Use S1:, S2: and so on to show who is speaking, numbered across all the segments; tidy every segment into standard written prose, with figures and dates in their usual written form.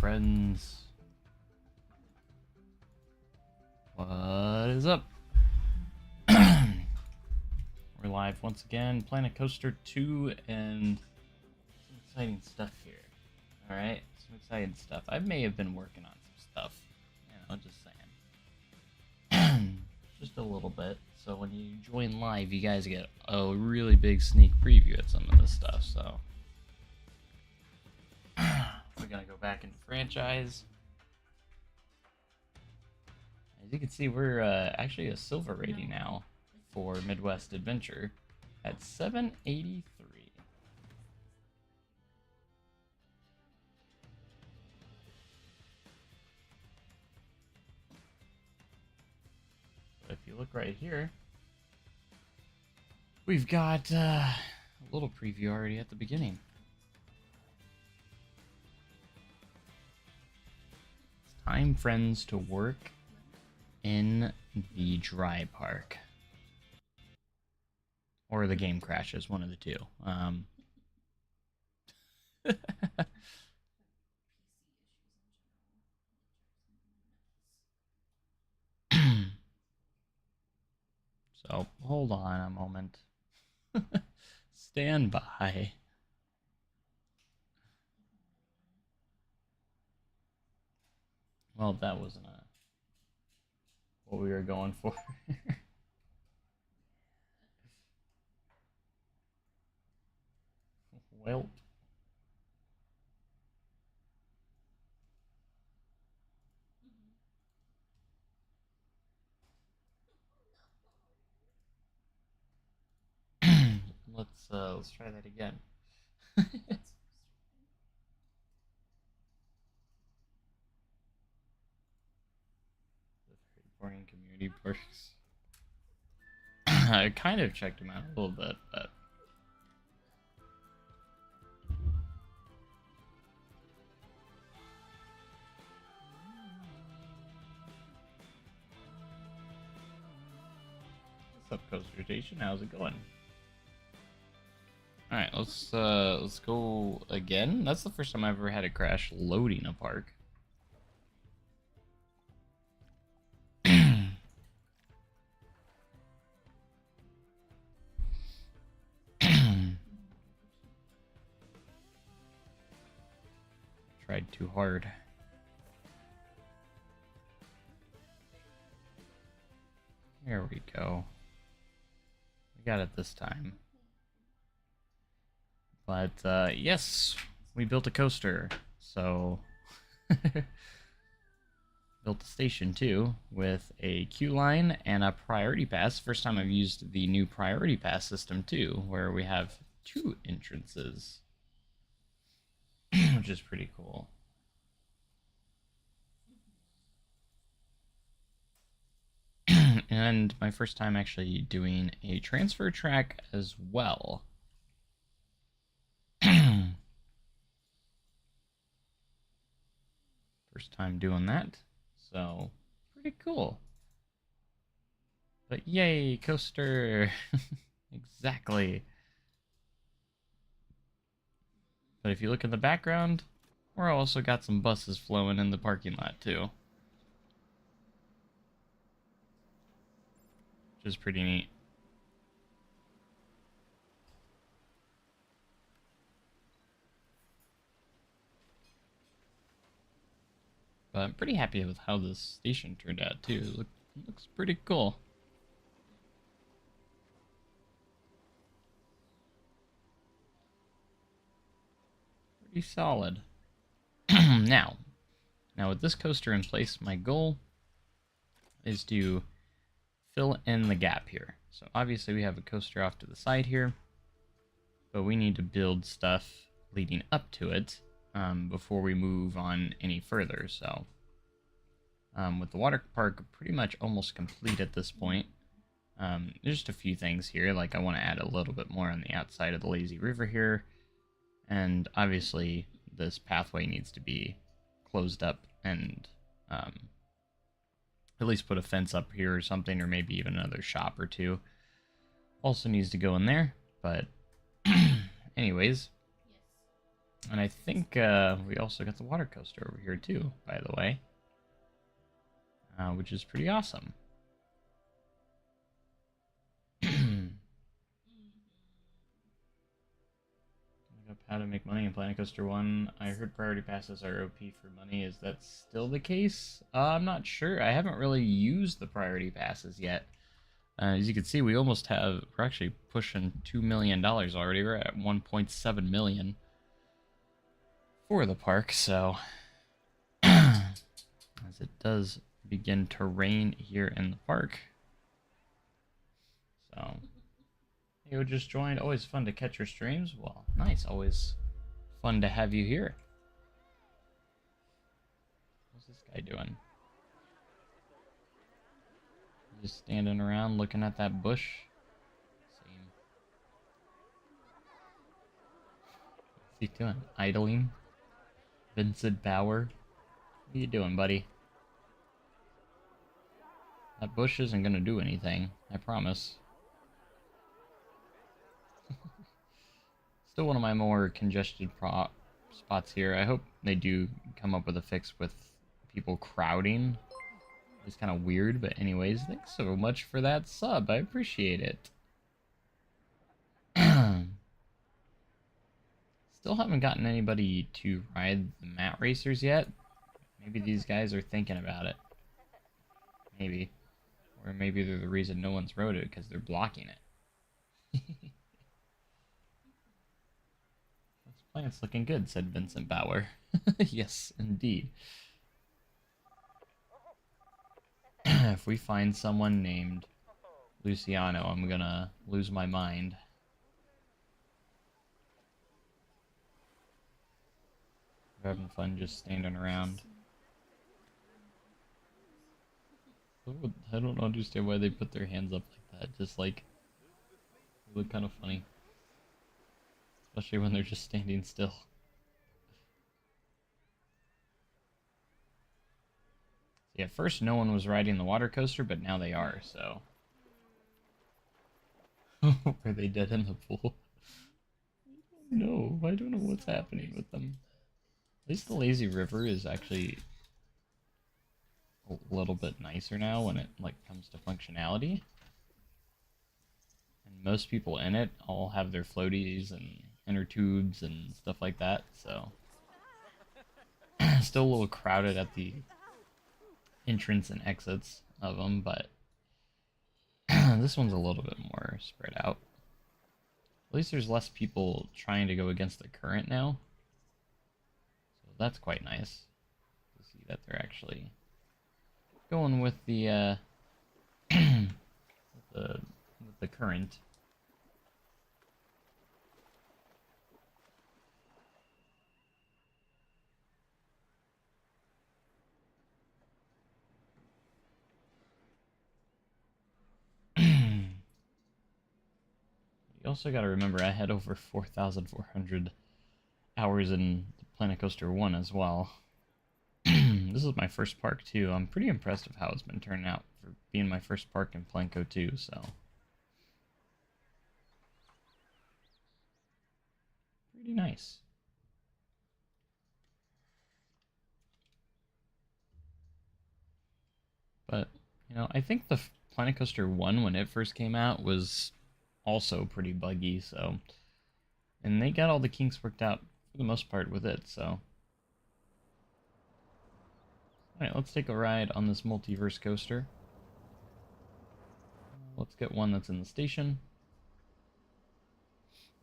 S1: friends. What is up? We're live once again, Planet Coaster 2, and some exciting stuff here. Alright, some exciting stuff. I may have been working on some stuff, just saying. Just a little bit. So when you join live, you guys get a really big sneak preview at some of this stuff, so. We're gonna go back into franchise. As you can see, we're actually a silver rating now for Midwest Adventure at 783. But if you look right here, we've got a little preview already at the beginning. It's time, friends, to work in the dry park. Or the game crashes, one of the two. So, hold on a moment. Stand by. Well, that wasn't what we were going for. Well. Let's try that again. Boring community parks. I kind of checked them out a little bit, but what's up, Coaster Station? How's it going? All right, let's go again. That's the first time I've ever had a crash loading a park. Tried too hard. There we go. We got it this time. But yes, we built a coaster. So built a station too with a queue line and a priority pass. First time I've used the new priority pass system too, where we have 2 entrances, which is pretty cool. And my first time actually doing a transfer track as well. First time doing that, so pretty cool. But yay, coaster! Exactly. But if you look in the background, we're also got some buses flowing in the parking lot too, which is pretty neat. But I'm pretty happy with how this station turned out too. Looks pretty cool. Pretty solid. Now with this coaster in place, my goal is to fill in the gap here. So obviously we have a coaster off to the side here, but we need to build stuff leading up to it before we move on any further. So with the water park pretty much almost complete at this point, there's just a few things here, like I want to add a little bit more on the outside of the lazy river here, and obviously this pathway needs to be closed up and at least put a fence up here or something, or maybe even another shop or 2 also needs to go in there. But anyways, And I think we also got the water coaster over here too, by the way, which is pretty awesome. Look up how to make money in Planet Coaster 1. I heard priority passes are OP for money. Is that still the case? I'm not sure. I haven't really used the priority passes yet. As you can see, we almost have, we're actually pushing $2 million already. We're at 1.7 million for the park, so as it does begin to rain here in the park. So, you just joined. Always fun to catch your streams. Well, nice. Always fun to have you here. What's this guy doing? Just standing around looking at that bush. Same. What's he doing? Idling? Vincent Bauer? What are you doing, buddy? That bush isn't gonna do anything, I promise. Still one of my more congested spots here. I hope they do come up with a fix with people crowding. It's kind of weird, but anyways, thanks so much for that sub. I appreciate it. Still haven't gotten anybody to ride the mat racers yet. Maybe these guys are thinking about it. Maybe. Or maybe they're the reason no one's rode it, because they're blocking it. This plant's looking good, said Vincent Bauer. Yes, indeed. If we find someone named Luciano, I'm gonna lose my mind. We're having fun just standing around. I don't understand why they put their hands up like that. Just like, they look kind of funny. Especially when they're just standing still. Yeah, at first no one was riding the water coaster, but now they are, so. Were they dead in the pool? No, I don't know what's happening with them. At least the lazy river is actually a little bit nicer now when it comes to functionality. And most people in it all have their floaties and inner tubes and stuff like that, so still a little crowded at the entrance and exits of them, but this one's a little bit more spread out. At least there's less people trying to go against the current now, so that's quite nice to see that they're actually going with the with the current. You also got to remember I had over 4,400 hours in Planet Coaster 1 as well. This is my first park too. I'm pretty impressed with how it's been turning out for being my first park in Planco 2, so. Pretty nice. But, you know, I think the Planet Coaster 1, when it first came out, was also pretty buggy, so. And they got all the kinks worked out for the most part with it, so. Alright, let's take a ride on this multiverse coaster. Let's get one that's in the station.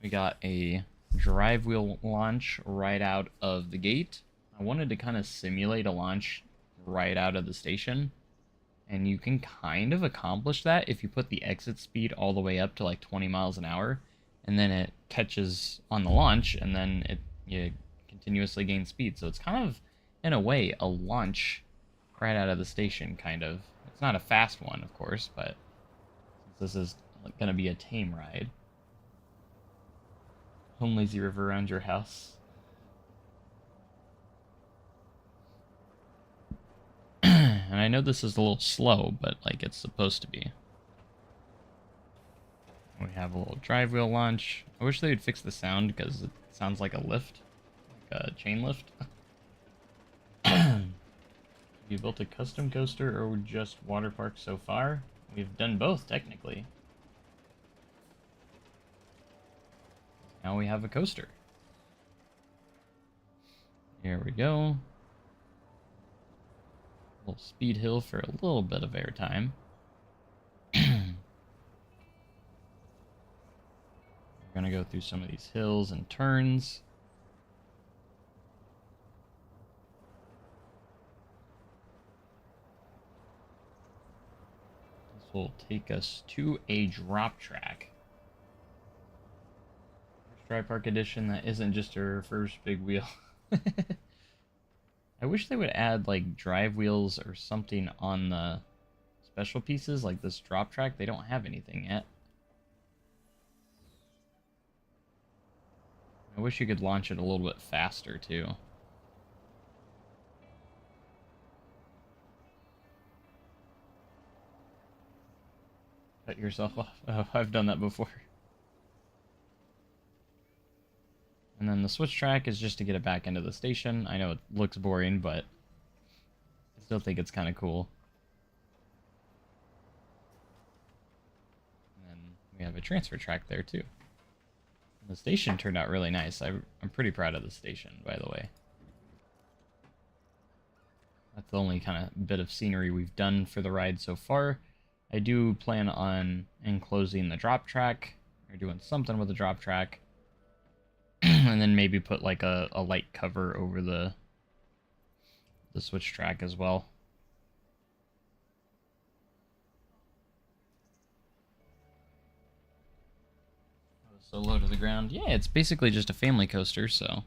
S1: We got a drive wheel launch right out of the gate. I wanted to kind of simulate a launch right out of the station. And you can kind of accomplish that if you put the exit speed all the way up to like 20 miles an hour. And then it catches on the launch, and then you continuously gain speed. So it's kind of, in a way, a launch right out of the station, kind of. It's not a fast one, of course, but since this is going to be a tame ride. Home lazy river around your house. And I know this is a little slow, but like it's supposed to be. We have a little drive wheel launch. I wish they would fix the sound because it sounds like a lift chain lift. Have you built a custom coaster or just water park so far? We've done both, technically. Now we have a coaster. Here we go. A little speed hill for a little bit of airtime. We're gonna go through some of these hills and turns. This will take us to a drop track. Dry Park Edition that isn't just her first big wheel. I wish they would add like drive wheels or something on the special pieces like this drop track. They don't have anything yet. I wish you could launch it a little bit faster too. Cut yourself off. Oh, I've done that before. And then the switch track is just to get it back into the station. I know it looks boring, but I still think it's kind of cool. And then we have a transfer track there too. And the station turned out really nice. I'm pretty proud of the station, by the way. That's the only kind of bit of scenery we've done for the ride so far. I do plan on enclosing the drop track, or doing something with the drop track. And then maybe put like a light cover over the switch track as well. So low to the ground. Yeah, it's basically just a family coaster, so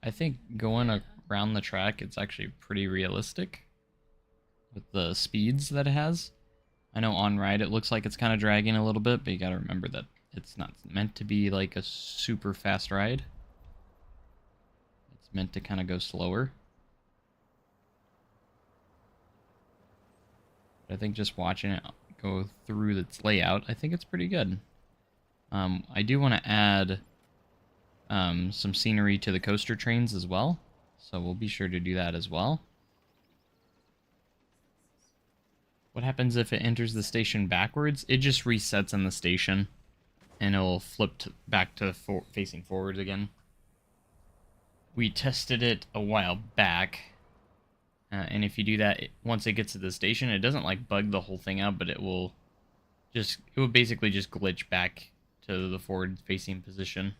S1: I think going around the track, it's actually pretty realistic with the speeds that it has. I know on ride it looks like it's kind of dragging a little bit, but you gotta remember that it's not meant to be like a super fast ride. It's meant to kind of go slower. But I think just watching it go through its layout, I think it's pretty good. I do want to add some scenery to the coaster trains as well, so we'll be sure to do that as well. What happens if it enters the station backwards? It just resets in the station, and it'll flip back to facing forwards again. We tested it a while back, and if you do that, once it gets to the station, it doesn't like bug the whole thing out, but it will basically just glitch back to the forward-facing position.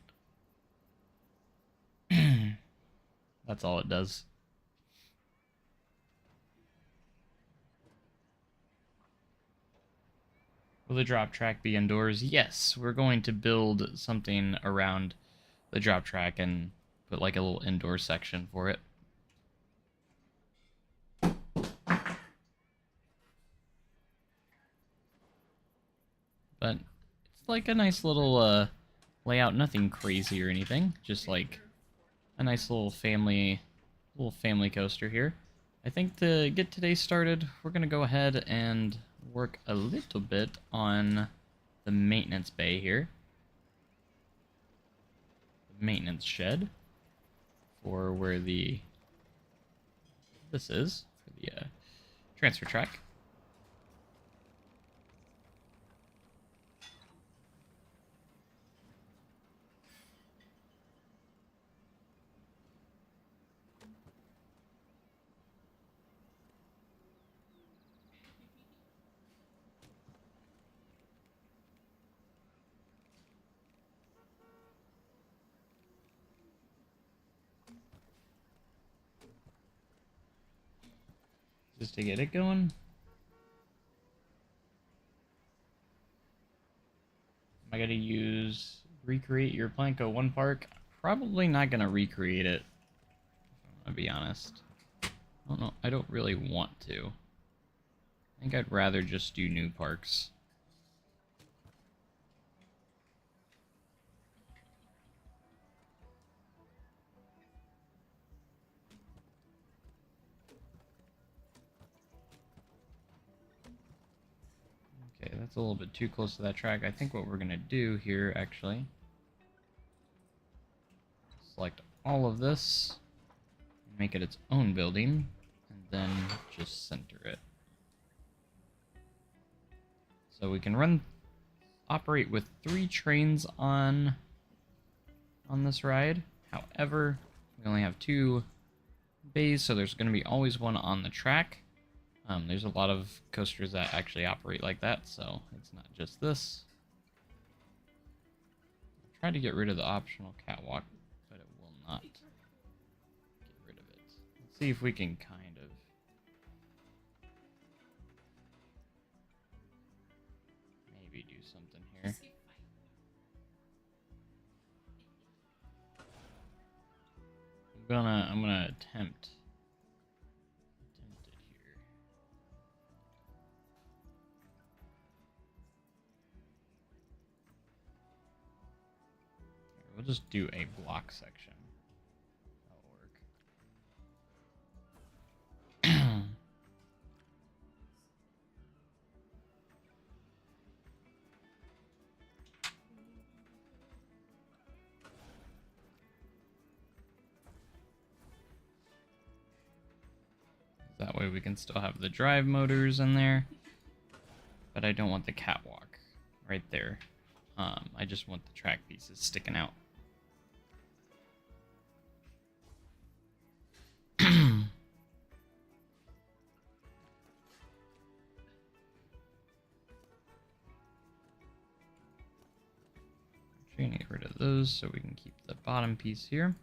S1: That's all it does. Will the drop track be indoors? Yes, we're going to build something around the drop track and put like a little indoor section for it. But it's like a nice little layout, nothing crazy or anything, just like a nice little family coaster here. I think to get today started, we're gonna go ahead and work a little bit on the maintenance bay here. The maintenance shed for where this is for the transfer track. Just to get it going. Am I gonna recreate your Planko 1 park? Probably not gonna recreate it, I'm gonna be honest. I don't know, I don't really want to. I think I'd rather just do new parks. Okay, that's a little bit too close to that track. I think what we're gonna do here, actually, select all of this, make it its own building, and then just center it. So we can operate with 3 trains on this ride. However, we only have 2 bays, so there's going to be always one on the track. There's a lot of coasters that actually operate like that, so it's not just this. I'll try to get rid of the optional catwalk, but it will not get rid of it. Let's see if we can kind of... maybe do something here. I'm gonna attempt it here. We'll just do a block section. That'll work. That way we can still have the drive motors in there. But I don't want the catwalk right there. I just want the track pieces sticking out. Actually, gonna get rid of those so we can keep the bottom piece here.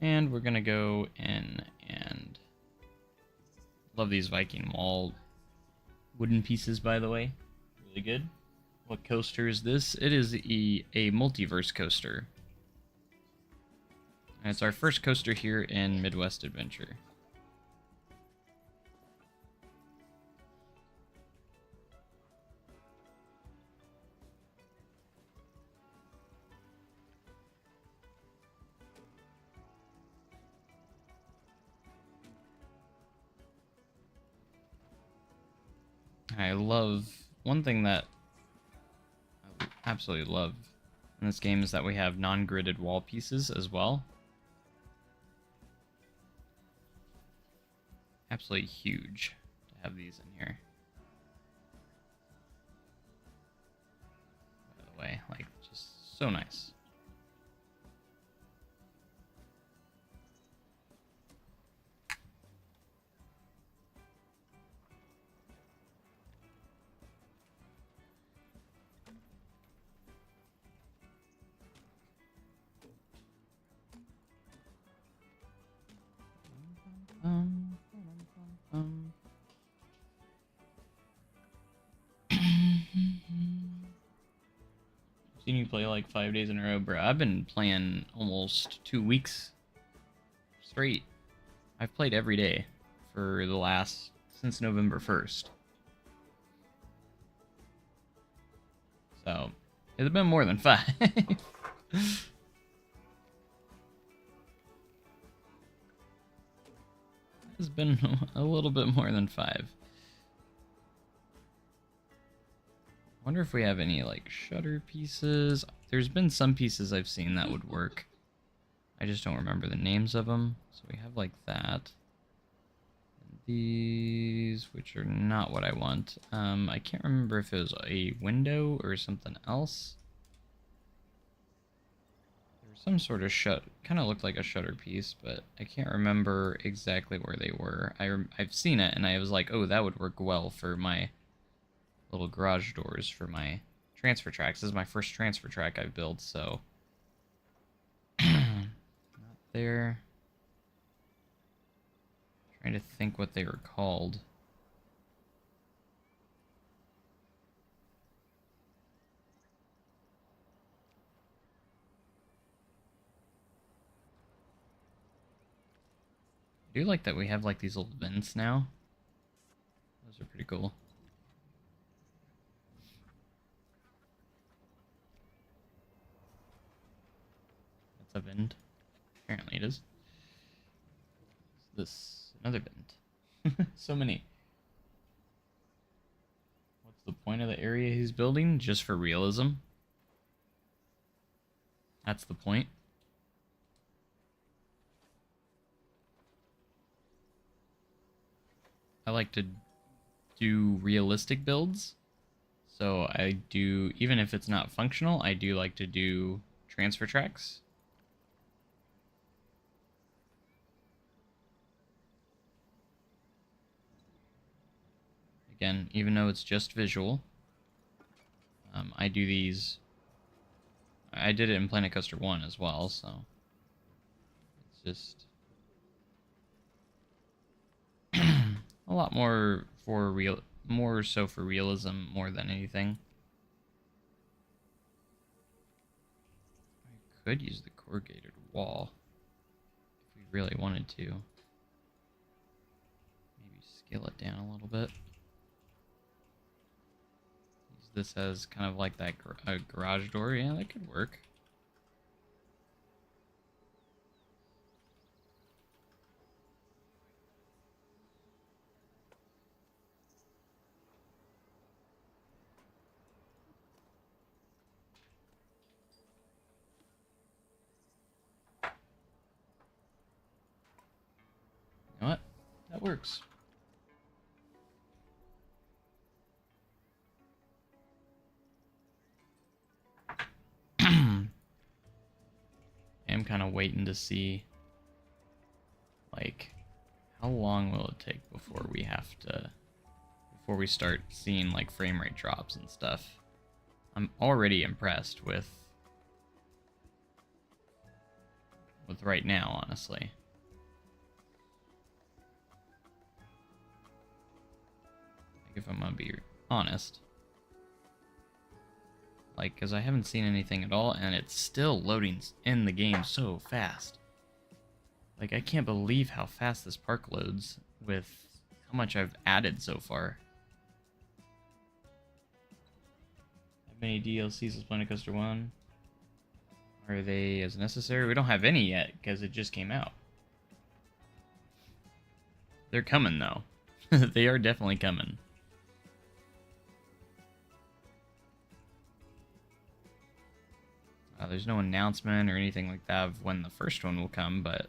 S1: And we're gonna go in and love these Viking wall wooden pieces, by the way. Really good. What coaster is this? It is a multiverse coaster. And it's our first coaster here in Midwest Adventure. I love... one thing that I absolutely love in this game is that we have non-gridded wall pieces as well. Absolutely huge to have these in here. By the way, like, just so nice. Seen you play like 5 days in a row, bro. I've been playing almost 2 weeks straight. I've played every day for the last... since November 1st. So, it's been more than 5. It's been a little bit more than 5. I wonder if we have any, like, shutter pieces. There's been some pieces I've seen that would work. I just don't remember the names of them. So we have, like, that. And these, which are not what I want. I can't remember if it was a window or something else. There was some sort of kind of looked like a shutter piece, but I can't remember exactly where they were. I've seen it, and I was like, oh, that would work well for my little garage doors for my transfer tracks. This is my first transfer track I've built, so not there. Trying to think what they were called. I do like that we have like these little vents now. Those are pretty cool. A vent. Apparently it is. This another vent. So many. What's the point of the area he's building? Just for realism. That's the point. I like to do realistic builds. So I do, even if it's not functional, I do like to do transfer tracks. Again, even though it's just visual, I do these. I did it in Planet Coaster 1 as well, so it's just a lot more for more so for realism more than anything. I could use the corrugated wall if we really wanted to. Maybe scale it down a little bit. Use this as kind of like that garage door. Yeah, that could work. You know what? That works. I'm kind of waiting to see, like, how long will it take before we start seeing, like, frame rate drops and stuff. I'm already impressed with right now, honestly. Like, if I'm gonna be honest. Like, because I haven't seen anything at all, and it's still loading in the game so fast. Like, I can't believe how fast this park loads with how much I've added so far. How many DLCs is Planet Coaster 1? Are they as necessary? We don't have any yet, because it just came out. They're coming, though. They are definitely coming. There's no announcement or anything like that of when the first one will come, but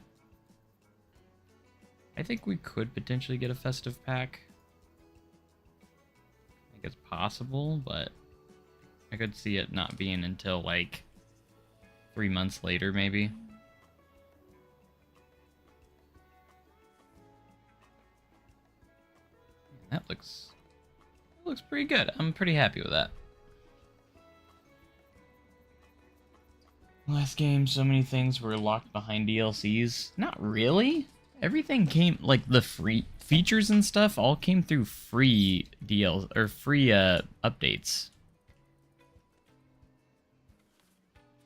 S1: I think we could potentially get a festive pack. I think it's possible, but I could see it not being until like 3 months later, maybe. That looks pretty good. I'm pretty happy with that. Last game, so many things were locked behind DLCs. Not really. Everything came, like, the free features and stuff all came through free free updates.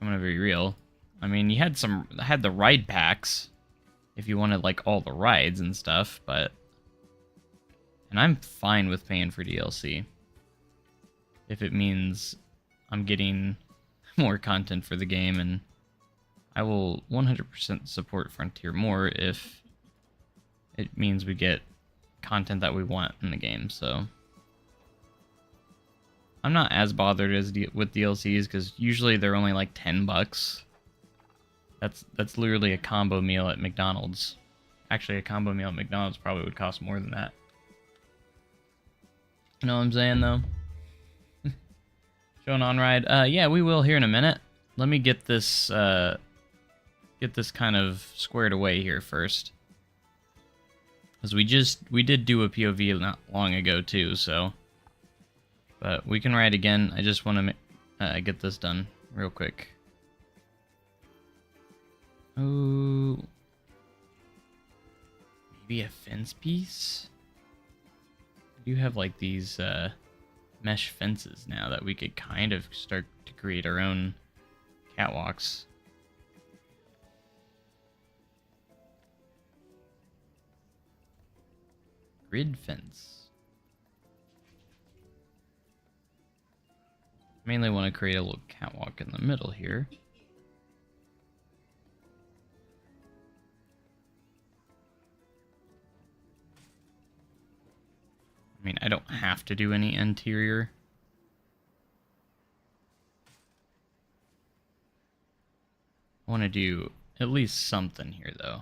S1: I'm gonna be real. I mean, you had the ride packs if you wanted, like, all the rides and stuff, but and I'm fine with paying for DLC if it means I'm getting more content for the game, and I will 100% support Frontier more if it means we get content that we want in the game. So I'm not as bothered as with DLCs, because usually they're only like $10. That's literally a combo meal at McDonald's. Actually, a combo meal at McDonald's probably would cost more than that. You know what I'm saying, though? Showing on ride. Yeah, we will here in a minute. Let me get this kind of squared away here first, because we did do a POV not long ago too. So, but we can ride again. I just want to get this done real quick. Oh, maybe a fence piece. We do have like these mesh fences now that we could kind of start to create our own catwalks. Grid fence. Mainly want to create a little catwalk in the middle here. I mean, I don't have to do any interior. I want to do at least something here, though.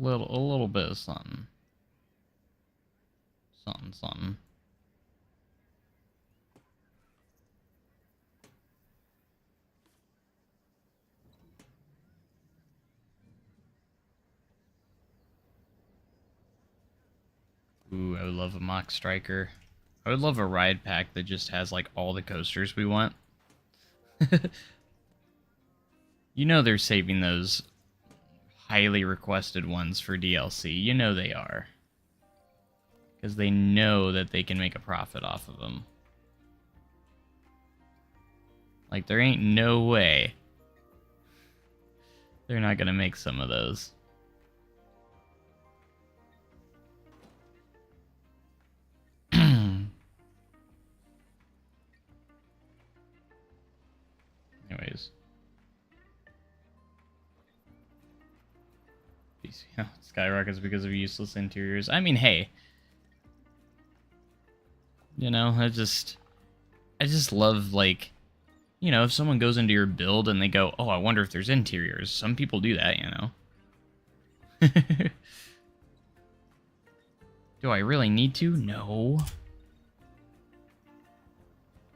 S1: A little bit of something. Something. Ooh, I would love a mock striker. I would love a ride pack that just has like all the coasters we want. You know they're saving those highly requested ones for DLC. You know they are. Because they know that they can make a profit off of them. Like, there ain't no way they're not gonna make some of those. Anyways. Yeah, skyrockets because of useless interiors. I mean, hey. You know, I just love, like, you know, if someone goes into your build and they go, oh, I wonder if there's interiors. Some people do that, you know. Do I really need to? No.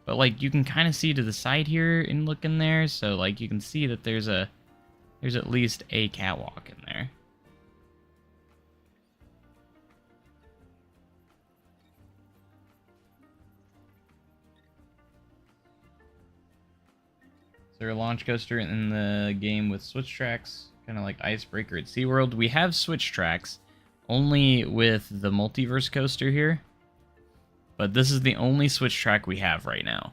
S1: But, like, you can kind of see to the side here and look in there, so, like, you can see that there's at least a catwalk in there. Is there a launch coaster in the game with switch tracks? Kind of like Icebreaker at SeaWorld. We have switch tracks, only with the multiverse coaster here. But this is the only switch track we have right now.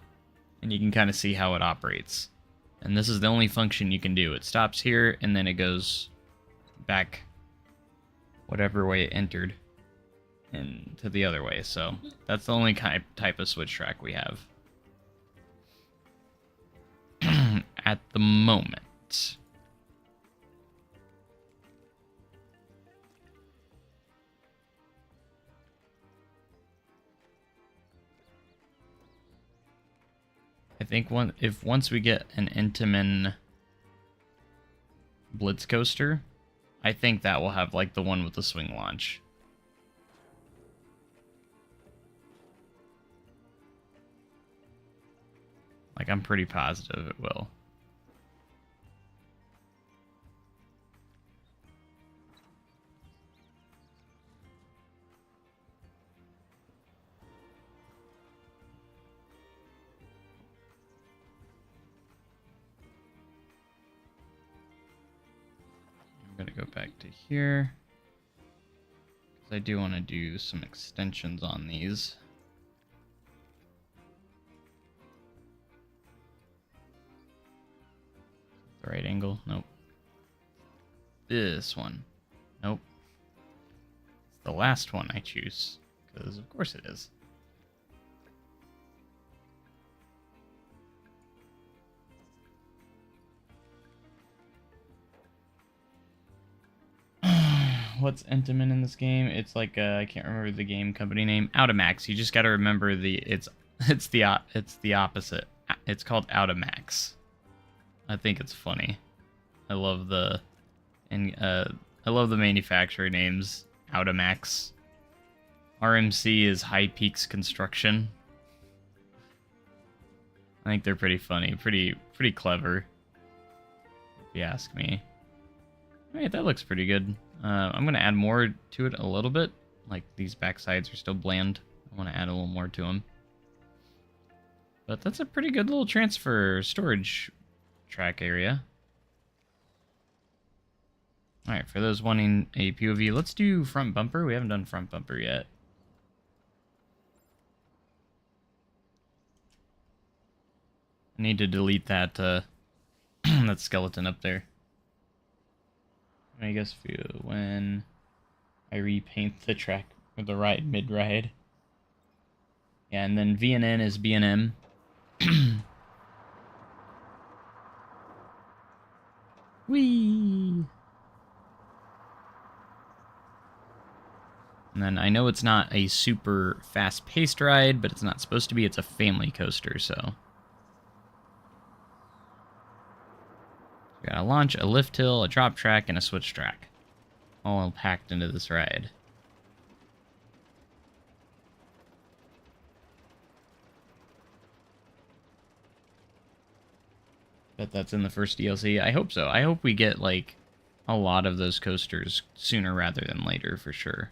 S1: And you can kind of see how it operates. And this is the only function you can do. It stops here, and then it goes back whatever way it entered and to the other way. So that's the only type of switch track we have at the moment. I think once we get an Intamin Blitz coaster, I think that will have like the one with the swing launch. Like, I'm pretty positive it will. I'm gonna go back to here, because I do want to do some extensions on these. The right angle? Nope. This one? Nope. It's the last one I choose, because of course it is. What's Intamin in this game? It's like I can't remember the game company name. Outamax. You just got to remember it's the opposite. It's called Outamax. I think it's funny. I love the manufacturer names. Outamax. RMC is High Peaks Construction. I think they're pretty funny, pretty clever, if you ask me. Alright, that looks pretty good. I'm going to add more to it a little bit. Like, these backsides are still bland. I want to add a little more to them. But that's a pretty good little transfer storage track area. Alright, for those wanting a POV, let's do front bumper. We haven't done front bumper yet. I need to delete that that skeleton up there. I guess when I repaint the track with the ride mid-ride. Yeah, and then VNN is BNM. Whee! And then I know it's not a super fast-paced ride, but it's not supposed to be. It's a family coaster, so. We got a launch, a lift hill, a drop track, and a switch track. all packed into this ride. Bet that's in the first DLC. I hope so. I hope we get, like, a lot of those coasters sooner rather than later, for sure.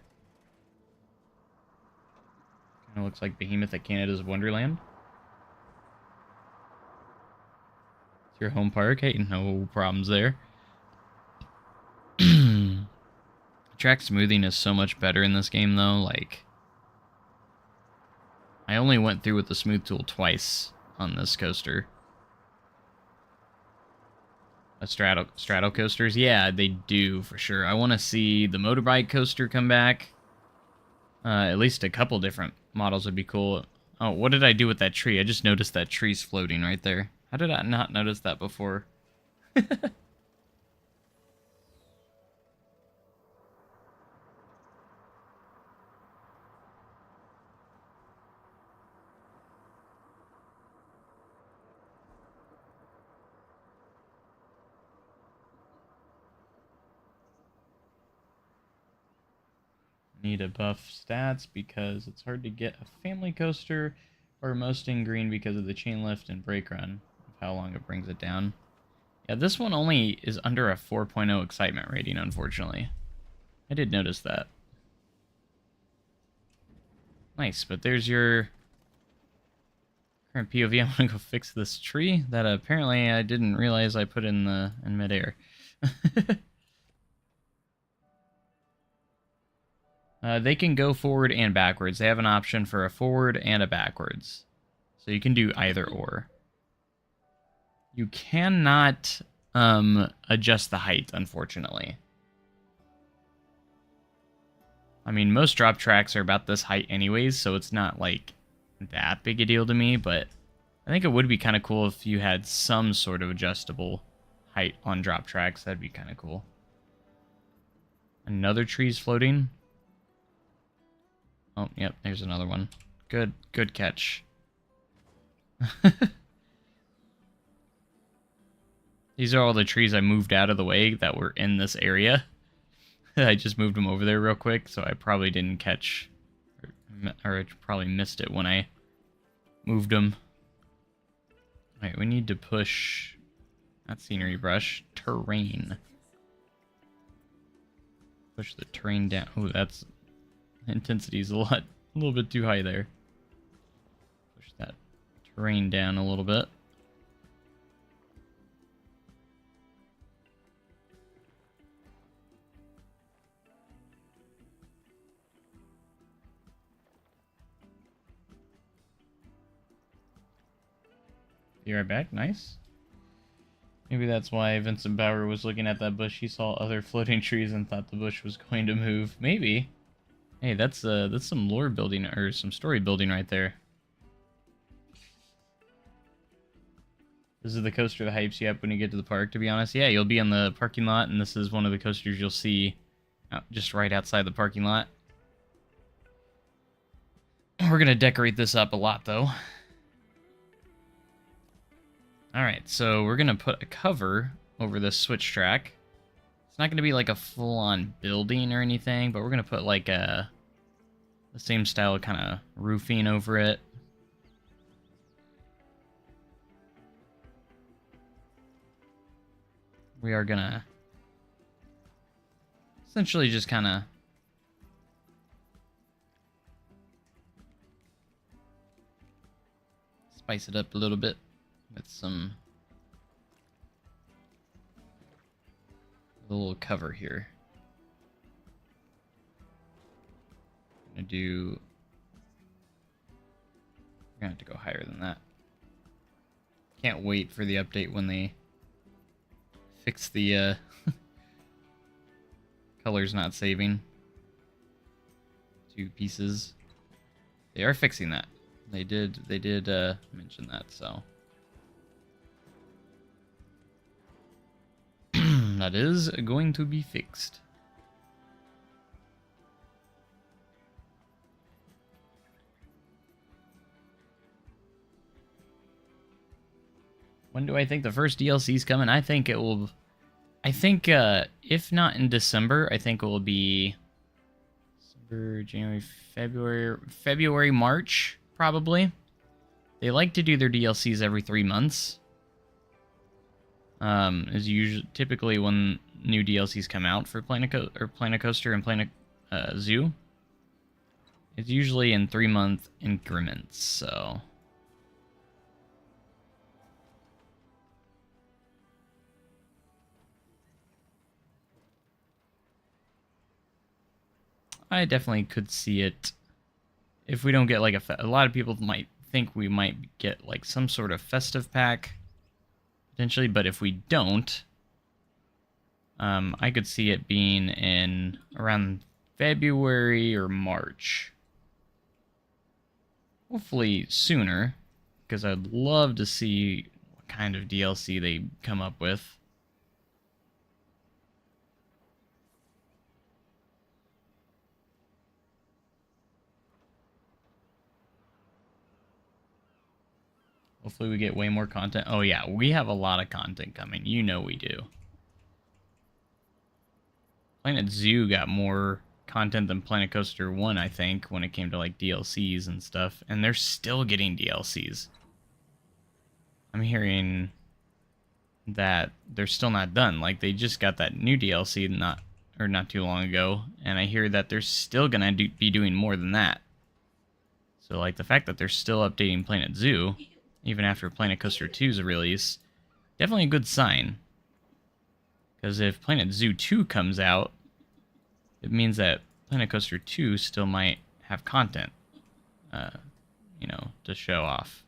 S1: Kind of looks like Behemoth at Canada's Wonderland. It's your home park. Hey, no problems there. Track smoothing is so much better in this game, though. Like, I only went through with the smooth tool twice on this coaster. Straddle coasters? Yeah, they do, for sure. I want to see the motorbike coaster come back. At least a couple different models would be cool. Oh, what did I do with that tree? I just noticed that tree's floating right there. How did I not notice that before? Need to buff stats because it's hard to get a family coaster or most in green because of the chain lift and brake run of how long it brings it down. Yeah, this one only is under a 4.0 excitement rating, unfortunately. I did notice that. Nice, but there's your current POV. I'm gonna go fix this tree that apparently I didn't realize I put in midair. They can go forward and backwards. They have an option for a forward and a backwards. So you can do either or. You cannot adjust the height, unfortunately. I mean, most drop tracks are about this height anyways, so it's not, like, that big a deal to me, but I think it would be kind of cool if you had some sort of adjustable height on drop tracks. That'd be kind of cool. Another tree's floating. Oh, yep, there's another one. Good catch. These are all the trees I moved out of the way that were in this area. I just moved them over there real quick, so I probably didn't catch, or I probably missed it when I moved them. Alright, we need to push, not scenery brush, terrain. Push the terrain down. Oh, that's, intensity is a little bit too high there. Push that terrain down a little bit. Be right back. Nice. Maybe that's why Vincent Bauer was looking at that bush. He saw other floating trees and thought the bush was going to move. Maybe. Hey, that's some lore building or some story building right there. This is the coaster that hypes you up when you get to the park, to be honest. Yeah, you'll be in the parking lot, and this is one of the coasters you'll see just right outside the parking lot. We're going to decorate this up a lot, though. Alright, so we're going to put a cover over this switch track. It's not going to be like a full-on building or anything, but we're going to put like the same style kind of roofing over it. We are going to essentially just kind of spice it up a little bit with some little cover here. I'm gonna have to go higher than that. Can't wait for the update when they fix the colors not saving. 2 pieces. They are fixing that. They did mention that, so that is going to be fixed. When do I think the first DLC is coming? I think it will I think if not in December, I think it will be December, January, February, March, probably. They like to do their DLCs every 3 months. Is usually typically when new DLCs come out for Planet Coaster and Planet Zoo. It's usually in 3-month increments, so I definitely could see it. If we don't get like a lot of people might think we might get like some sort of festive pack potentially, but if we don't, I could see it being in around February or March. Hopefully sooner, because I'd love to see what kind of DLC they come up with. Hopefully we get way more content. Oh yeah, we have a lot of content coming. You know we do. Planet Zoo got more content than Planet Coaster 1, I think, when it came to like DLCs and stuff. And they're still getting DLCs. I'm hearing that they're still not done. Like they just got that new DLC not too long ago, and I hear that they're still gonna be doing more than that. So like the fact that they're still updating Planet Zoo, even after Planet Coaster 2's release, definitely a good sign. Because if Planet Zoo 2 comes out, it means that Planet Coaster 2 still might have content, you know, to show off.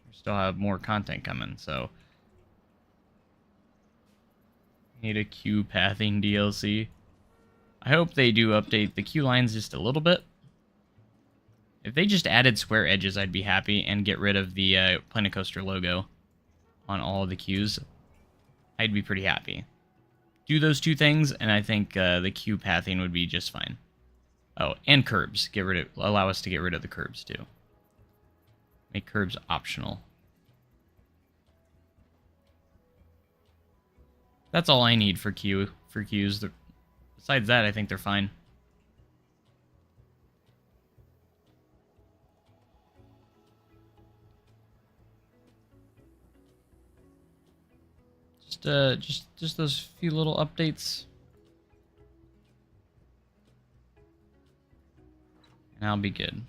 S1: We still have more content coming, so we need a queue pathing DLC. I hope they do update the queue lines just a little bit. If they just added square edges, I'd be happy, and get rid of the Planet Coaster logo on all of the queues. I'd be pretty happy. Do those two things, and I think the queue pathing would be just fine. Oh, and curbs. Allow us to get rid of the curbs too. Make curbs optional. That's all I need for queues. Besides that, I think they're fine. Just those few little updates. And I'll be good.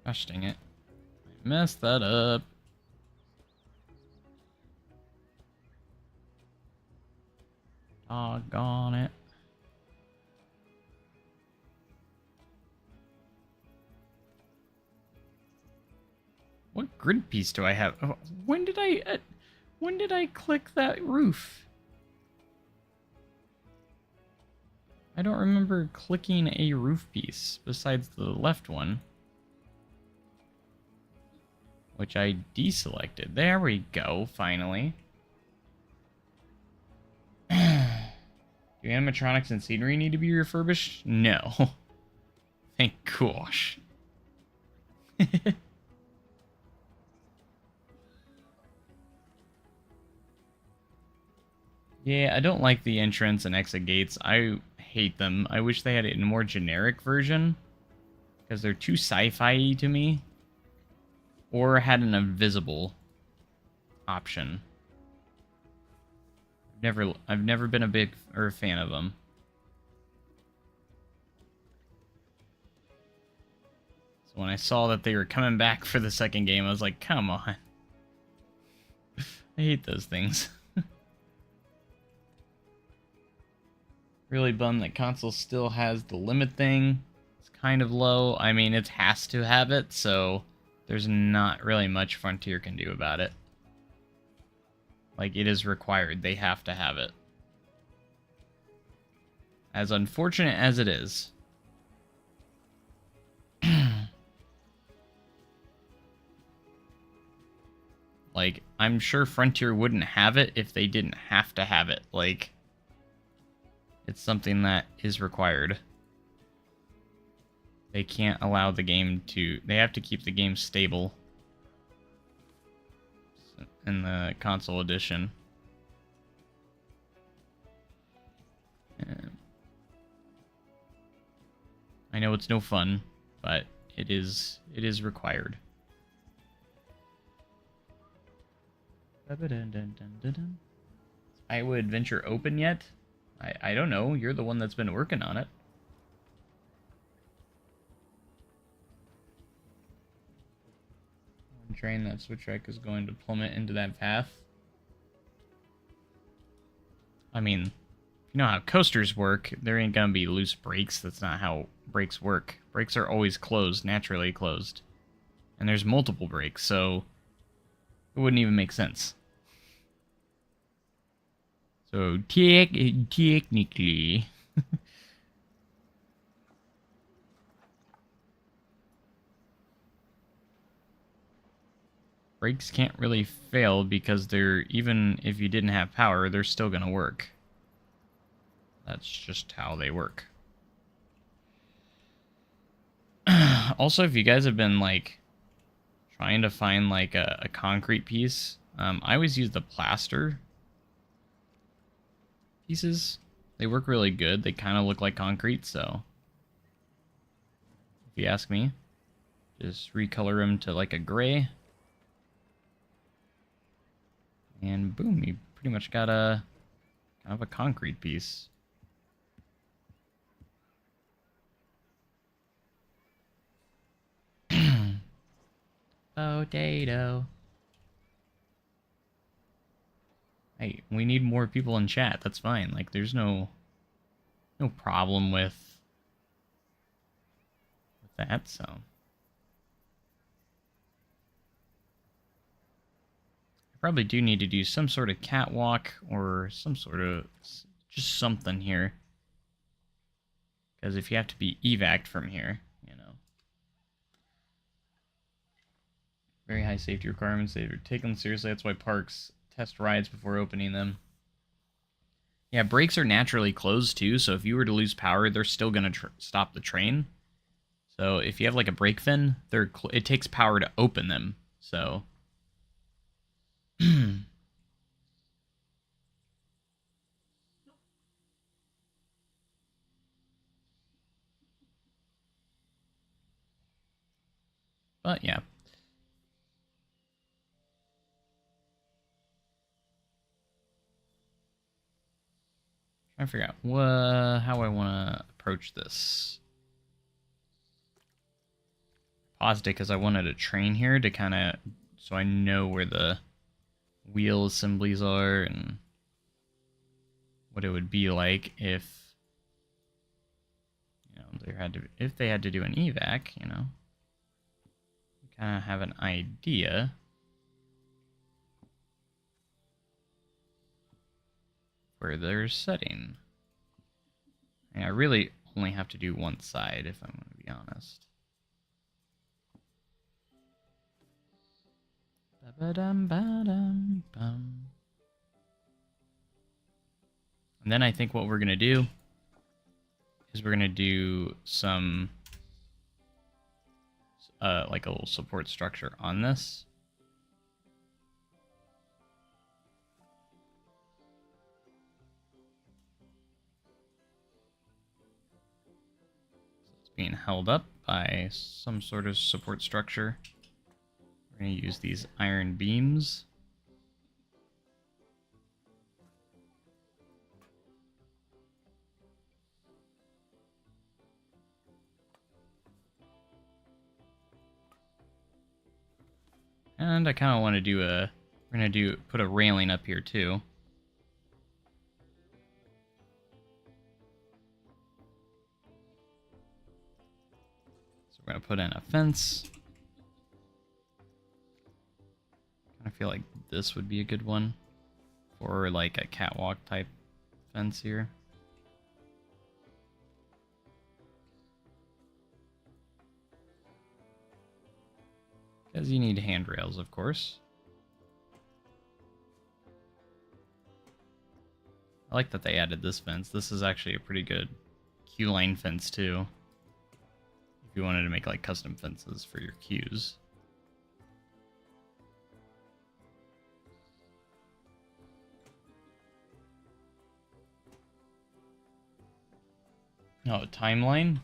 S1: Gosh dang it. I messed that up. Doggone it. What grid piece do I have? Oh, when did I click that roof? I don't remember clicking a roof piece besides the left one, which I deselected. There we go, finally. Do animatronics and scenery need to be refurbished? No. Thank gosh. Yeah, I don't like the entrance and exit gates. I hate them. I wish they had it in a more generic version, because they're too sci-fi to me. Or had an invisible option. I've never been a big fan of them. So when I saw that they were coming back for the second game, I was like, come on. I hate those things. Really bummed that console still has the limit thing. It's kind of low. I mean, it has to have it, so there's not really much Frontier can do about it. Like, it is required. They have to have it. As unfortunate as it is. Like, I'm sure Frontier wouldn't have it if they didn't have to have it. Like, it's something that is required. They can't allow the game to... They have to keep the game stable in the console edition. I know it's no fun, but it is required. Iowa Adventure open yet? I don't know. You're the one that's been working on it. One train that switch track is going to plummet into that path. I mean, you know how coasters work. There ain't gonna be loose brakes. That's not how brakes work. Brakes are always closed, naturally closed. And there's multiple brakes, so it wouldn't even make sense. So, technically... brakes can't really fail because they're, even if you didn't have power, they're still gonna work. That's just how they work. Also, if you guys have been, like, trying to find, like, a concrete piece, I always use the plaster pieces. They work really good. They kind of look like concrete, so if you ask me, just recolor them to, like, a gray. And boom, you pretty much got a kind of a concrete piece. Potato. Hey, we need more people in chat. That's fine. Like, there's no problem with that, so. I probably do need to do some sort of catwalk or some sort of just something here. Because if you have to be evac'd from here, you know. Very high safety requirements. They're taken seriously. That's why parks test rides before opening them. Yeah, brakes are naturally closed too, so if you were to lose power, they're still going to stop the train. So if you have like a brake fin, it takes power to open them. So but yeah. Trying to figure out how I want to approach this. Paused it because I wanted a train here to kind of, so I know where the wheel assemblies are and what it would be like if, you know, if they had to do an evac, you know, kind of have an idea. Where they're setting. And I really only have to do one side, if I'm going to be honest. And then I think what we're going to do is we're going to do some, like a little support structure on this. So it's being held up by some sort of support structure. We're going to use these iron beams. And I kind of want to do we're going to put a railing up here too. So we're going to put in a fence. I feel like this would be a good one for like a catwalk type fence here. Because you need handrails, of course. I like that they added this fence. This is actually a pretty good queue line fence, too. if you wanted to make like custom fences for your queues. Oh, timeline?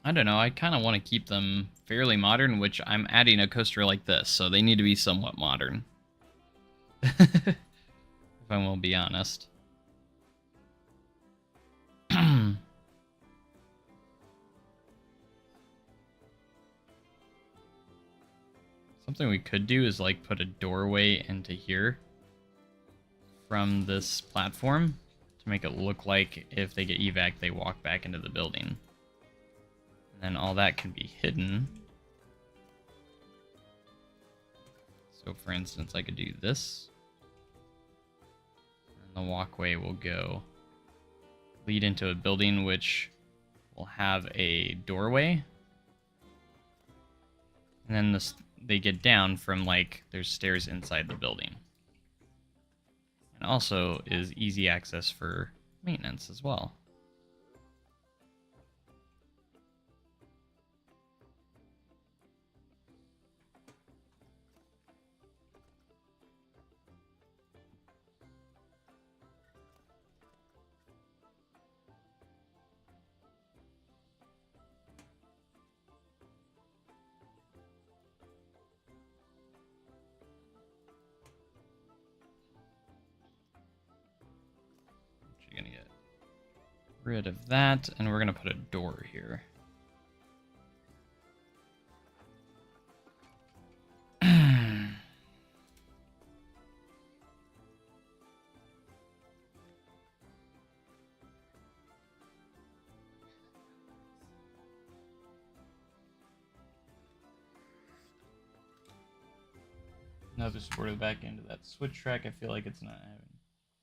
S1: I don't know. I kind of want to keep them fairly modern, which I'm adding a coaster like this, so they need to be somewhat modern. If I will be honest. Something we could do is like put a doorway into here from this platform to make it look like if they get evac, they walk back into the building. And then all that can be hidden. So for instance, I could do this. And the walkway will go lead into a building which will have a doorway. And then this, they get down from like, there's stairs inside the building. And also is easy access for maintenance as well. You're gonna get rid of that, and we're gonna put a door here. Another support of the back end of that switch track. I feel like it's not having.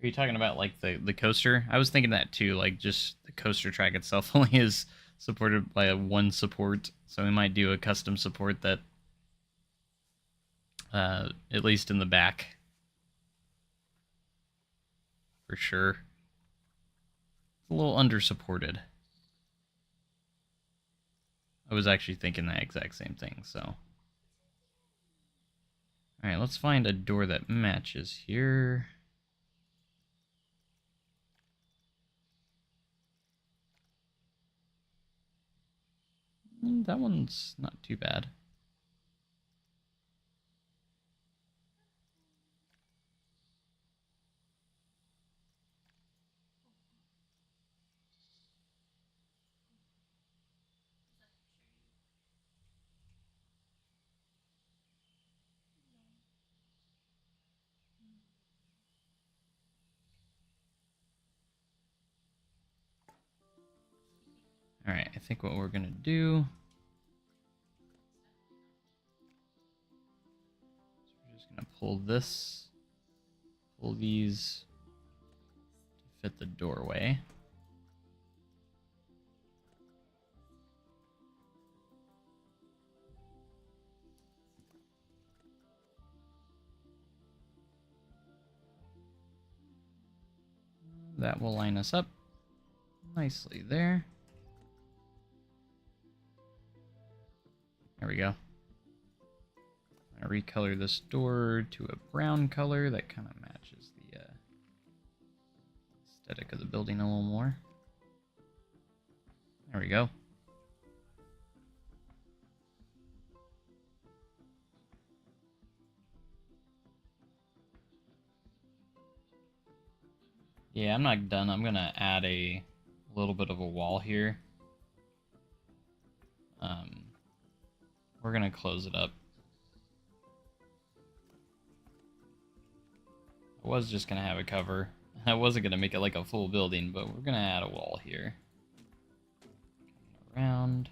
S1: Are you talking about like the coaster? I was thinking that too. Like just the coaster track itself only is supported by one support, so we might do a custom support that, at least in the back, for sure. It's a little under supported. I was actually thinking that exact same thing. So. Alright, let's find a door that matches here. That one's not too bad. Alright, I think what we're gonna do... we're just gonna pull this, pull these to fit the doorway. That will line us up nicely there. There we go. I recolor this door to a brown color that kind of matches the aesthetic of the building a little more. There we go. Yeah, I'm not done. I'm gonna add a little bit of a wall here. We're gonna close it up. I was just gonna have a cover. I wasn't gonna make it like a full building, but we're gonna add a wall here. Coming around.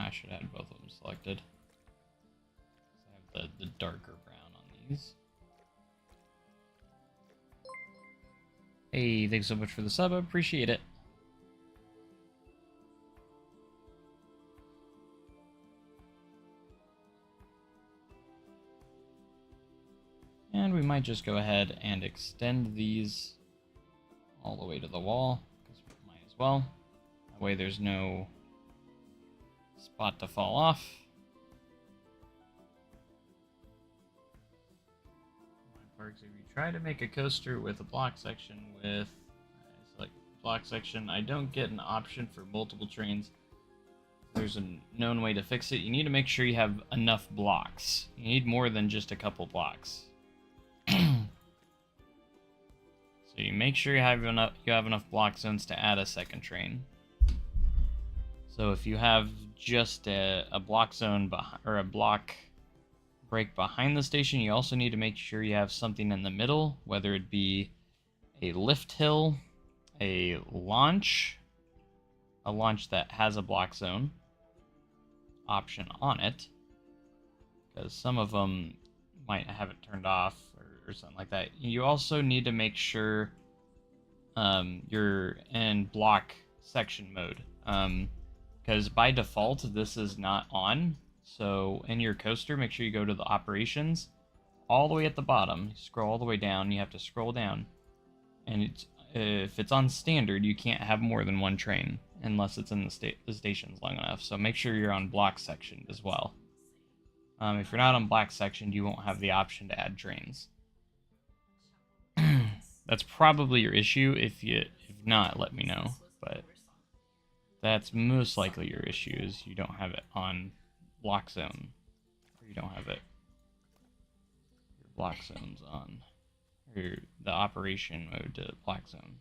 S1: I should have both of them selected. I have the darker brown on these. Hey, thanks so much for the sub. I appreciate it. And we might just go ahead and extend these all the way to the wall, because we might as well. That way there's no spot to fall off. Parks, if you try to make a coaster with a block section with select block section, I don't get an option for multiple trains. There's a known way to fix it. You need to make sure you have enough blocks. You need more than just a couple blocks. So you make sure you have enough block zones to add a second train. So if you have just a block zone or a block break behind the station, you also need to make sure you have something in the middle, whether it be a lift hill, a launch that has a block zone option on it, because some of them might have it turned off or something like that. You also need to make sure you're in block section mode, because by default this is not on. So in your coaster, make sure you go to the operations all the way at the bottom. Scroll all the way down. You have to scroll down, and if it's on standard, you can't have more than one train unless it's in the stations long enough. So make sure you're on block section as well. If you're not on block section, you won't have the option to add trains. That's probably your issue. If not, let me know. But that's most likely your issue, is you don't have it on block zone, or you don't have it your block zones on, or the operation mode to block zone.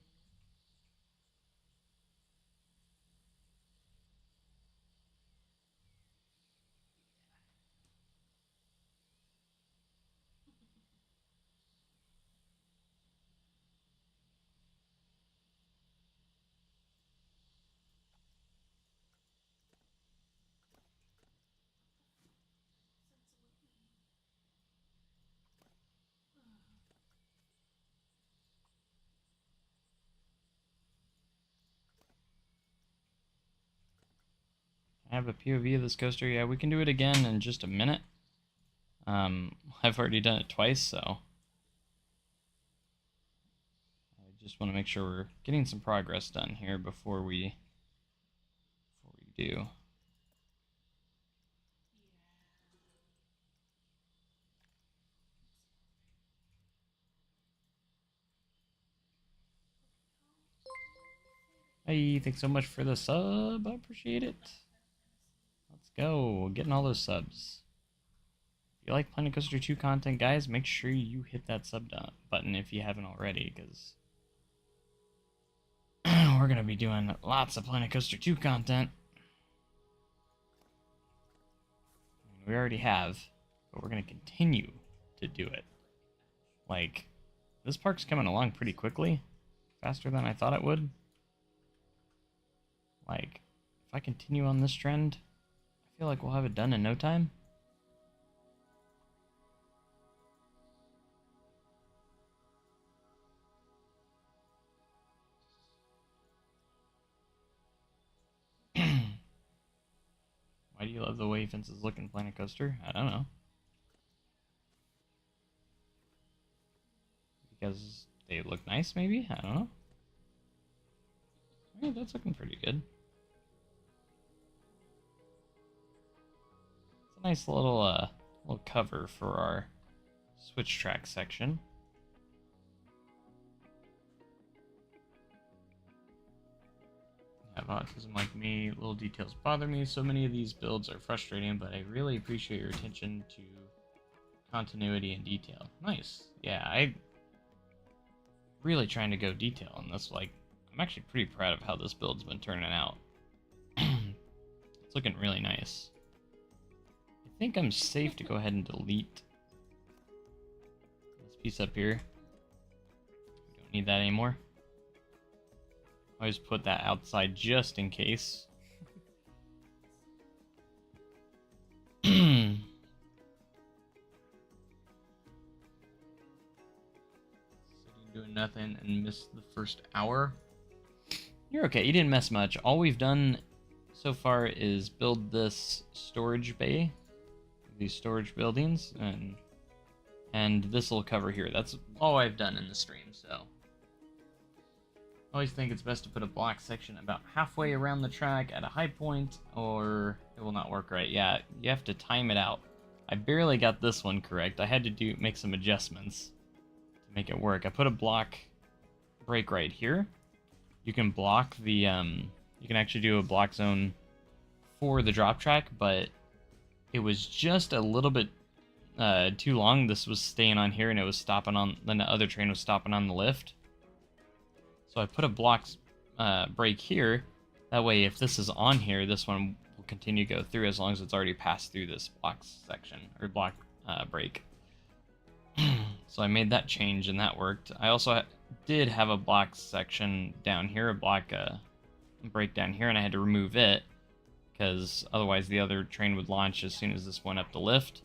S1: I have a POV of this coaster. Yeah, we can do it again in just a minute. I've already done it twice, so I just want to make sure we're getting some progress done here before we do. Hey, thanks so much for the sub. I appreciate it. Let's go. Getting all those subs. If you like Planet Coaster 2 content, guys, make sure you hit that sub button if you haven't already, because we're going to be doing lots of Planet Coaster 2 content. We already have, but we're going to continue to do it. Like, this park's coming along pretty quickly. Faster than I thought it would. Like, if I continue on this trend, I feel like we'll have it done in no time. Why do you love the way fences look in Planet Coaster? I don't know. Because they look nice, maybe? I don't know. Yeah, that's looking pretty good. It's a nice little cover for our switch track section. Have autism like me, little details bother me. So many of these builds are frustrating, but I really appreciate your attention to continuity and detail. Nice. Yeah, I'm really trying to go detail on this. Like, I'm actually pretty proud of how this build's been turning out. It's looking really nice. I think I'm safe to go ahead and delete this piece up here. We don't need that anymore. I always put that outside just in case. and missed the first hour. You're okay, you didn't miss much. All we've done so far is build this storage bay, these storage buildings, and this will cover here. That's all I've done in the stream, so. I always think it's best to put a block section about halfway around the track at a high point, or it will not work right. Yeah, you have to time it out. I barely got this one correct. I had to make some adjustments to make it work. I put a block break right here. You can block the, you can actually do a block zone for the drop track, but it was just a little bit too long. This was staying on here and it was stopping on, then the other train was stopping on the lift. So I put a block break here. That way, if this is on here, this one will continue to go through as long as it's already passed through this block section, or block break. So I made that change and that worked. I also did have a block section down here, a block break down here, and I had to remove it because otherwise the other train would launch as soon as this went up the lift.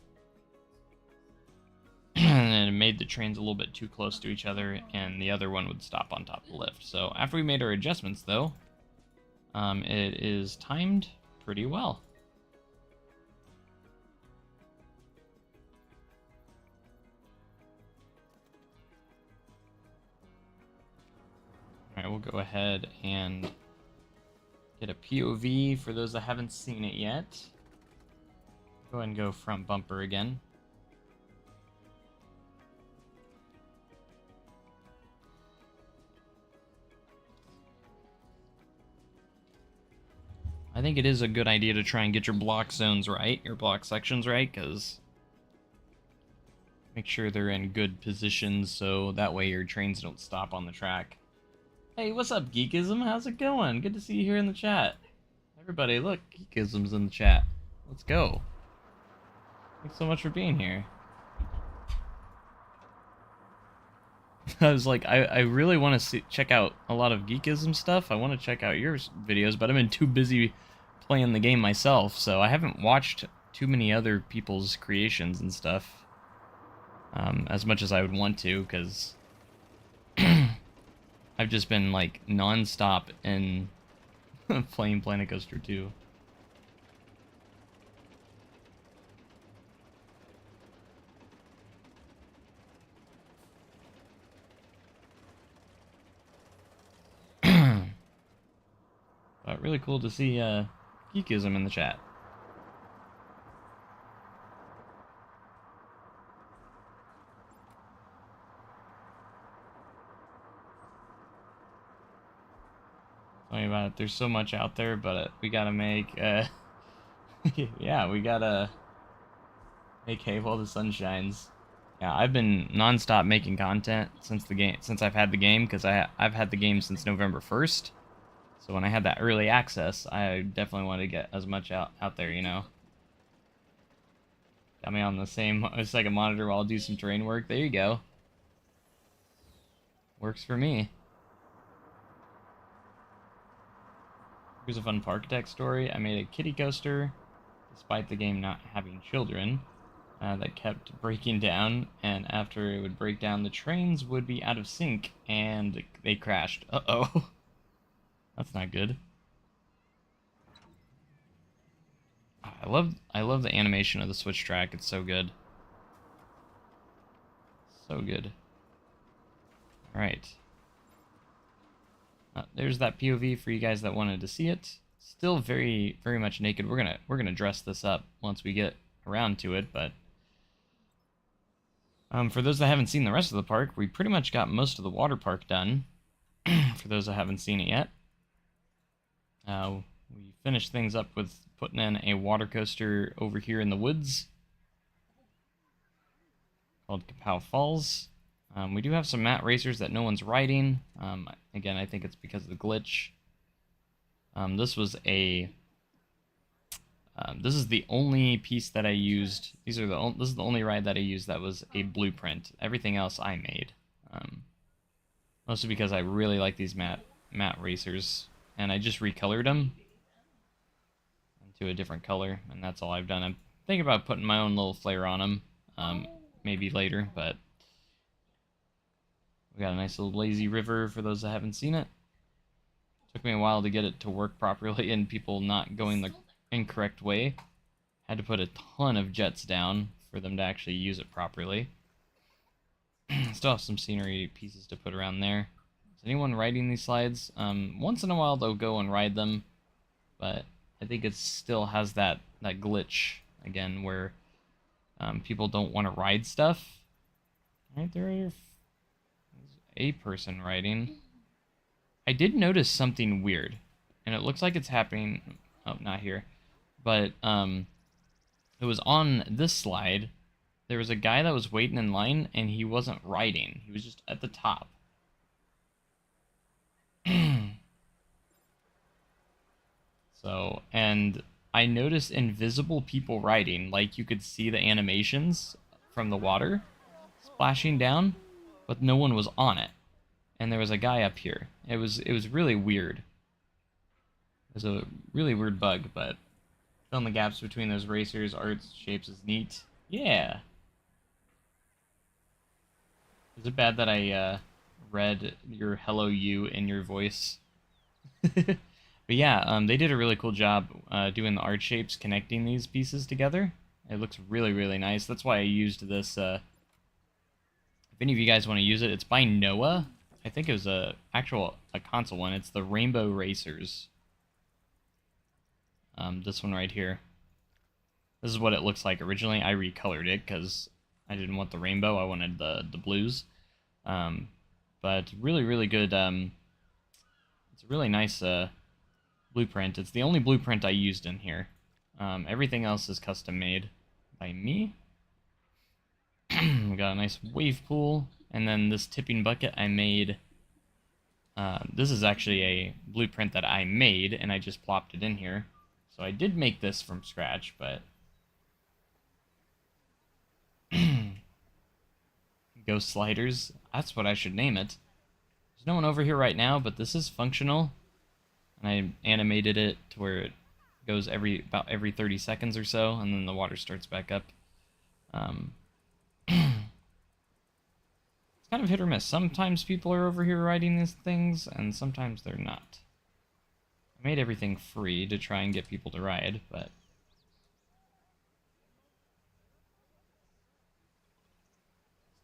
S1: And it made the trains a little bit too close to each other, and the other one would stop on top of the lift. So after we made our adjustments, though, it is timed pretty well. Alright, we'll go ahead and get a POV for those that haven't seen it yet. Go ahead and go front bumper again. I think it is a good idea to try and get your block zones right, your block sections right, because make sure they're in good positions so that way your trains don't stop on the track. Hey, what's up, Geekism? How's it going? Good to see you here in the chat. Everybody, look, Geekism's in the chat. Let's go. Thanks so much for being here. I was like, I really want to check out a lot of Geekism stuff. I want to check out your videos, but I've been too busy playing the game myself, so I haven't watched too many other people's creations and stuff as much as I would want to, because I've just been like non-stop in playing Planet Coaster 2. But really cool to see Geekism in the chat. Tell me about it. There's so much out there, but we gotta make yeah, we gotta make hay while the sun shines. Yeah, I've been non-stop making content since I've had the game, because I've had the game since November 1st. So when I had that early access, I definitely wanted to get as much out there, you know. Got me on the same second monitor while I'll do some terrain work. There you go. Works for me. Here's a fun Parkitect story. I made a kiddie coaster, despite the game not having children, that kept breaking down, and after it would break down, the trains would be out of sync, and they crashed. Uh-oh. That's not good. I love the animation of the switch track. It's so good. So good. All right. There's that POV for you guys that wanted to see it. Still very much naked. We're gonna dress this up once we get around to it, but for those that haven't seen the rest of the park, we pretty much got most of the water park done. For those that haven't seen it yet. We finished things up with putting in a water coaster over here in the woods called Kapow Falls. We do have some mat racers that no one's riding. Again, I think it's because of the glitch. This is the only piece that I used. This is the only ride that I used that was a blueprint. Everything else I made. Mostly because I really like these mat racers. And I just recolored them into a different color, and that's all I've done. I'm thinking about putting my own little flair on them, maybe later, but We got a nice little lazy river for those that haven't seen it. Took me a while to get it to work properly and people not going the incorrect way. Had to put a ton of jets down for them to actually use it properly. Still have some scenery pieces to put around there. Is anyone riding these slides? Once in a while they'll go and ride them, but I think it still has that glitch again where people don't want to ride stuff. Right there's a person riding. I did notice something weird, and it looks like it's happening. Oh, not here, but it was on this slide. There was a guy that was waiting in line, and he wasn't riding. He was just at the top. So, and I noticed invisible people riding, like you could see the animations from the water splashing down, but no one was on it. And there was a guy up here. It was really weird. It was a really weird bug, but filling the gaps between those racers, arts, shapes is neat. Yeah. Is it bad that I read your hello you in your voice? But yeah, they did a really cool job doing the art shapes, connecting these pieces together. It looks really, really nice. That's why I used this. If any of you guys want to use it, it's by Noah. I think it was a console one. It's the Rainbow Racers. This one right here. This is what it looks like originally. I recolored it because I didn't want the rainbow. I wanted the blues. But really, really good. It's a really nice blueprint. It's the only blueprint I used in here. Everything else is custom made by me. We got a nice wave pool, and then this tipping bucket I made. This is actually a blueprint that I made, and I just plopped it in here. So I did make this from scratch, but Ghost Sliders, that's what I should name it. There's no one over here right now, but this is functional. And I animated it to where it goes about every 30 seconds or so, and then the water starts back up. It's kind of hit or miss. Sometimes people are over here riding these things, and sometimes they're not. I made everything free to try and get people to ride, but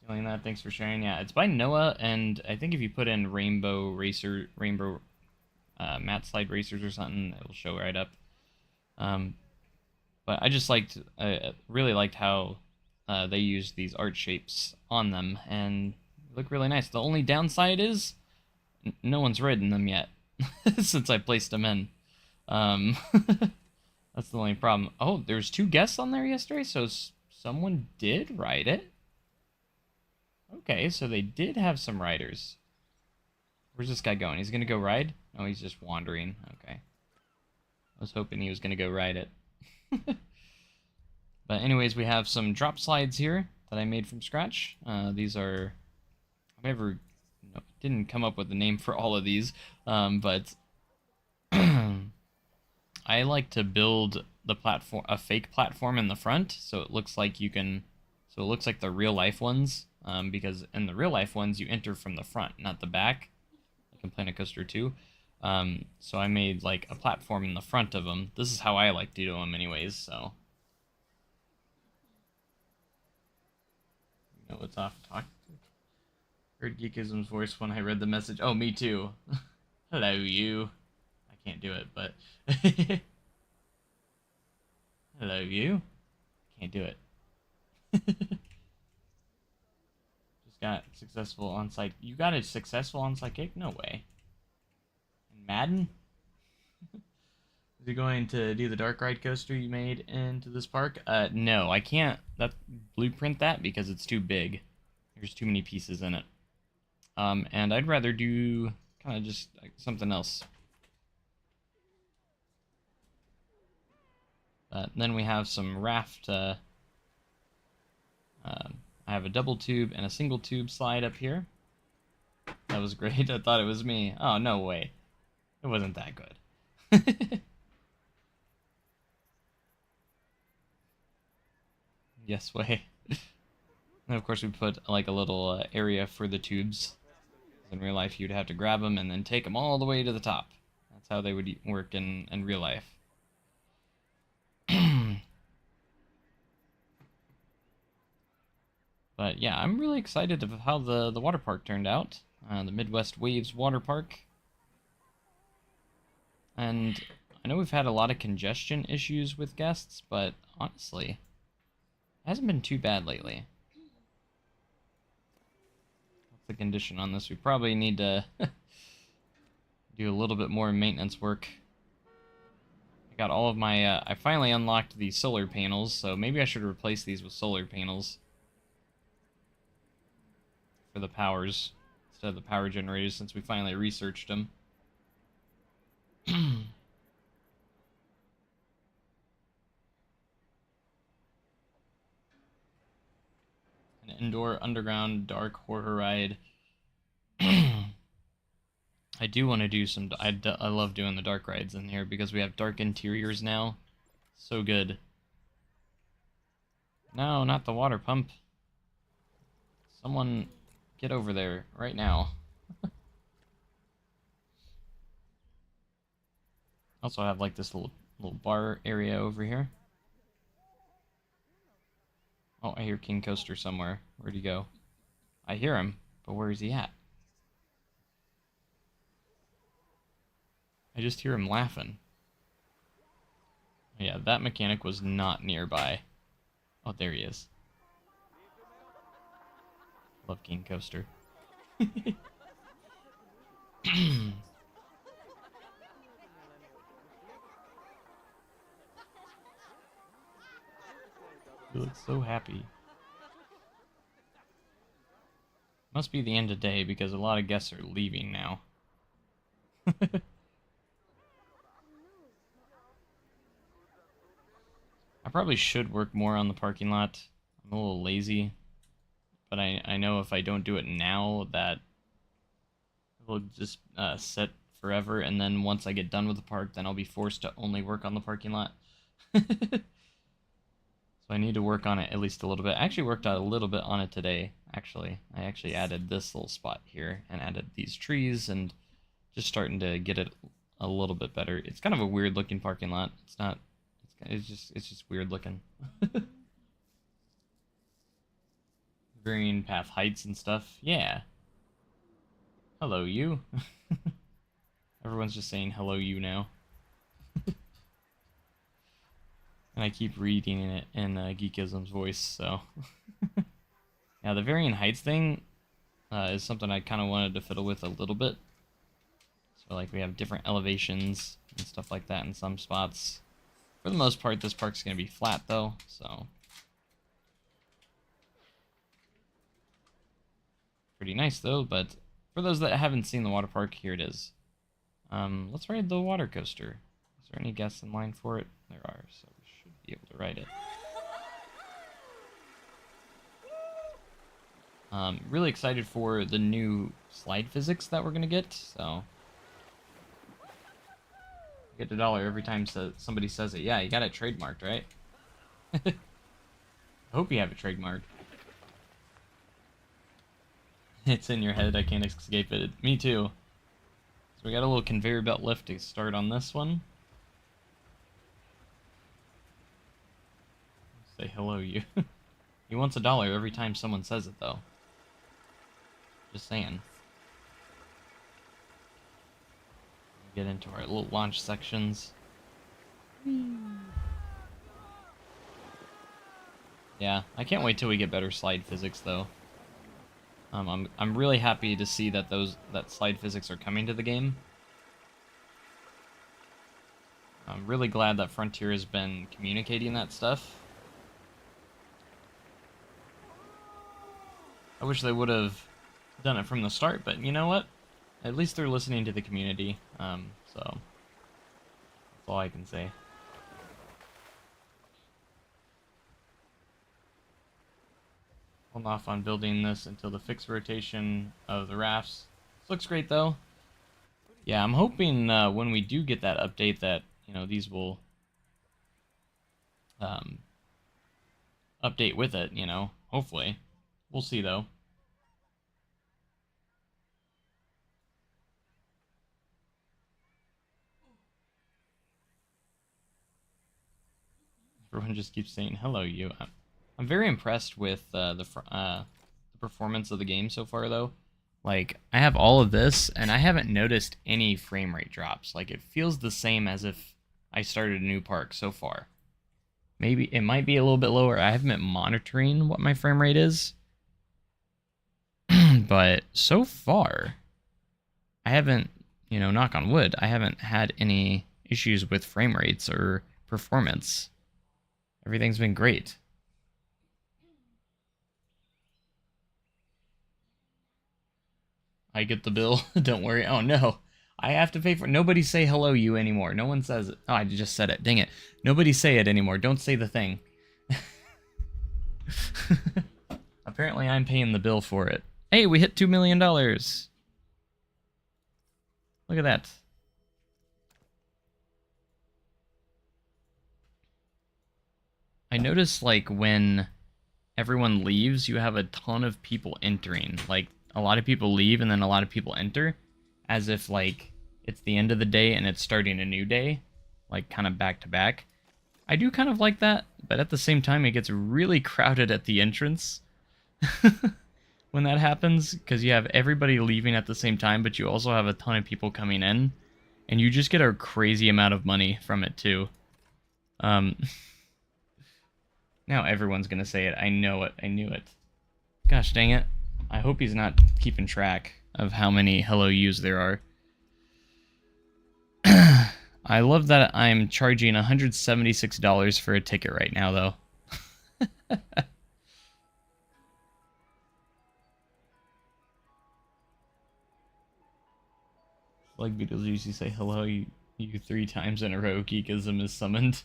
S1: stealing that, thanks for sharing. Yeah, it's by Noah, and I think if you put in Rainbow Matte Slide Racers or something, it'll show right up. But I just really liked how they used these art shapes on them, and they look really nice. The only downside is no one's ridden them yet since I placed them in. That's the only problem. Oh, there's 2 guests on there yesterday, so someone did ride it. Okay, so they did have some riders. Where's this guy going? He's gonna go ride? Oh, he's just wandering. Okay. I was hoping he was gonna go ride it. But anyways, we have some drop slides here that I made from scratch. These are... didn't come up with a name for all of these, but I like to build a fake platform in the front, so it looks like so it looks like the real life ones, because in the real life ones you enter from the front, not the back, like in Planet Coaster 2. So I made like a platform in the front of them. This is how I like to do them anyways, so. You know what's off talk. Heard Geekism's voice when I read the message. Oh, me too. Hello, you. I can't do it, but... Hello, you. Can't do it. Just got successful on-site... You got a successful on-site cake? No way. In Madden? Is he going to do the dark ride coaster you made into this park? No, I can't blueprint that because it's too big. There's too many pieces in it. And I'd rather do kind of just like something else. Then we have some raft. I have a double tube and a single tube slide up here. That was great. I thought it was me. Oh, no way. It wasn't that good. Yes way. And of course we put like a little area for the tubes In real life, you'd have to grab them and then take them all the way to the top. That's how they would work in real life. But yeah, I'm really excited of how the water park turned out. The Midwest Waves Water Park. And I know we've had a lot of congestion issues with guests, but honestly, it hasn't been too bad lately. What's the condition on this? We probably need to do a little bit more maintenance work. I got all of my, I finally unlocked the solar panels, so maybe I should replace these with solar panels for the powers, instead of the power generators, since we finally researched them. An indoor underground dark horror ride. I do want to do some. I love doing the dark rides in here because we have dark interiors now. So good. No, not the water pump. Someone get over there right now. Also have like this little bar area over here. Oh, I hear King Coaster somewhere. Where'd he go? I hear him, but where is he at? I just hear him laughing. Yeah, that mechanic was not nearby. Oh, there he is. Love King Coaster. He looks so happy. Must be the end of day because a lot of guests are leaving now. I probably should work more on the parking lot. I'm a little lazy, but I know if I don't do it now, that it will just sit forever, and then once I get done with the park, then I'll be forced to only work on the parking lot. So I need to work on it at least a little bit. I actually worked out a little bit on it today, actually. I actually added this little spot here and added these trees and just starting to get it a little bit better. It's kind of a weird looking parking lot. It's not, it's just weird looking. Varying path heights and stuff. Yeah. Hello, you. Everyone's just saying hello, you now. And I keep reading it in Geekism's voice, so. Yeah, the varying heights thing is something I kind of wanted to fiddle with a little bit. So, like, we have different elevations and stuff like that in some spots. For the most part, this park's going to be flat, though, so. Pretty nice, though, but for those that haven't seen the water park, here it is. Let's ride the water coaster. Is there any guests in line for it? There are, so we should be able to ride it. Really excited for the new slide physics that we're gonna get. So get $1 every time somebody says it. Yeah, you got it trademarked, right? I hope you have it trademarked. It's in your head. I can't escape it. Me too. So we got a little conveyor belt lift to start on this one. Say hello, you. He wants $1 every time someone says it, though. Just saying. Get into our little launch sections. Yeah, I can't wait till we get better slide physics, though. I'm really happy to see that that slide physics are coming to the game. I'm really glad that Frontier has been communicating that stuff. I wish they would have done it from the start, but you know what? At least they're listening to the community, so that's all I can say. Hold off on building this until the fixed rotation of the rafts. This looks great, though. Yeah, I'm hoping when we do get that update that, you know, these will update with it, you know, hopefully. We'll see, though. Everyone just keeps saying hello, you. I'm very impressed with the performance of the game so far, though. Like, I have all of this, and I haven't noticed any frame rate drops. Like, it feels the same as if I started a new park so far. Maybe it might be a little bit lower. I haven't been monitoring what my frame rate is. But so far, I haven't, knock on wood, I haven't had any issues with frame rates or performance. Everything's been great. I get the bill. Don't worry. Oh, no. I have to pay for it. Nobody say hello you anymore. No one says it. Oh, I just said it. Dang it. Nobody say it anymore. Don't say the thing. Apparently, I'm paying the bill for it. Hey, we hit $2 million. Look at that. I noticed, like, when everyone leaves, you have a ton of people entering. Like, a lot of people leave and then a lot of people enter, as if, like, it's the end of the day and it's starting a new day, like, kind of back to back. I do kind of like that, but at the same time, it gets really crowded at the entrance when that happens, because you have everybody leaving at the same time, but you also have a ton of people coming in, and you just get a crazy amount of money from it, too. Now everyone's gonna say it. I know it. I knew it. Gosh dang it. I hope he's not keeping track of how many hello yous there are. I love that I'm charging $176 for a ticket right now, though. Like Beetlejuice, you say hello you 3 times in a row, Geekism is summoned.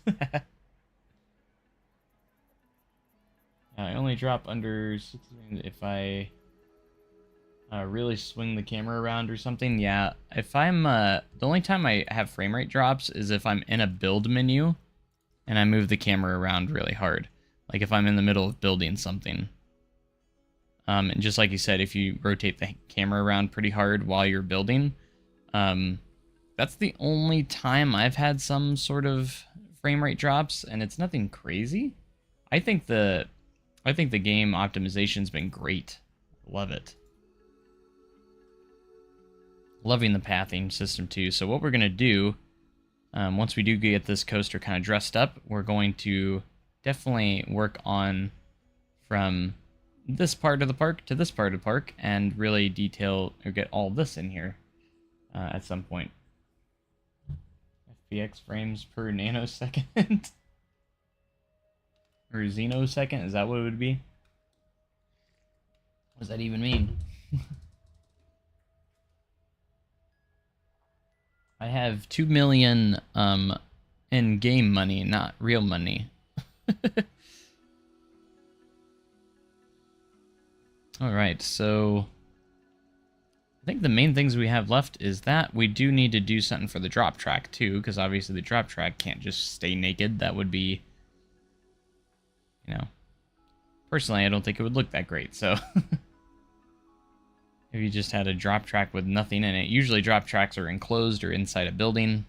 S1: I only drop under 16 if I really swing the camera around or something. Yeah, if I'm the only time I have frame rate drops is if I'm in a build menu and I move the camera around really hard. Like if I'm in the middle of building something. And just like you said, if you rotate the camera around pretty hard while you're building, that's the only time I've had some sort of frame rate drops, and it's nothing crazy. I think the game optimization's been great. Love it. Loving the pathing system too. So what we're going to do, once we do get this coaster kind of dressed up, we're going to definitely work on from this part of the park to this part of the park and really detail or get all this in here at some point. FPX frames per nanosecond? Or xenosecond? Is that what it would be? What does that even mean? I have 2 million in game money, not real money. Alright, so I think the main things we have left is that we do need to do something for the drop track too, because obviously the drop track can't just stay naked. That would be, personally I don't think it would look that great, so if you just had a drop track with nothing in it. Usually drop tracks are enclosed or inside a building.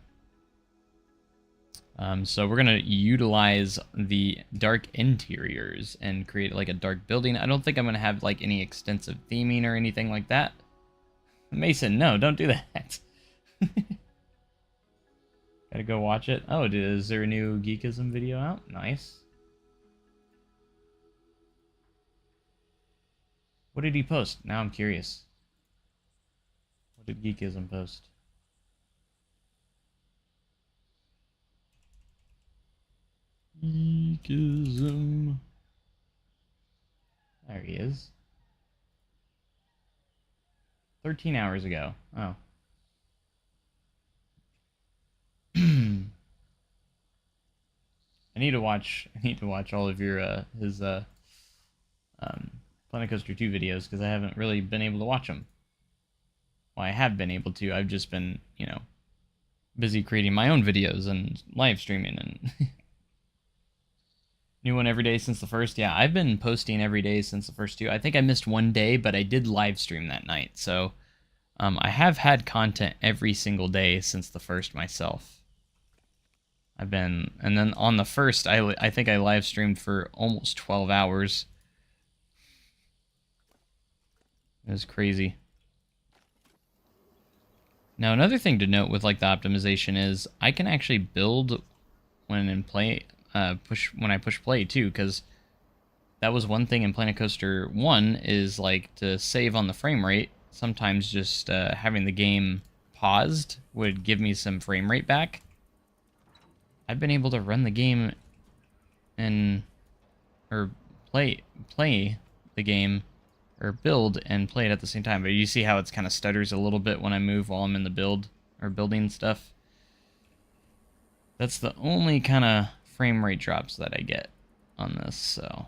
S1: So we're going to utilize the dark interiors and create like a dark building. I don't think I'm going to have like any extensive theming or anything like that. Mason, no, don't do that. Gotta go watch it. Oh, is there a new Geekism video out? Nice. What did he post? Now I'm curious. What did Geekism post? Geekism. There he is. 13 hours ago. Oh. I need to watch all of your his Planet Coaster 2 videos because I haven't really been able to watch them. Well, I have been able to. I've just been, busy creating my own videos and live streaming and new one every day since the first. Yeah, I've been posting every day since the first 2. I think I missed one day, but I did live stream that night. So I have had content every single day since the first myself. And then on the first, I think I live streamed for almost 12 hours. It was crazy. Now, another thing to note with like the optimization is I can actually build when in play, when I push play too, because that was one thing in Planet Coaster 1 is like to save on the frame rate. Sometimes just having the game paused would give me some frame rate back. I've been able to run the game and or play the game or build and play it at the same time. But you see how it's kind of stutters a little bit when I move while I'm in the build or building stuff. That's the only kind of frame rate drops that I get on this, so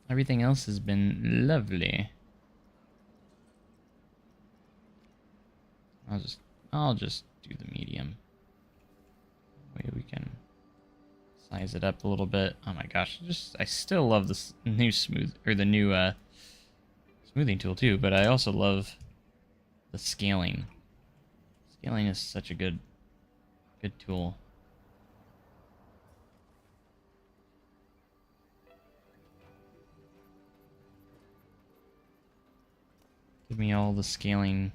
S1: everything else has been lovely. I'll just do the medium. Maybe we can size it up a little bit. Oh my gosh, I still love this new smoothing tool too, but I also love the scaling. Scaling is such a good tool. Give me all the scaling.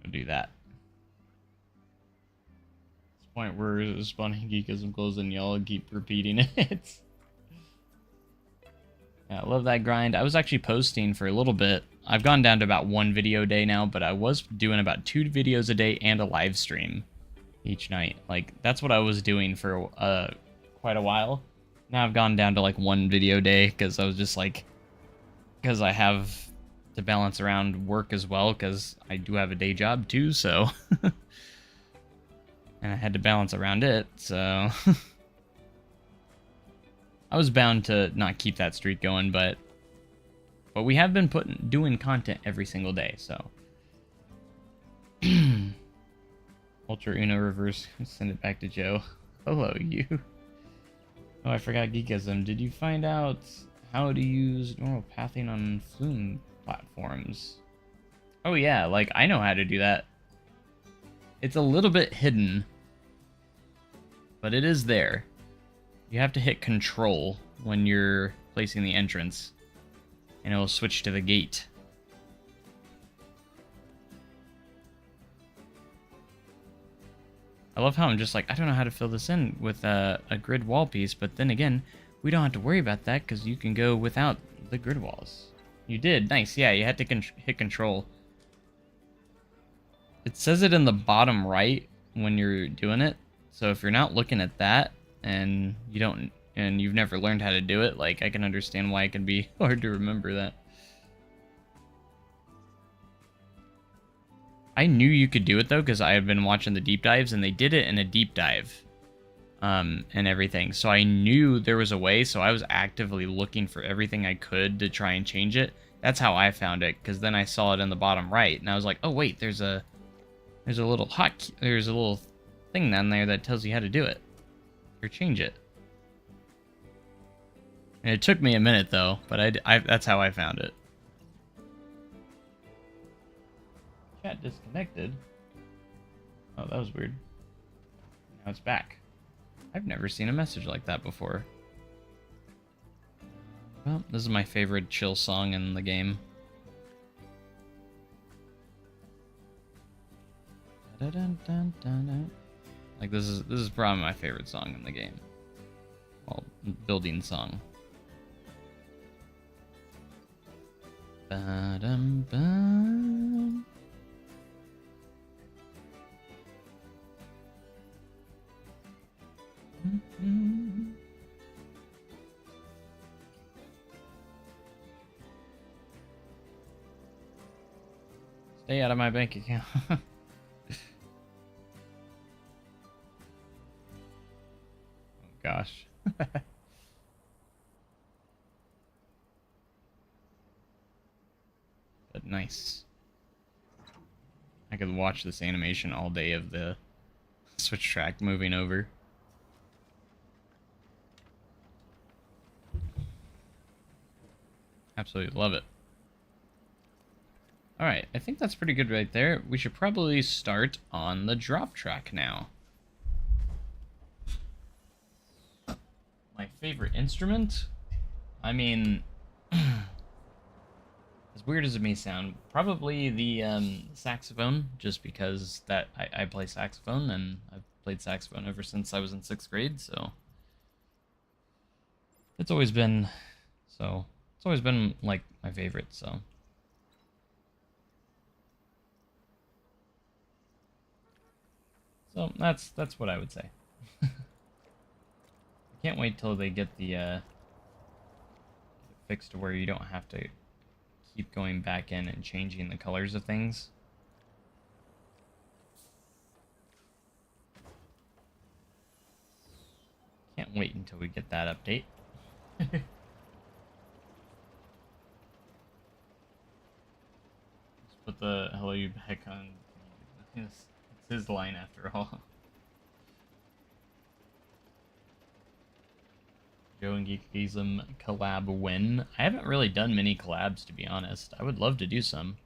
S1: I'll do that. This point where spawning geekism closed and y'all keep repeating it. Yeah, I love that grind. I was actually posting for a little bit. I've gone down to about 1 video a day now, but I was doing about 2 videos a day and a live stream each night. Like, that's what I was doing for quite a while. Now I've gone down to like 1 video a day because I was just like, because I have to balance around work as well, because I do have a day job too, so and I had to balance around it, so I was bound to not keep that streak going, but we have been doing content every single day, so Ultra Uno reverse, send it back to Joe. Hello, you. Oh, I forgot Geekism. Did you find out how to use normal pathing on Flume platforms? Oh yeah, like I know how to do that. It's a little bit hidden, but it is there. You have to hit Control when you're placing the entrance, and it will switch to the gate. I love how I'm just like, I don't know how to fill this in with a grid wall piece, but then again, we don't have to worry about that because you can go without the grid walls. You did. Nice. Yeah, you had to hit Control. It says it in the bottom right when you're doing it. So if you're not looking at that and you've never learned how to do it, like, I can understand why it can be hard to remember that. I knew you could do it though, because I have been watching the deep dives and they did it in a deep dive. And everything. So I knew there was a way, so I was actively looking for everything I could to try and change it. That's how I found it, because then I saw it in the bottom right, and I was like, oh wait, there's a little thing down there that tells you how to do it. Or change it. And it took me a minute though, but that's how I found it. Chat disconnected. Oh, that was weird. Now it's back. I've never seen a message like that before. Well, this is my favorite chill song in the game. Like this is probably my favorite song in the game. Well, building song. Ba-dum-bum. Stay out of my bank account. Oh gosh. But nice. I could watch this animation all day of the switch track moving over. Absolutely love it. Alright, I think that's pretty good right there. We should probably start on the drop track now. My favorite instrument? I mean, as weird as it may sound, probably the saxophone, just because that I play saxophone, and I've played saxophone ever since I was in 6th grade, so it's always been like my favorite, so. So that's what I would say. I can't wait till they get the fixed to where you don't have to keep going back in and changing the colors of things. Can't wait until we get that update. Let's put the hello you back on. It's his line after all. Joe and Geekism collab win. I haven't really done many collabs, to be honest. I would love to do some.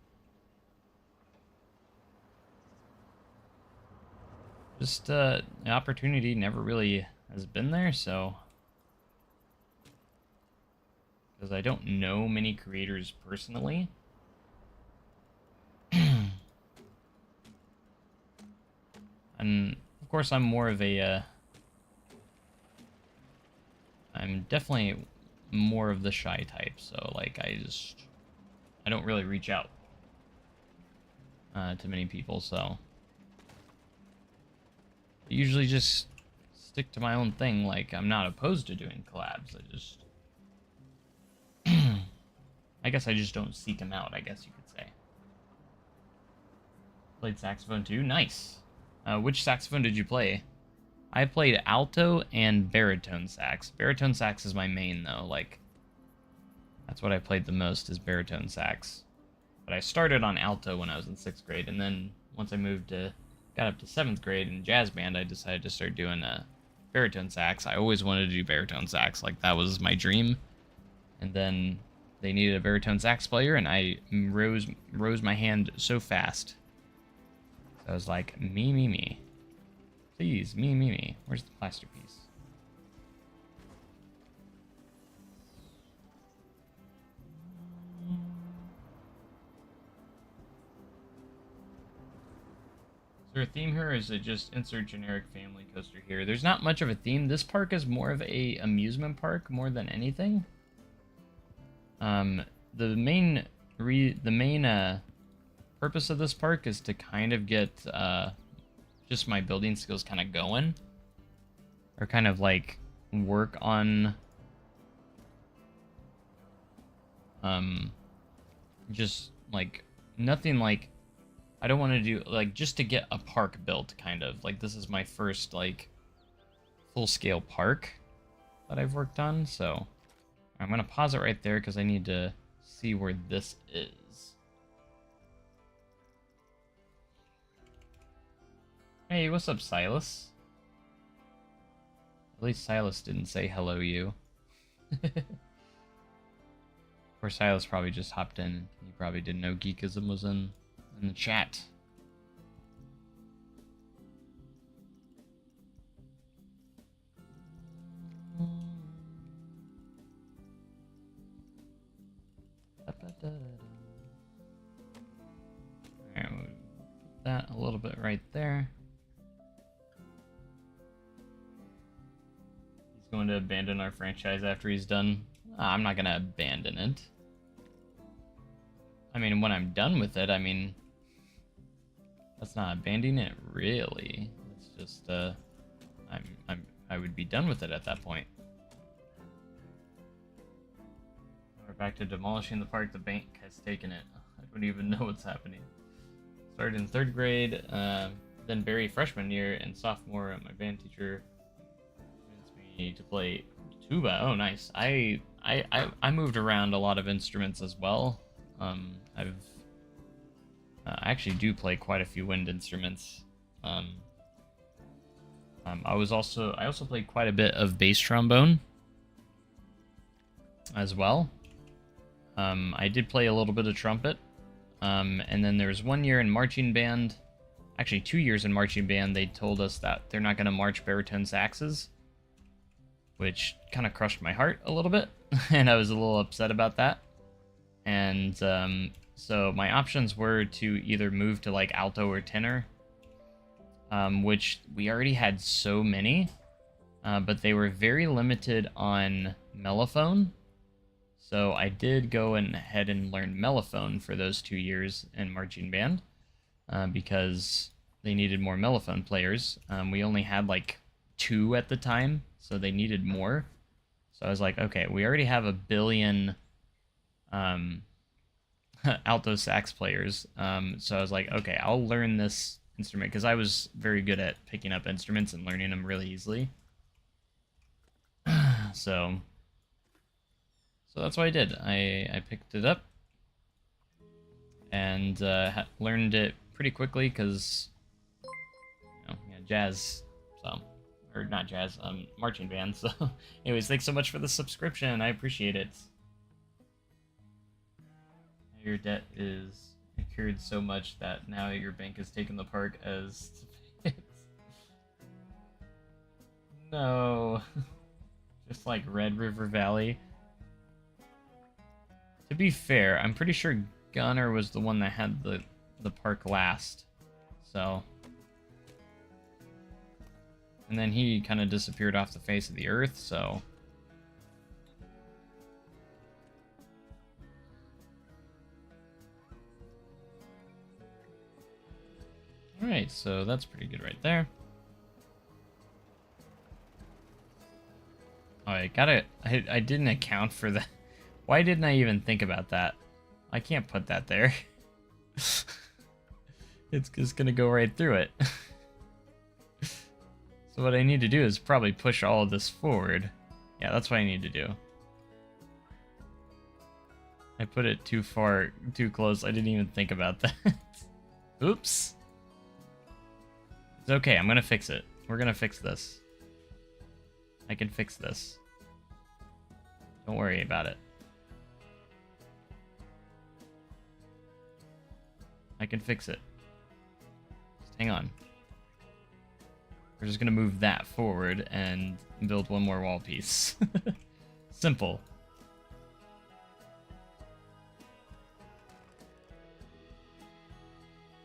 S1: Just the opportunity never really has been there, so. Because I don't know many creators personally. And of course I'm more of a I'm definitely more of the shy type, so like I don't really reach out to many people, so I usually just stick to my own thing. Like, I'm not opposed to doing collabs, I just I guess I just don't seek them out, I guess you could say. Played saxophone too? Nice. Which saxophone did you play? I played alto and baritone sax. Baritone sax is my main, though. Like, that's what I played the most, is baritone sax. But I started on alto when I was in 6th grade, and then once I got up to 7th grade in jazz band, I decided to start doing baritone sax. I always wanted to do baritone sax. Like, that was my dream. And then they needed a baritone sax player, and I rose my hand so fast. So I was like, me. Please, me. Where's the plaster piece? Is there a theme here, or is it just insert generic family coaster here? There's not much of a theme. This park is more of a amusement park more than anything. The main purpose of this park is to kind of get just my building skills kind of going, or kind of like work on just like nothing like I don't want to do like just to get a park built, kind of like this is my first like full-scale park that I've worked on, so I'm gonna pause it right there because I need to see where this is. Hey, what's up, Silas? At least Silas didn't say hello, you. Or Silas probably just hopped in. He probably didn't know Geekism was in the chat. Alright, we'll put that a little bit right there. He's going to abandon our franchise after he's done. I'm not going to abandon it. I mean, when I'm done with it, I mean, that's not abandoning it, really. It's just, I would be done with it at that point. We're back to demolishing the park. The bank has taken it. I don't even know what's happening. Started in 3rd grade, then Barry freshman year and sophomore. My band teacher convinced me to play tuba. Oh, nice. I moved around a lot of instruments as well. I actually do play quite a few wind instruments. I also played quite a bit of bass trombone as well. I did play a little bit of trumpet, And then there was 1 year in marching band. Actually, 2 years in marching band. They told us that they're not going to march baritone saxes, which kind of crushed my heart a little bit, and I was a little upset about that. And so my options were to either move to like alto or tenor, which we already had so many, but they were very limited on mellophone. So I did go ahead and learn mellophone for those 2 years in marching band, because they needed more mellophone players. We only had like 2 at the time, so they needed more. So I was like, okay, we already have 1 billion alto sax players. So I was like, okay, I'll learn this instrument, because I was very good at picking up instruments and learning them really easily. So that's what I did. I picked it up and learned it pretty quickly, because yeah, jazz. So, or not jazz, marching band. So, anyways, thanks so much for the subscription. I appreciate it. Your debt is accrued so much that now your bank has taken the park as no. Just like Red River Valley. To be fair, I'm pretty sure Gunner was the one that had the park last. So, and then he kind of disappeared off the face of the earth, so alright, so that's pretty good right there. Oh, I didn't account for that. Why didn't I even think about that? I can't put that there. It's just gonna go right through it. So what I need to do is probably push all of this forward. Yeah, that's what I need to do. I put it too far, too close. I didn't even think about that. Oops. It's okay, I'm gonna fix it. We're gonna fix this. I can fix this. Don't worry about it. I can fix it. Just hang on. We're just gonna move that forward and build one more wall piece. Simple.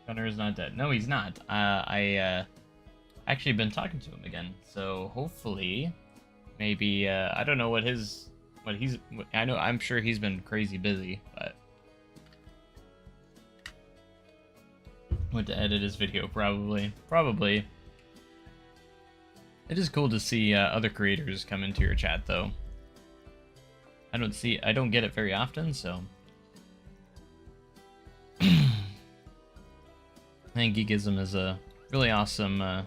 S1: Gunner is not dead. No, he's not. I actually been talking to him again, so hopefully, maybe I don't know what I'm sure he's been crazy busy, but went to edit his video probably. It is cool to see other creators come into your chat though. I don't get it very often, so I think Geekism is a really awesome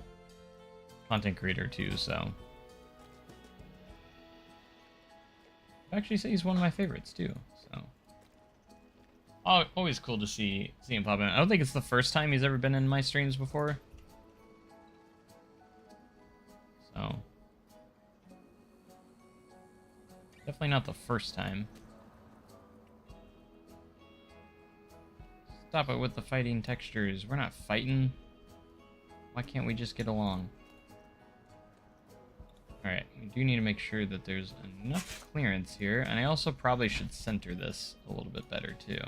S1: content creator too, so I actually say he's one of my favorites too, so always cool to see him pop in. I don't think it's the first time he's ever been in my streams before, so definitely not the first time. Stop it with the fighting textures. We're not fighting. Why can't we just get along? Alright, we do need to make sure that there's enough clearance here, and I also probably should center this a little bit better too.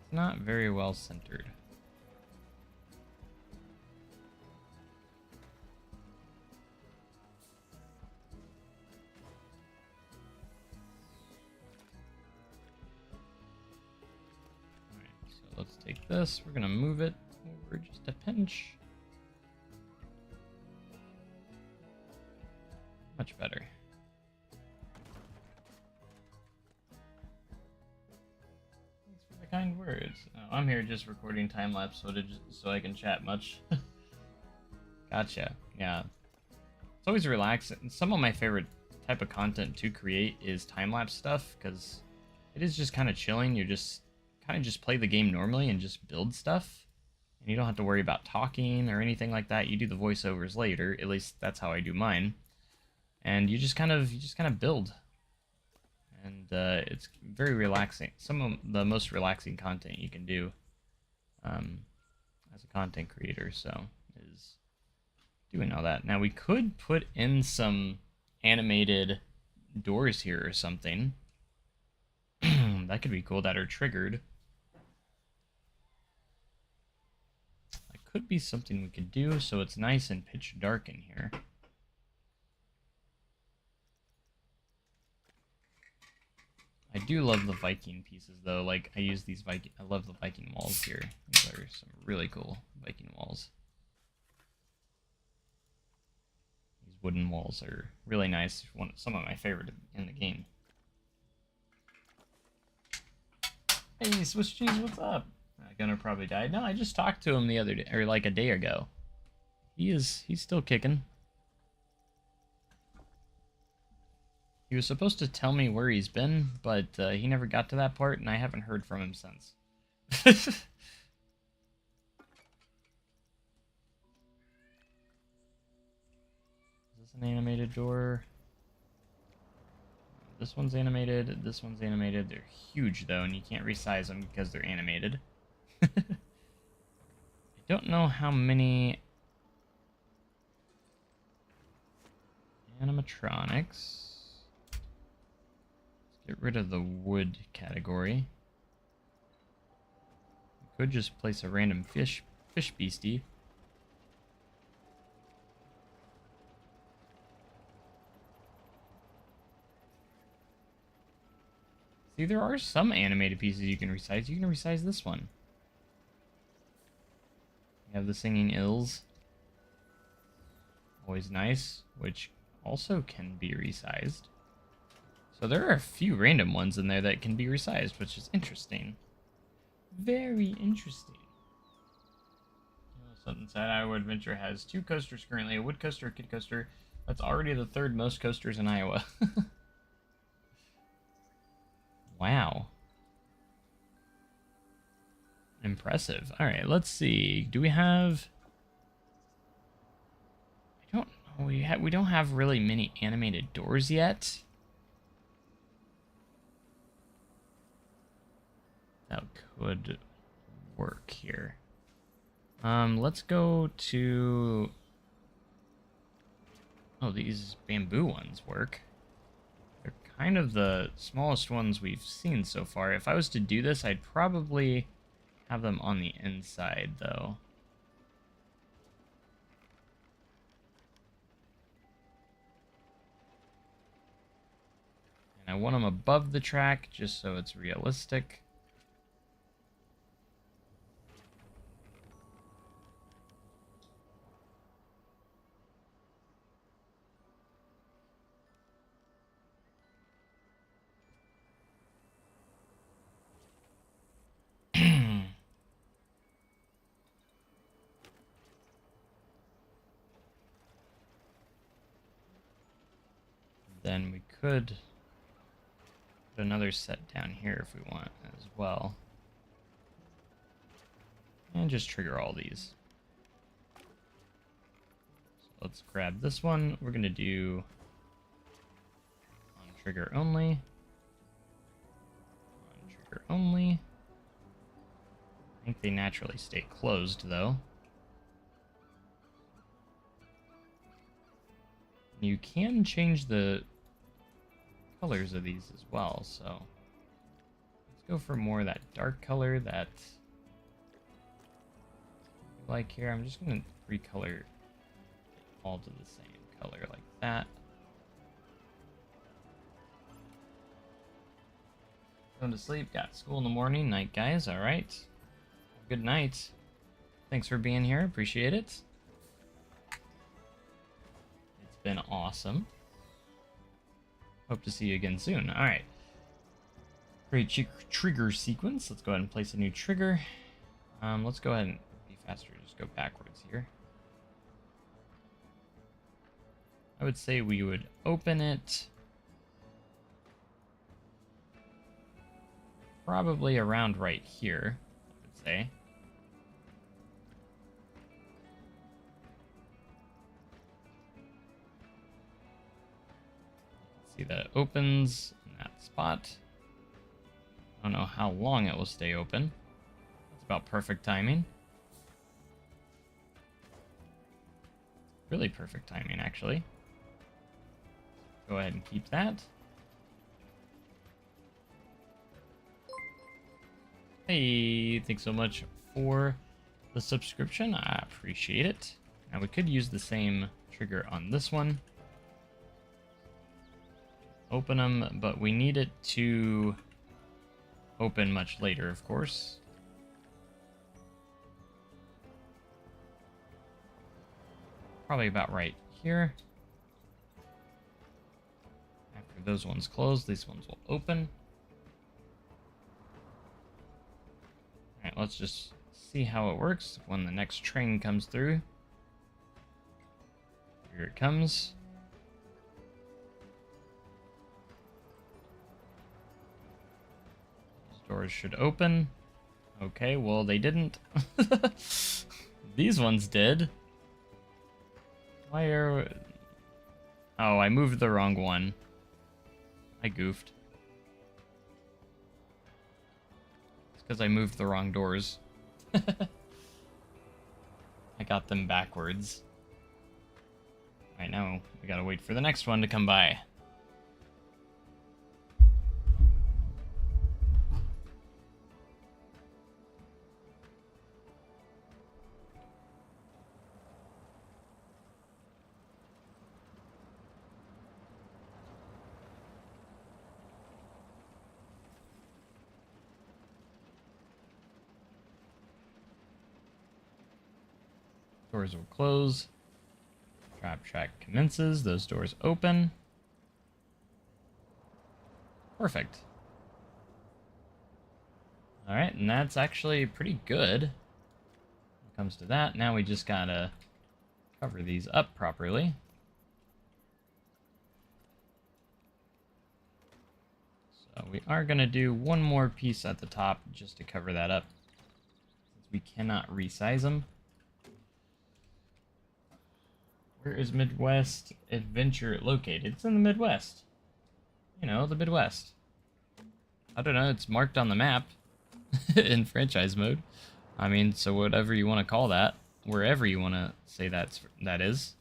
S1: It's not very well centered. Let's take this, we're gonna move it over just a pinch. Much better. Thanks for the kind words. I'm here just recording time-lapse footage so I can chat much. Gotcha, yeah. It's always relaxing. Some of my favorite type of content to create is time-lapse stuff, because it is just kind of chilling. You're just kind of just play the game normally and just build stuff, And you don't have to worry about talking or anything like that. You do the voiceovers later. At least that's how I do mine. And you just kind of build. And it's very relaxing. Some of the most relaxing content you can do as a content creator, so is doing all that. Now we could put in some animated doors here or something. That could be cool, that are triggered. That could be something we could do, so it's nice and pitch dark in here. I do love the Viking pieces, though. Like, I use these Viking... I love the Viking walls here. These are some really cool Viking walls. These wooden walls are really nice. Some of my favorite in the game. Hey, Swiss Cheese, what's up? Gunner probably died. No, I just talked to him the other day, or like a day ago. He's still kicking. He was supposed to tell me where he's been, but he never got to that part, and I haven't heard from him since. Is this an animated door? This one's animated, this one's animated. They're huge, though, and you can't resize them because they're animated. I don't know how many animatronics. Get rid of the wood category. We could just place a random fish beastie. See, there are some animated pieces you can resize. You can resize this one. You have the singing ills. Always nice, which also can be resized. So there are a few random ones in there that can be resized, which is interesting. Very interesting. Something sad. Iowa Adventure has 2 coasters currently, a wood coaster, a kid coaster. That's already the 3rd most coasters in Iowa. Wow. Impressive. Alright, let's see. Do we have... I don't know. We don't have really many animated doors yet. That could work here. Let's go to... Oh, these bamboo ones work. They're kind of the smallest ones we've seen so far. If I was to do this, I'd probably have them on the inside, though. And I want them above the track, just so it's realistic. Then we could put another set down here if we want as well. And just trigger all these. So let's grab this one. We're going to do on trigger only. On trigger only. I think they naturally stay closed, though. You can change the colors of these as well, so let's go for more of that dark color that I like here. I'm just going to recolor it all to the same color like that. Going to sleep, got school in the morning. Night, guys. All right. Good night. Thanks for being here. Appreciate it. It's been awesome. Hope to see you again soon. All right. Great trigger sequence. Let's go ahead and place a new trigger. Let's go ahead and be faster. Just go backwards here. I would say we would open it probably around right here, I would say. See that it opens in that spot. I don't know how long it will stay open. It's about perfect timing. Really perfect timing, actually. Go ahead and keep that. Hey, thanks so much for the subscription. I appreciate it. Now we could use the same trigger on this one. Open them, but we need it to open much later, of course. Probably about right here. After those ones close, these ones will open. Alright, let's just see how it works when the next train comes through. Here it comes. These doors should open. Okay, well, they didn't. These ones did. Why are... Oh, I moved the wrong one. I goofed. It's because I moved the wrong doors. I got them backwards. Alright, now we gotta wait for the next one to come by. Doors will close. Trap track commences. Those doors open. Perfect. Alright, and that's actually pretty good. When it comes to that, now we just gotta cover these up properly. So we are gonna do one more piece at the top just to cover that up, since we cannot resize them. Where is Midwest Adventure located? It's in the Midwest. You know, the Midwest. I don't know, it's marked on the map in franchise mode. I mean, so whatever you want to call that, wherever you want to say that is.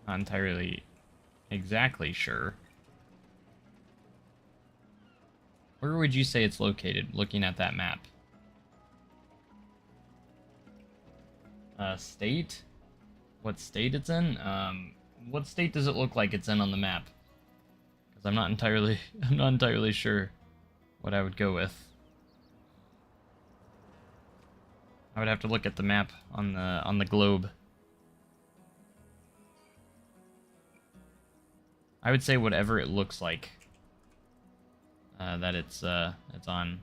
S1: Not entirely exactly sure. Where would you say it's located, looking at that map? State? What state it's in? What state does it look like it's in on the map? Because I'm not entirely sure what I would go with. I would have to look at the map on the globe. I would say whatever it looks like that it's on.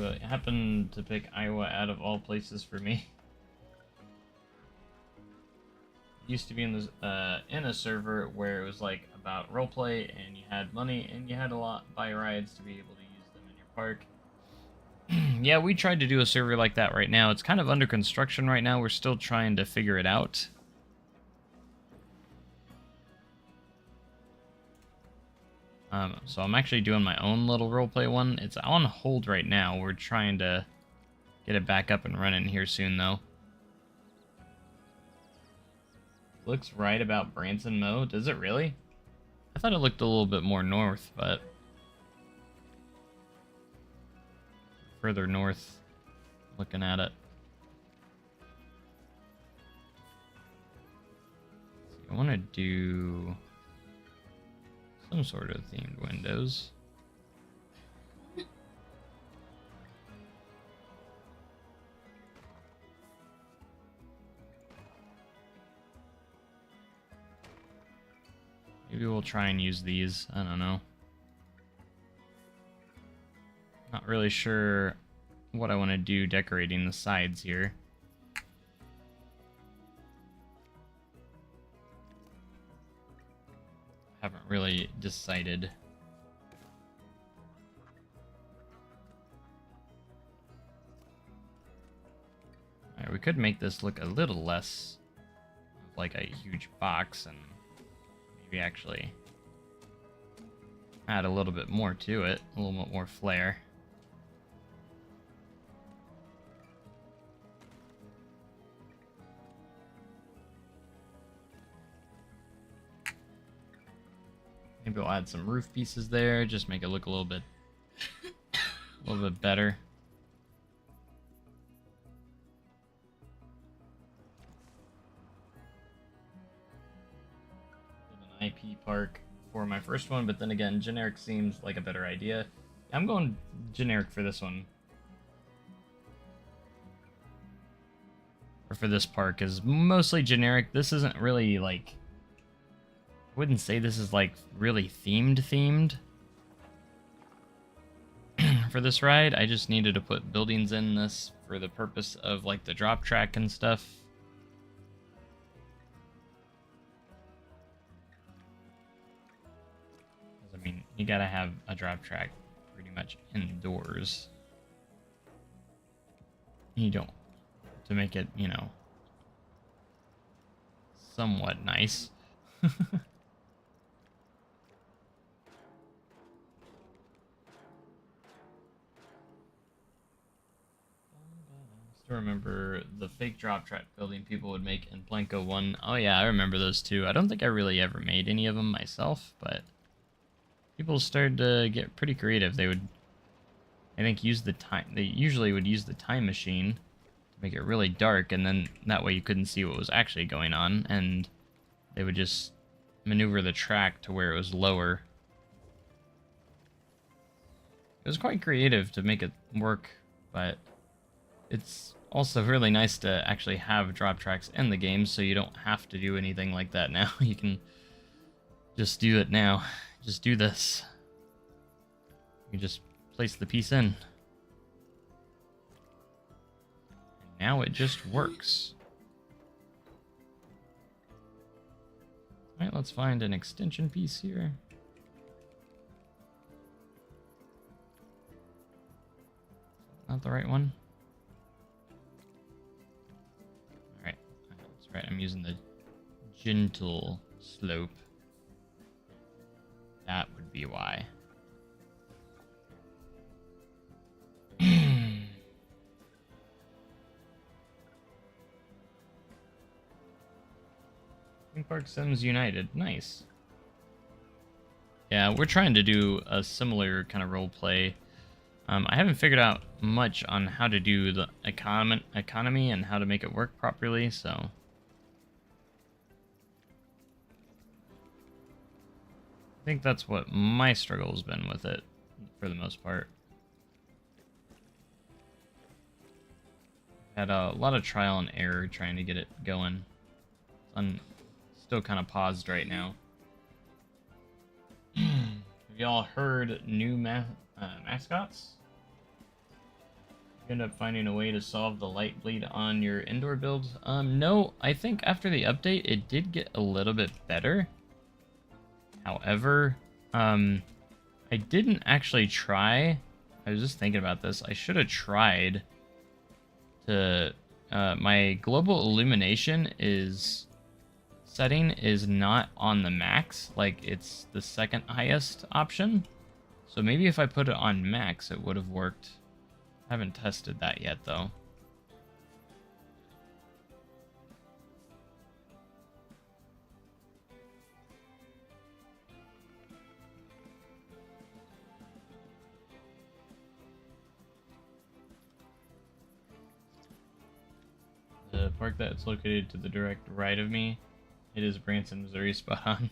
S1: It happened to pick Iowa out of all places for me. It used to be in a server where it was like about roleplay, and you had money, and you had buy rides to be able to use them in your park. Yeah, we tried to do a server like that right now. It's kind of under construction right now. We're still trying to figure it out. So I'm actually doing my own little roleplay one. It's on hold right now. We're trying to get it back up and running here soon, though. Looks right about Branson Mo. Does it really? I thought it looked a little bit more north, but... further north, looking at it. I want to do... some sort of themed windows. Maybe we'll try and use these. I don't know. Not really sure what I want to do decorating the sides here. Haven't really decided. Alright, we could make this look a little less like a huge box and maybe actually add a little bit more to it, a little bit more flair. Maybe we'll add some roof pieces there, just make it look a little bit better. An IP park for my first one, but then again, generic seems like a better idea. I'm going generic for this one. Or for this park is mostly generic. This isn't really like, I wouldn't say this is like really themed for this ride. I just needed to put buildings in this for the purpose of like the drop track and stuff. I mean, you gotta have a drop track pretty much indoors. You don't, to make it, you know, somewhat nice. Still remember the fake drop track building people would make in Planko 1. Oh yeah, I remember those too. I don't think I really ever made any of them myself, but people started to get pretty creative. They would, I think, use the time. They usually would use the time machine to make it really dark, and then that way you couldn't see what was actually going on, and they would just maneuver the track to where it was lower. It was quite creative to make it work, but it's also really nice to actually have drop tracks in the game, so you don't have to do anything like that now. You can just do it now. Just do this. You can just place the piece in. And now it just works. Alright, let's find an extension piece here. Not the right one. Alright, that's right, I'm using the gentle slope. That would be why. Theme Park Sims United. Nice. Yeah, we're trying to do a similar kind of role play. I haven't figured out much on how to do the economy and how to make it work properly, so I think that's what my struggle has been with it, for the most part. Had a lot of trial and error trying to get it going. I'm still kind of paused right now. Have y'all heard new mascots? You end up finding a way to solve the light bleed on your indoor build? No, I think after the update it did get a little bit better. However, I didn't actually try. I was just thinking about this. I should have tried to... my global illumination setting is not on the max. Like, it's the second highest option. So maybe if I put it on max, it would have worked. I haven't tested that yet, though. The park that's located to the direct right of me, it is Branson, Missouri, spot on.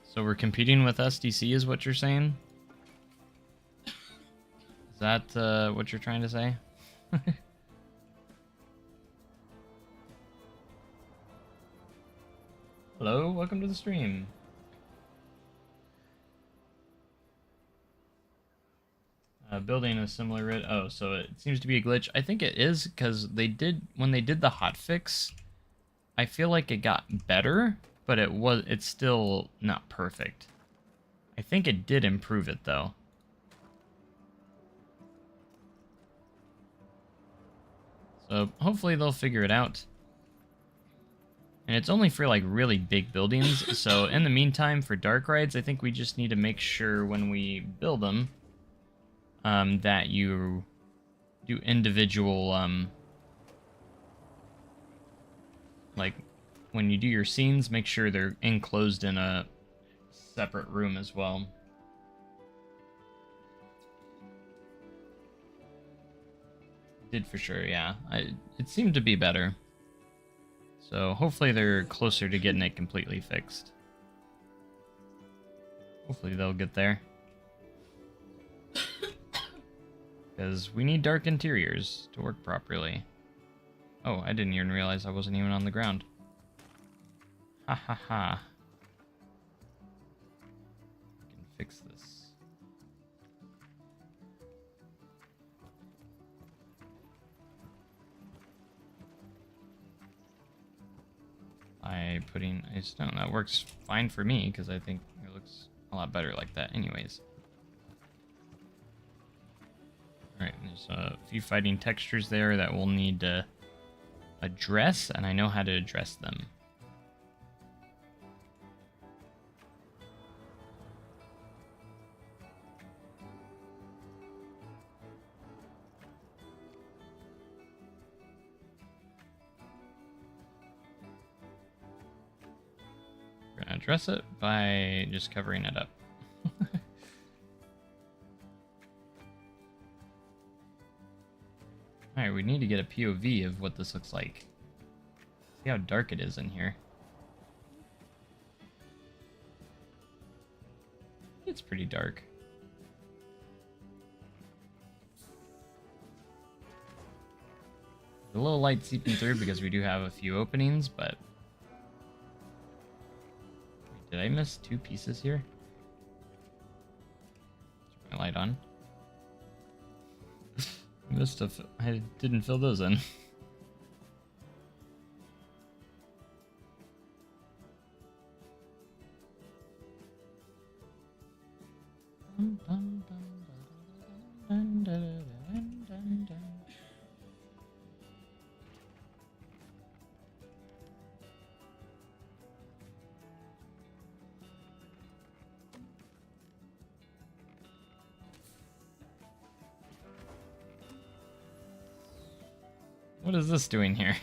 S1: So we're competing with SDC is what you're saying? Is that what you're trying to say? Hello, welcome to the stream. Building a similar rid. Oh, so it seems to be a glitch. I think it is because they did, when they did the hotfix, I feel like it got better, but it's still not perfect. I think it did improve it though. So hopefully they'll figure it out. And it's only for like really big buildings. So in the meantime, for dark rides, I think we just need to make sure when we build them that you do individual like when you do your scenes, make sure they're enclosed in a separate room as well. Did for sure, yeah. It seemed to be better. So hopefully they're closer to getting it completely fixed. Hopefully they'll get there. Because we need dark interiors to work properly. Oh, I didn't even realize I wasn't even on the ground. Ha ha ha. I can fix this. By putting a stone. That works fine for me, because I think it looks a lot better like that anyways. Alright, there's a few fighting textures there that we'll need to address, and I know how to address them. We're gonna address it by just covering it up. Alright, we need to get a POV of what this looks like. See how dark it is in here. It's pretty dark. A little light seeping through because we do have a few openings, but... Wait, did I miss two pieces here? Turn my light on. I didn't fill those in. What is this doing here?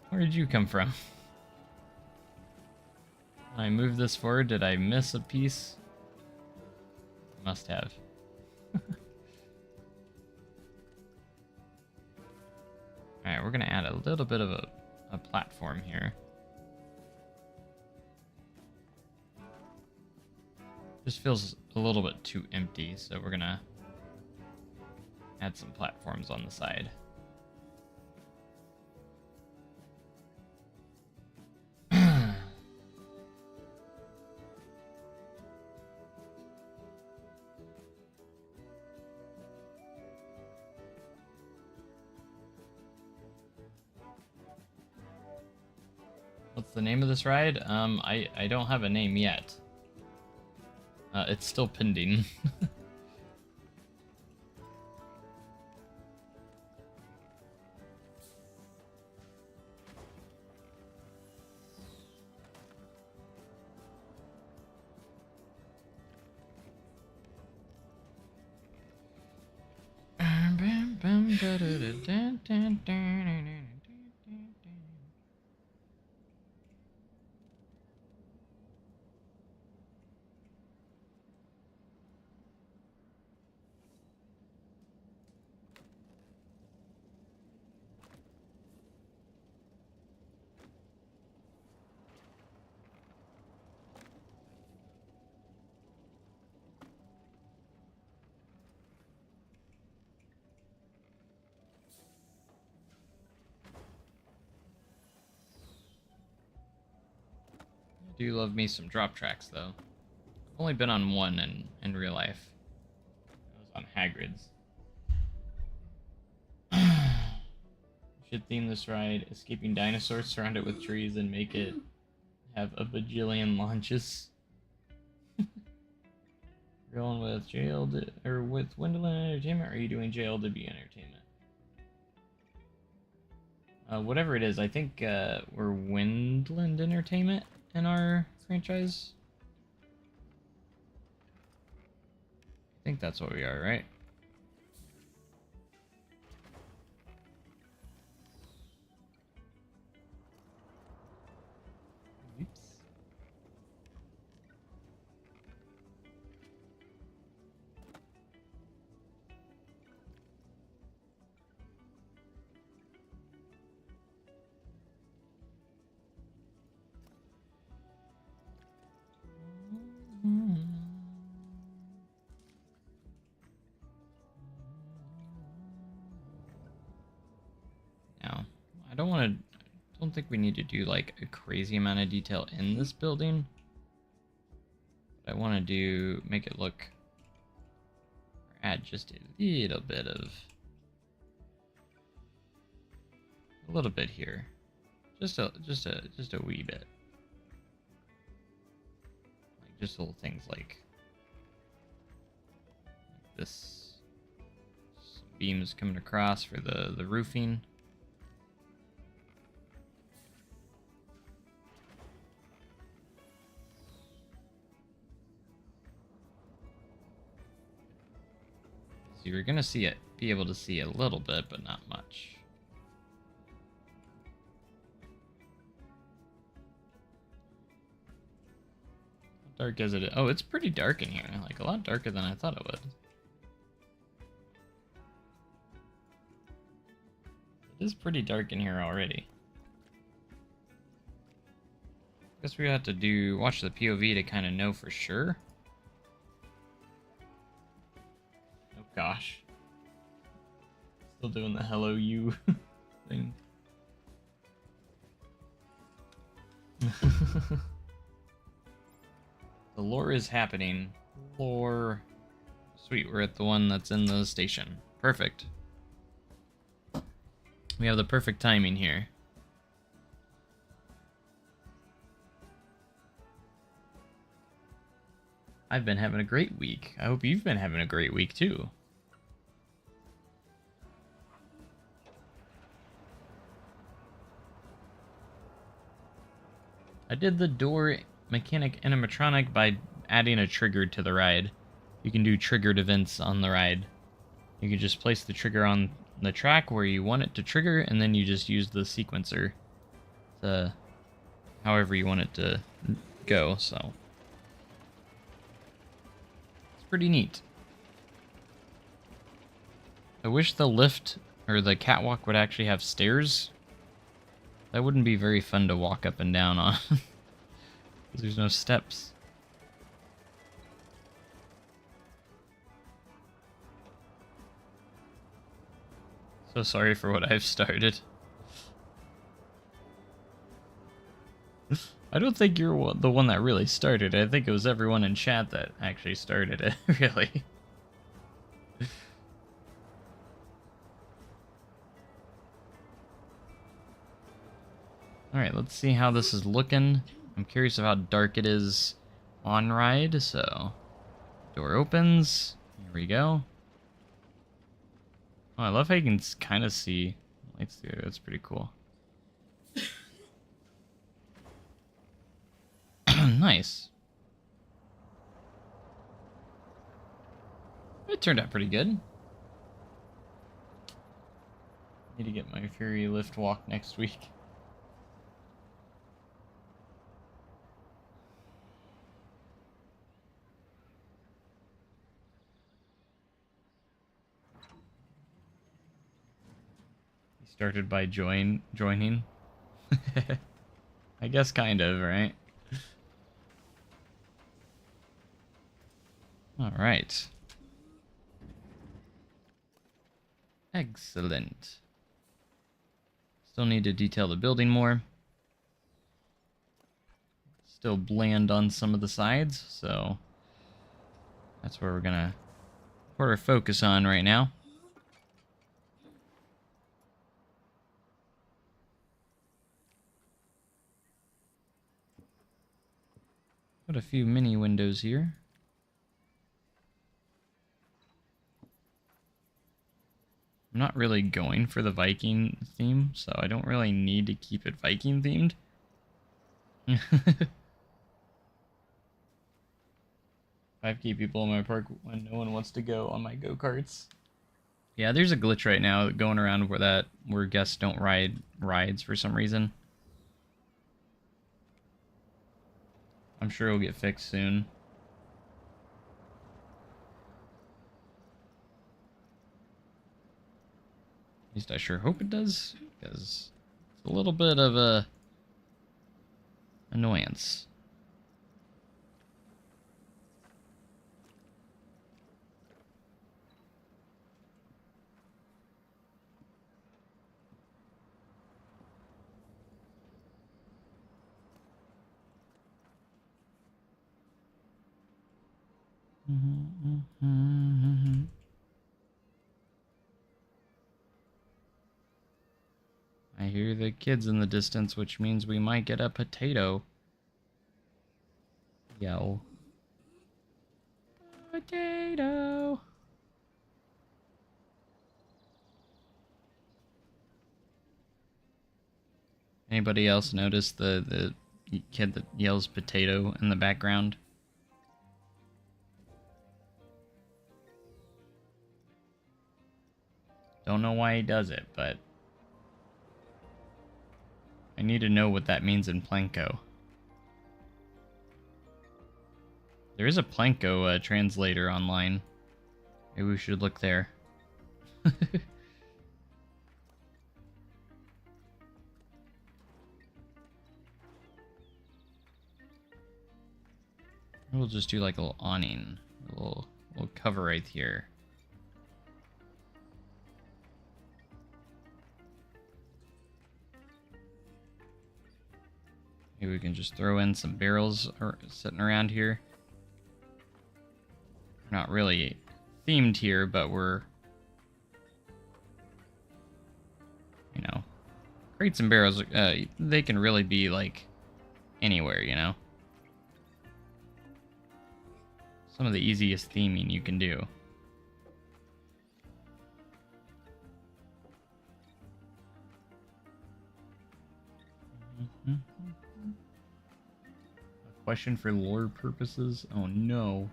S1: Where did you come from? When I moved this forward, did I miss a piece? Must have. Alright, we're gonna add a little bit of a platform here. This feels a little bit too empty, so we're gonna add some platforms on the side. What's the name of this ride? I don't have a name yet. It's still pending. I do love me some drop tracks, though. I've only been on one in real life. It was on Hagrid's. should theme this ride escaping dinosaurs, surround it with trees, and make it have a bajillion launches. You're going with jailed or with Wonderland Entertainment, or are you doing jail to be entertainment? Whatever it is, I think we're Windland Entertainment in our franchise. I think that's what we are, right? Oops. Now, I don't think we need to do like a crazy amount of detail in this building. But I want to make it look, or add just a little bit here. Just a wee bit. Like just little things like this. Some beams coming across for the roofing. So you're gonna be able to see a little bit, but not much. How dark is it? Oh, it's pretty dark in here. Like a lot darker than I thought it would. It is pretty dark in here already. Guess we have to watch the POV to kind of know for sure. Oh gosh. Still doing the hello you thing. The lore is happening. Lore. Sweet, we're at the one that's in the station. Perfect. We have the perfect timing here. I've been having a great week. I hope you've been having a great week too. I did the door mechanic animatronic by adding a trigger to the ride. You can do triggered events on the ride. You can just place the trigger on the track where you want it to trigger, and then you just use the sequencer to however you want it to go, so it's pretty neat. I wish the lift or the catwalk would actually have stairs. That wouldn't be very fun to walk up and down on. Because there's no steps. So sorry for what I've started. I don't think you're the one that really started it. I think it was everyone in chat that actually started it, really. Alright, let's see how this is looking. I'm curious of how dark it is on ride, so... Door opens. Here we go. Oh, I love how you can kind of see lights through. That's pretty cool. Nice. It turned out pretty good. Need to get my Fury lift walk next week. He started by joining. I guess kind of, right? All right. Excellent. Still need to detail the building more. Still bland on some of the sides, so that's where we're gonna put our focus on right now. Put a few mini windows here. I'm not really going for the Viking theme, so I don't really need to keep it Viking themed. 5K people in my park when no one wants to go on my go-karts. Yeah, there's a glitch right now going around where guests don't ride rides for some reason. I'm sure it'll get fixed soon. At least I sure hope it does, because it's a little bit of a annoyance. I hear the kids in the distance, which means we might get a potato. Yell. Potato! Anybody else notice the kid that yells potato in the background? Don't know why he does it, but I need to know what that means in Planko. There is a Planko translator online. Maybe we should look there. We'll just do like a little awning, a little cover right here. Maybe we can just throw in some barrels sitting around here. We're not really themed here, but we're, you know, crates and barrels, they can really be like anywhere, you know? Some of the easiest theming you can do. A question for lore purposes? Oh no.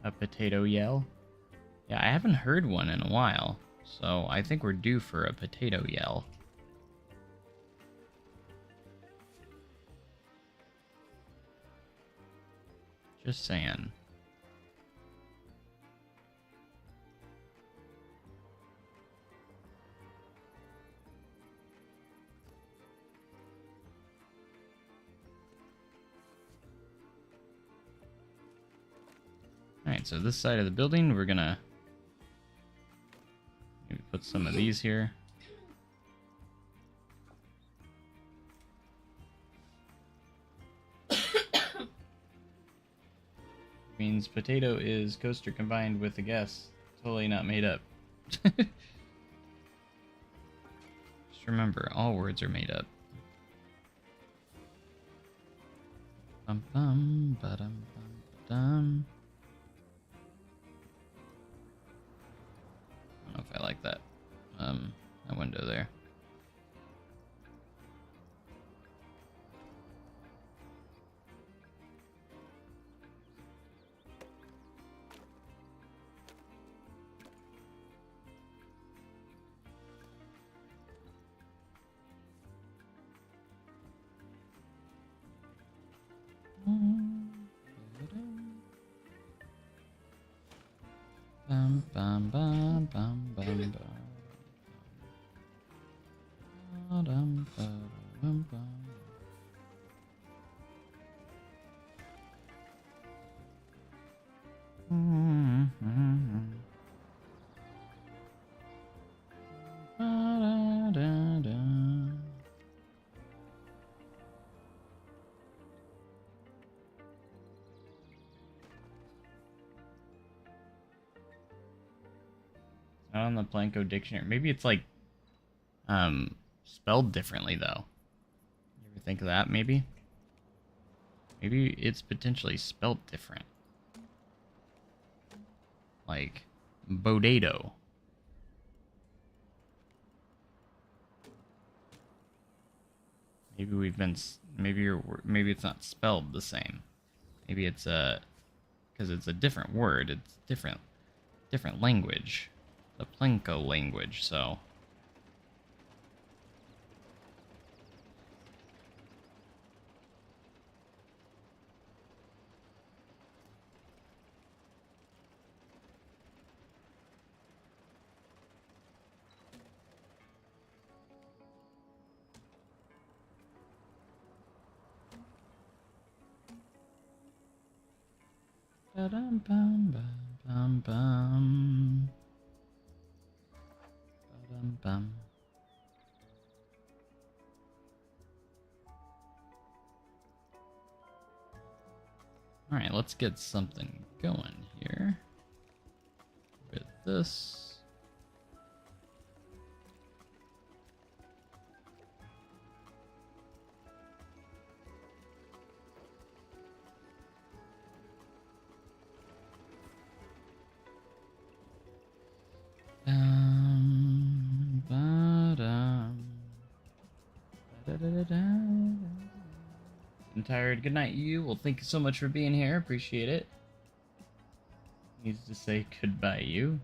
S1: A potato yell? Yeah, I haven't heard one in a while, so I think we're due for a potato yell. Just saying. Alright, so this side of the building, we're gonna maybe put some of these here. Means potato is coaster combined with the guess. Totally not made up. Just remember, all words are made up. Bum bum ba dum bum ba dum. I don't know if I like that. That window there. Bum bum bum bum bum bum. Ba-dum, ba-dum, bum. Not on the Planko dictionary. Maybe it's like spelled differently though. You ever think of that? Maybe. Maybe it's potentially spelled different. Like bodado. Maybe we've been. Maybe it's not spelled the same. Maybe it's a. Because it's a different word. It's different language. The Plenko language. So. Ba-dum bum bum bum. Ba-dum bum. All right, let's get something going here with this. I'm tired. Good night, you. Well, thank you so much for being here. Appreciate it. Needs to say goodbye, you.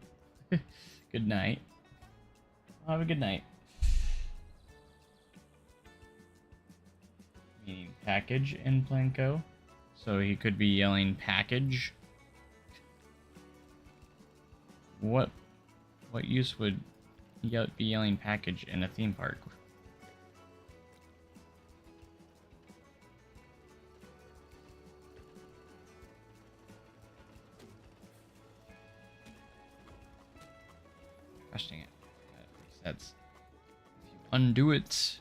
S1: Good night. Have a good night. Meaning package in Planko. So he could be yelling package. What use would he be yelling package in a theme park? Questioning it. Resets. If you undo it,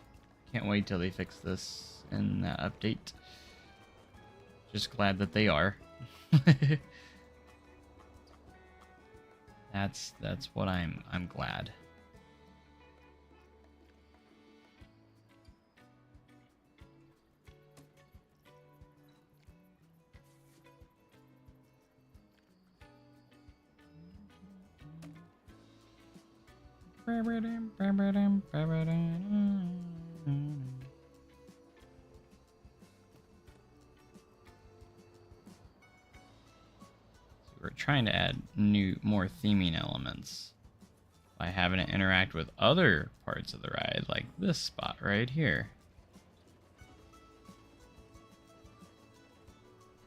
S1: can't wait till they fix this in that update. Just glad that they are. That's what I'm glad. We're trying to add more theming elements by having it interact with other parts of the ride, like this spot right here.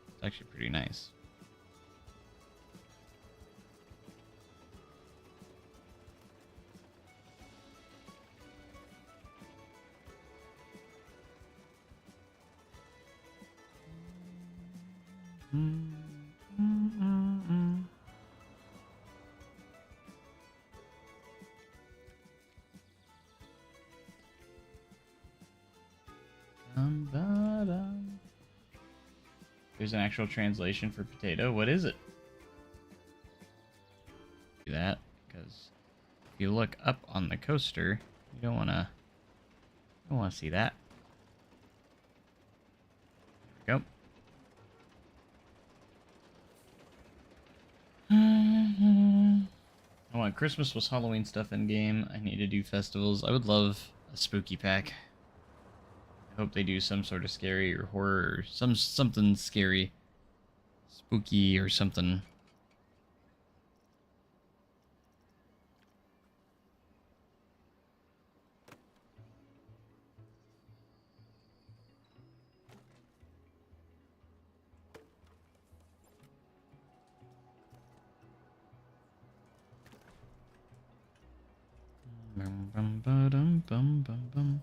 S1: It's actually pretty nice. There's an actual translation for potato. What is it? Do that because if you look up on the coaster, you don't want to see that. There we go. I want Christmas was Halloween stuff in game. I need to do festivals. I would love a spooky pack. I hope they do some sort of scary or horror or something scary, spooky or something. Bum bum ba-dum bum bum bum.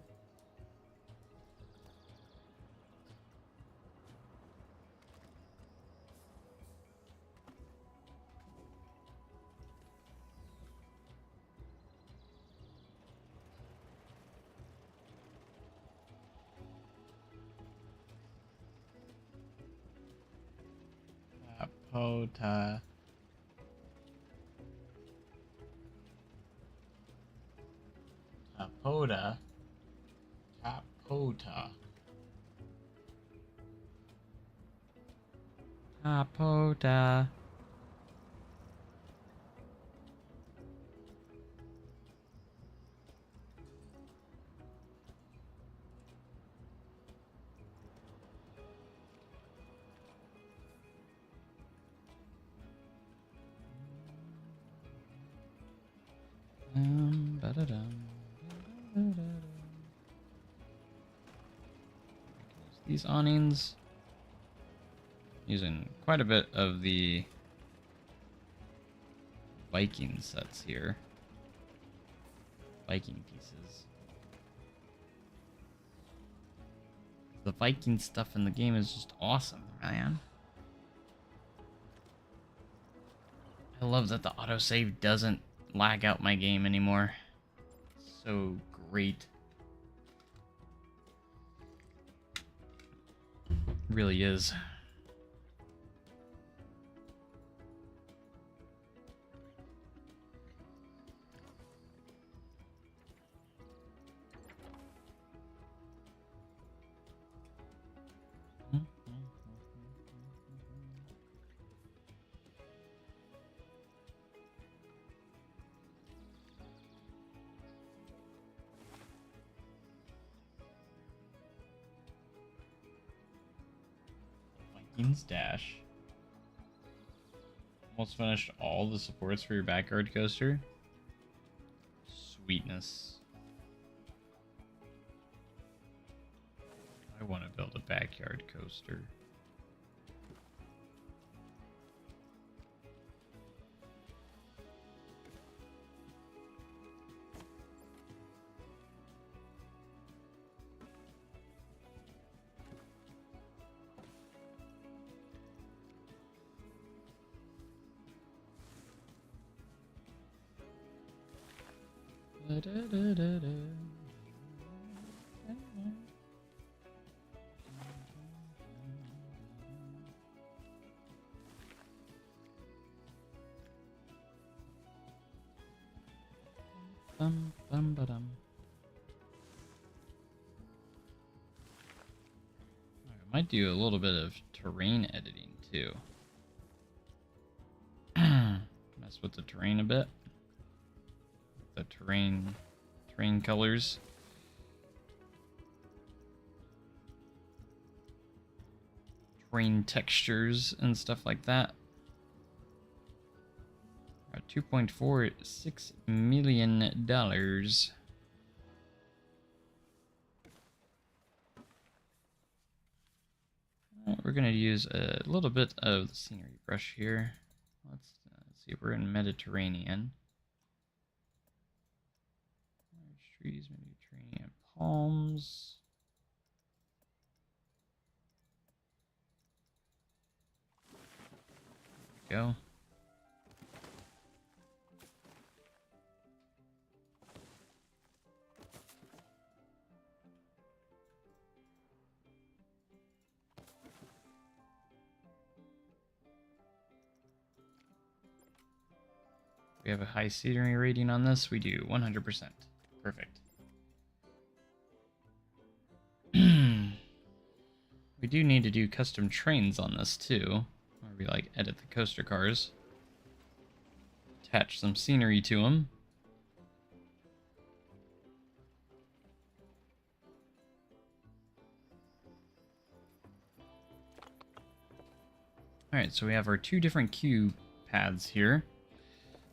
S1: Pota. Tapota. Tapota. Tapota. These awnings. Using quite a bit of the Viking sets here. Viking pieces. The Viking stuff in the game is just awesome, man. I love that the autosave doesn't lag out my game anymore. So great. Really is. Vikings Dash. Almost finished all the supports for your backyard coaster. Sweetness. I want to build a backyard coaster. I might do a little bit of terrain editing too. Mess with the terrain a bit. The terrain colors. Terrain textures and stuff like that. $2.46 million. We're gonna use a little bit of the scenery brush here. Let's see if we're in Mediterranean. Trees, Mediterranean palms. There we go. We have a high scenery rating on this. We do 100%. Perfect. We do need to do custom trains on this too, where we like edit the coaster cars, attach some scenery to them. Alright, so we have our two different queue paths here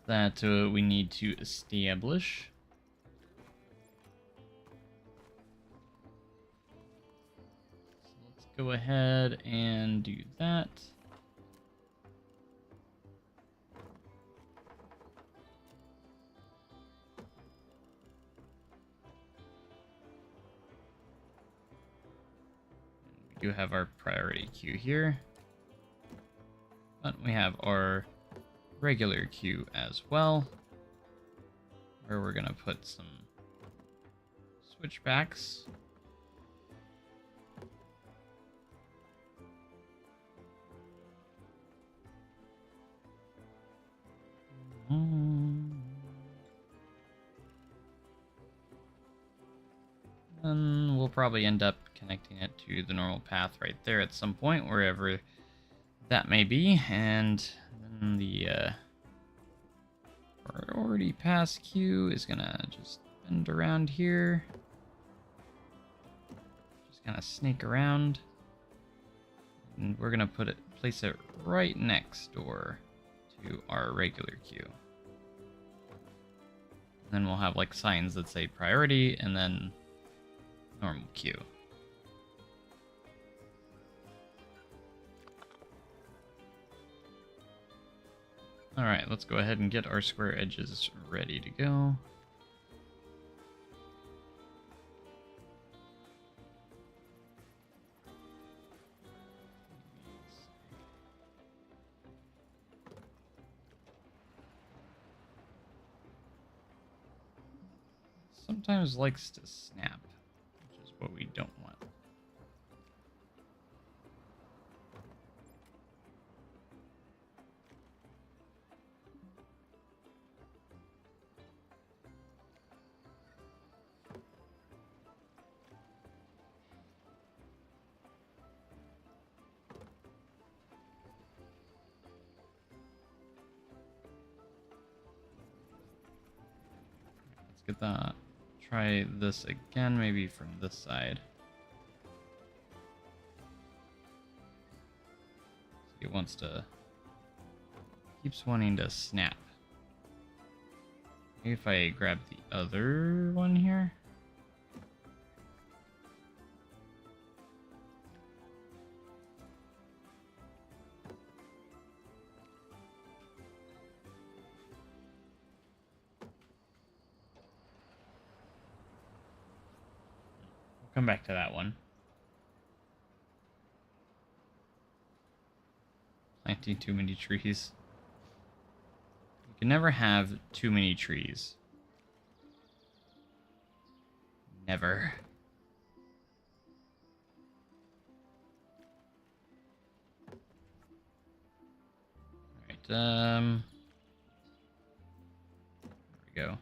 S1: that we need to establish. So let's go ahead and do that. We do have our priority queue here, but we have our regular queue as well, where we're gonna put some switchbacks. probably end up connecting it to the normal path right there at some point, wherever that may be, and then the priority pass queue is gonna just bend around here. Just kind of sneak around. And we're gonna place it right next door to our regular queue. And then we'll have like signs that say priority and then normal queue. Alright, let's go ahead and get our square edges ready to go. Sometimes likes to snap, which is what we don't want. Let's get that. Try this again, maybe from this side. It keeps wanting to snap. Maybe if I grab the other one here. Come back to that one. Planting too many trees. You can never have too many trees. Never. Alright, there we go.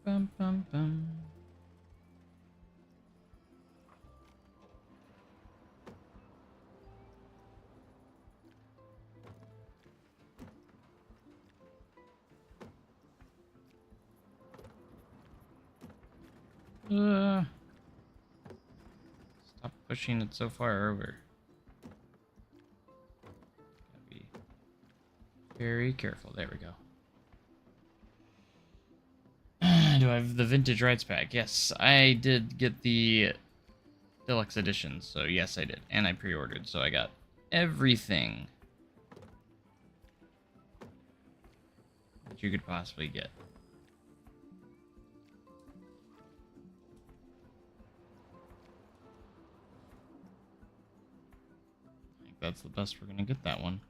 S1: Bum, bum, bum. Stop pushing it so far over. Gotta be very careful. There we go. Do I have the vintage rights pack? Yes, I did get the deluxe edition, so yes I did. And I pre-ordered, so I got everything that you could possibly get. I think that's the best we're gonna get that one.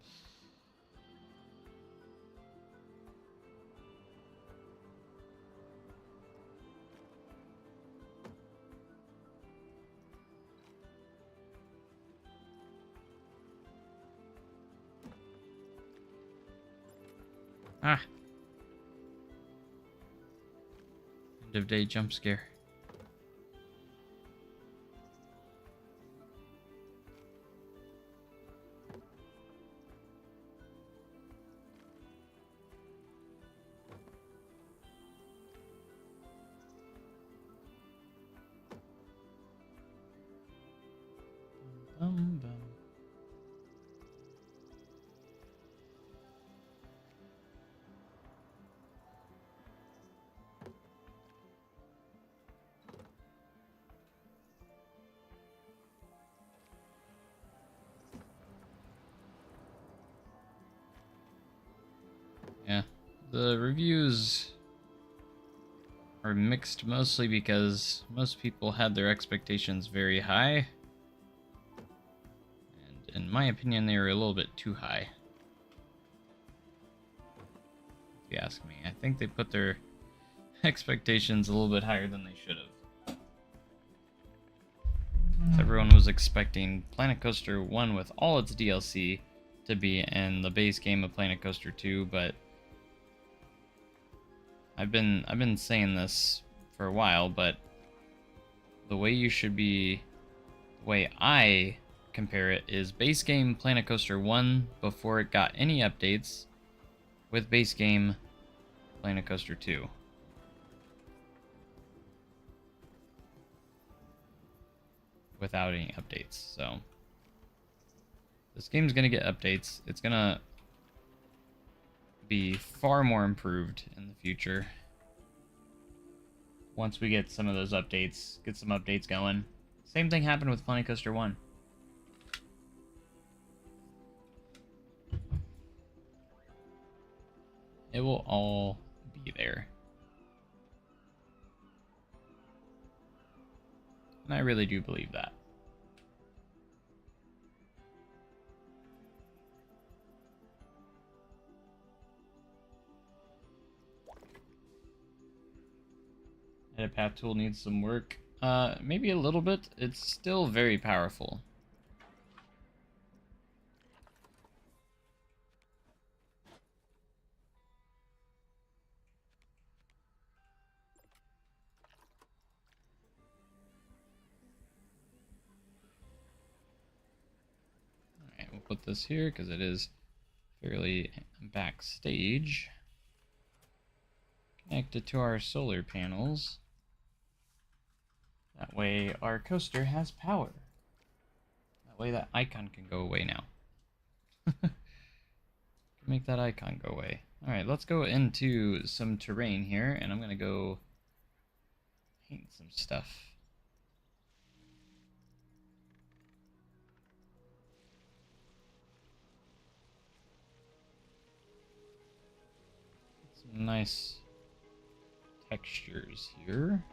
S1: Ah. End of day jump scare. Bum, bum. Yeah, the reviews are mixed mostly because most people had their expectations very high. And in my opinion, they were a little bit too high. If you ask me, I think they put their expectations a little bit higher than they should have. Everyone was expecting Planet Coaster 1 with all its DLC to be in the base game of Planet Coaster 2, but I've been saying this for a while, but the way I compare it is base game Planet Coaster 1 before it got any updates with base game Planet Coaster 2. Without any updates, so this game's gonna get updates. It's gonna be far more improved in the future once we get some of those updates, get some updates going. Same thing happened with Planet Coaster 1. It will all be there. And I really do believe that. Edit path tool needs some work. Maybe a little bit. It's still very powerful. Alright, we'll put this here because it is fairly backstage. Connect it to our solar panels. That way our coaster has power. That way that icon can go away now. Make that icon go away. Alright, let's go into some terrain here, and I'm going to go paint some stuff. Some nice textures here.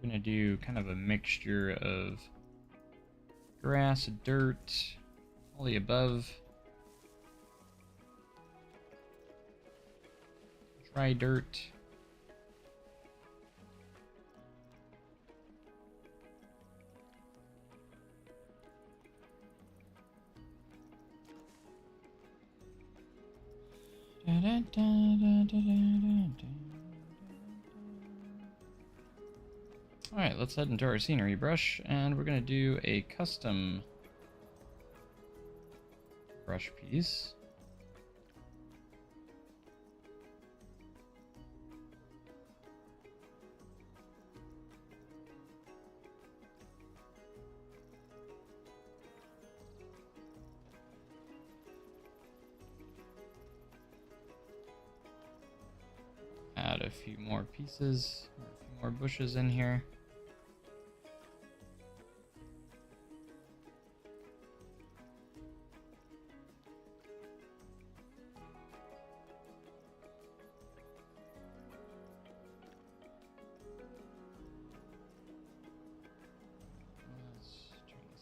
S1: I'm going to do kind of a mixture of grass, dirt, all the above. Dry dirt. Alright, let's head into our scenery brush, and we're going to do a custom brush piece. Add a few more pieces, a few more bushes in here.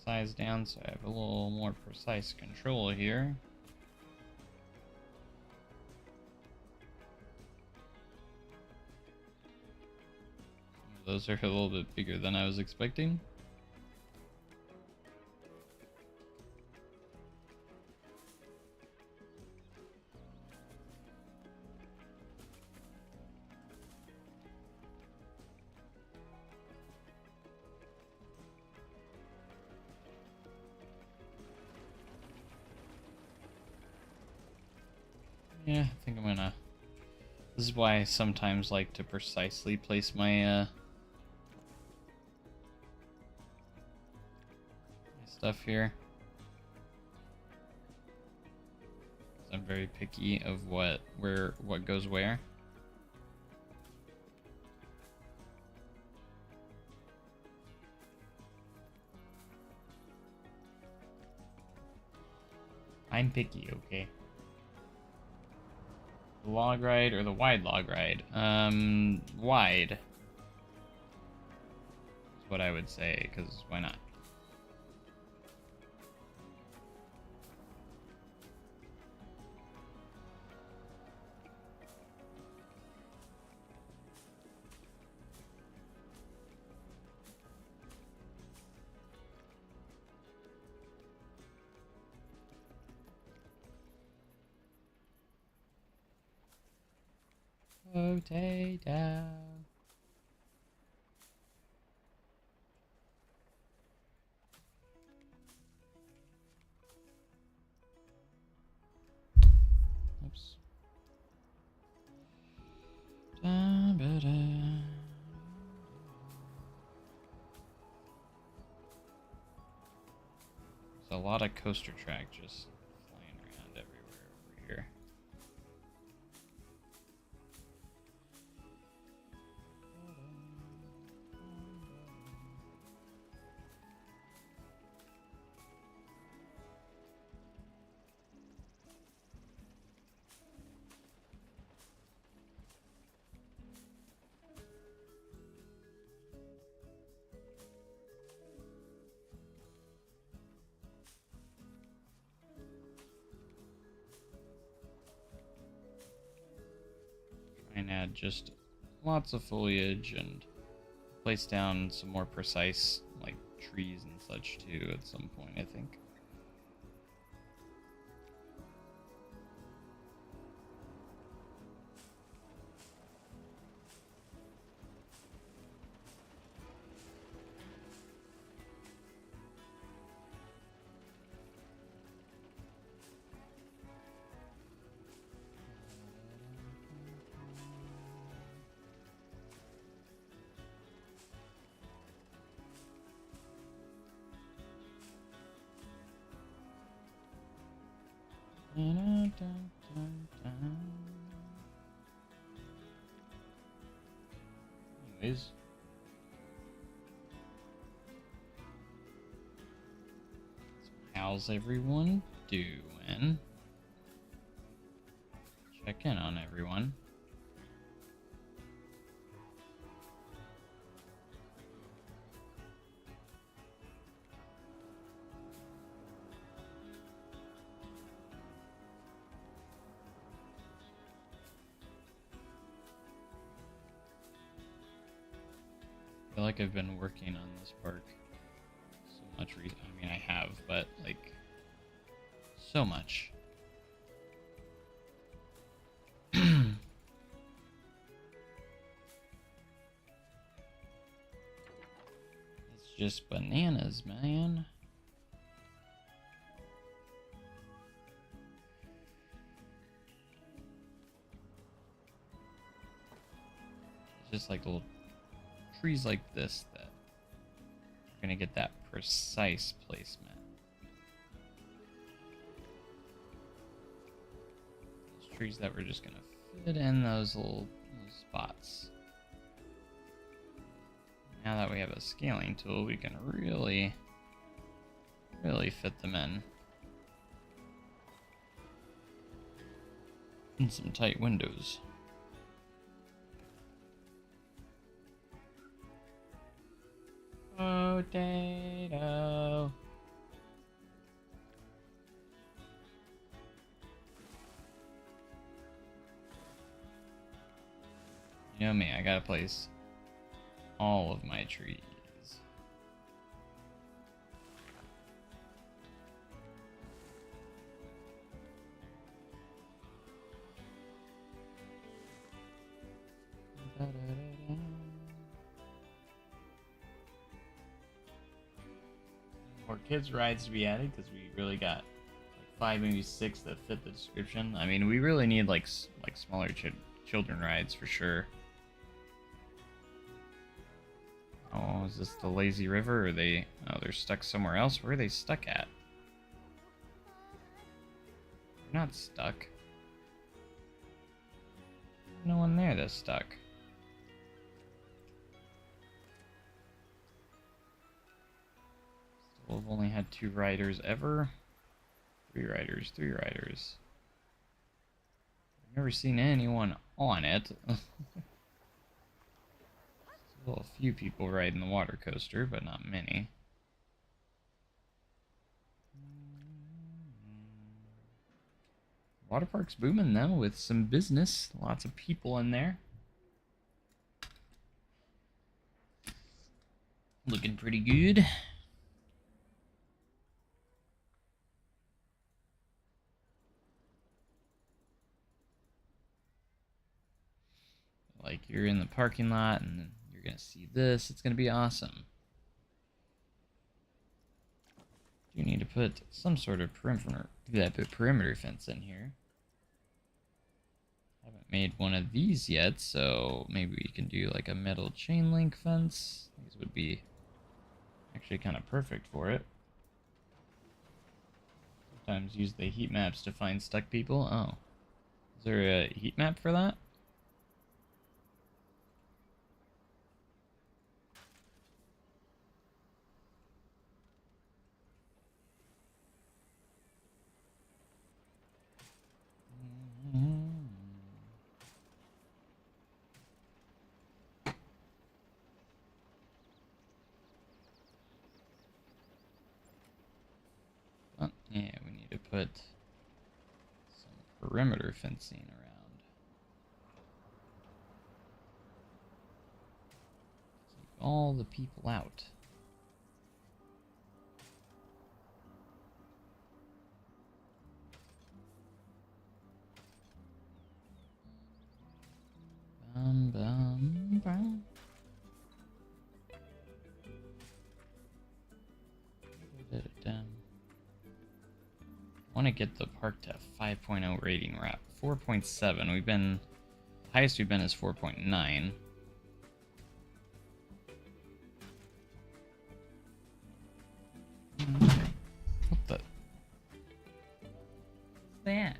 S1: Size down so I have a little more precise control here. Some of those are a little bit bigger than I was expecting. Yeah, I think I'm gonna... This is why I sometimes like to precisely place my, stuff here. I'm very picky of what goes where. I'm picky, okay? The log ride or the wide log ride? Wide. Is what I would say, because why not? Potato. Oops. There's a lot of coaster track just flying around everywhere over here. Try and add just lots of foliage and place down some more precise, like, trees and such too at some point, I think. Anyways. How's everyone doing? Check in on everyone. I feel like I've been working on this park so much. I mean, I have, but like so much. It's just bananas, man. It's just like little trees like this that are gonna get that precise placement. Those trees that were just gonna fit in those little spots. Now that we have a scaling tool, we can really fit them in some tight windows. Potato. You know me, I gotta place all of my trees. More kids rides to be added because we really got like 5, maybe 6 that fit the description. I mean, we really need like smaller children rides for sure. Oh, is this the lazy river? Or are they? Oh, they're stuck somewhere else. Where are they stuck at? They're not stuck. No one there that's stuck. Still have only had 2 riders ever. 3 riders, 3 riders. I've never seen anyone on it. Still a few people riding the water coaster, but not many. Water park's booming though, with some business. Lots of people in there. Looking pretty good. Like, you're in the parking lot, and then you're gonna see this. It's gonna be awesome. You need to put some sort of perimeter fence in here. Haven't made one of these yet, so maybe we can do like a metal chain link fence. These would be actually kind of perfect for it. Sometimes use the heat maps to find stuck people. Oh, is there a heat map for that? Oh, yeah, we need to put some perimeter fencing around. Keep all the people out. Bum, bum, bum. Put it down. I want to get the park to 5.0 rating. We're at 4.7. We've been, the highest we've been is 4.9. What the? What's that?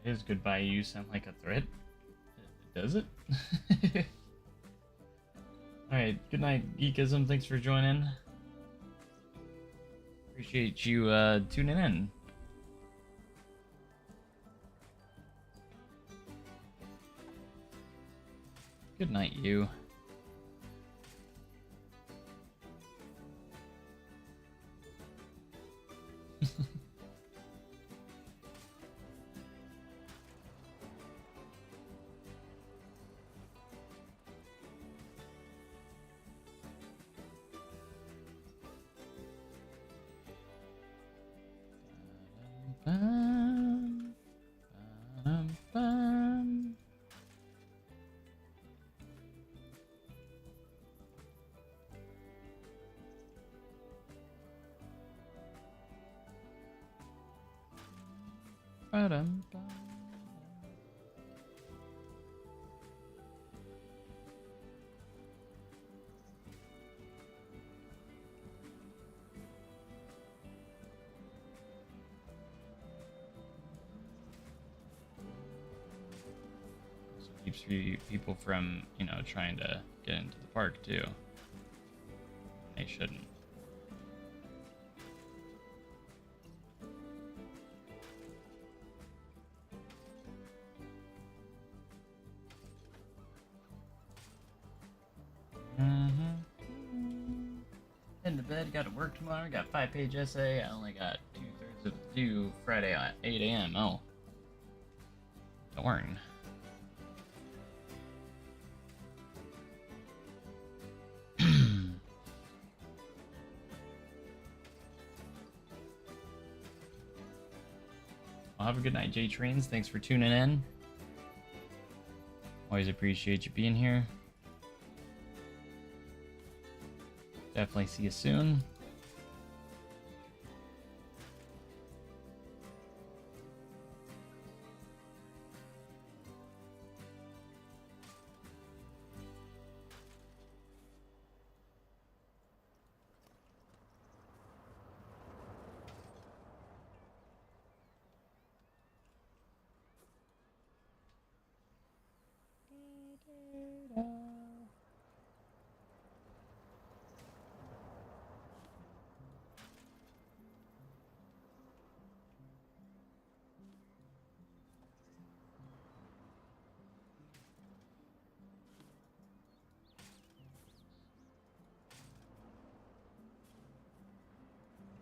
S1: His goodbye you sound like a threat. Does it? Alright, good night, Geekism. Thanks for joining. Appreciate you tuning in. Good night, you. Bum, bum, bum. Ba-dum, bum. Also keeps people from, you know, trying to get into the park too. They shouldn't. Heading to bed, got to work tomorrow, got a 5-page essay. I only got 2/3 of it due Friday at 8 a.m. Oh. Darn. Well, have a good night, J Trains. Thanks for tuning in. Always appreciate you being here. Definitely see you soon.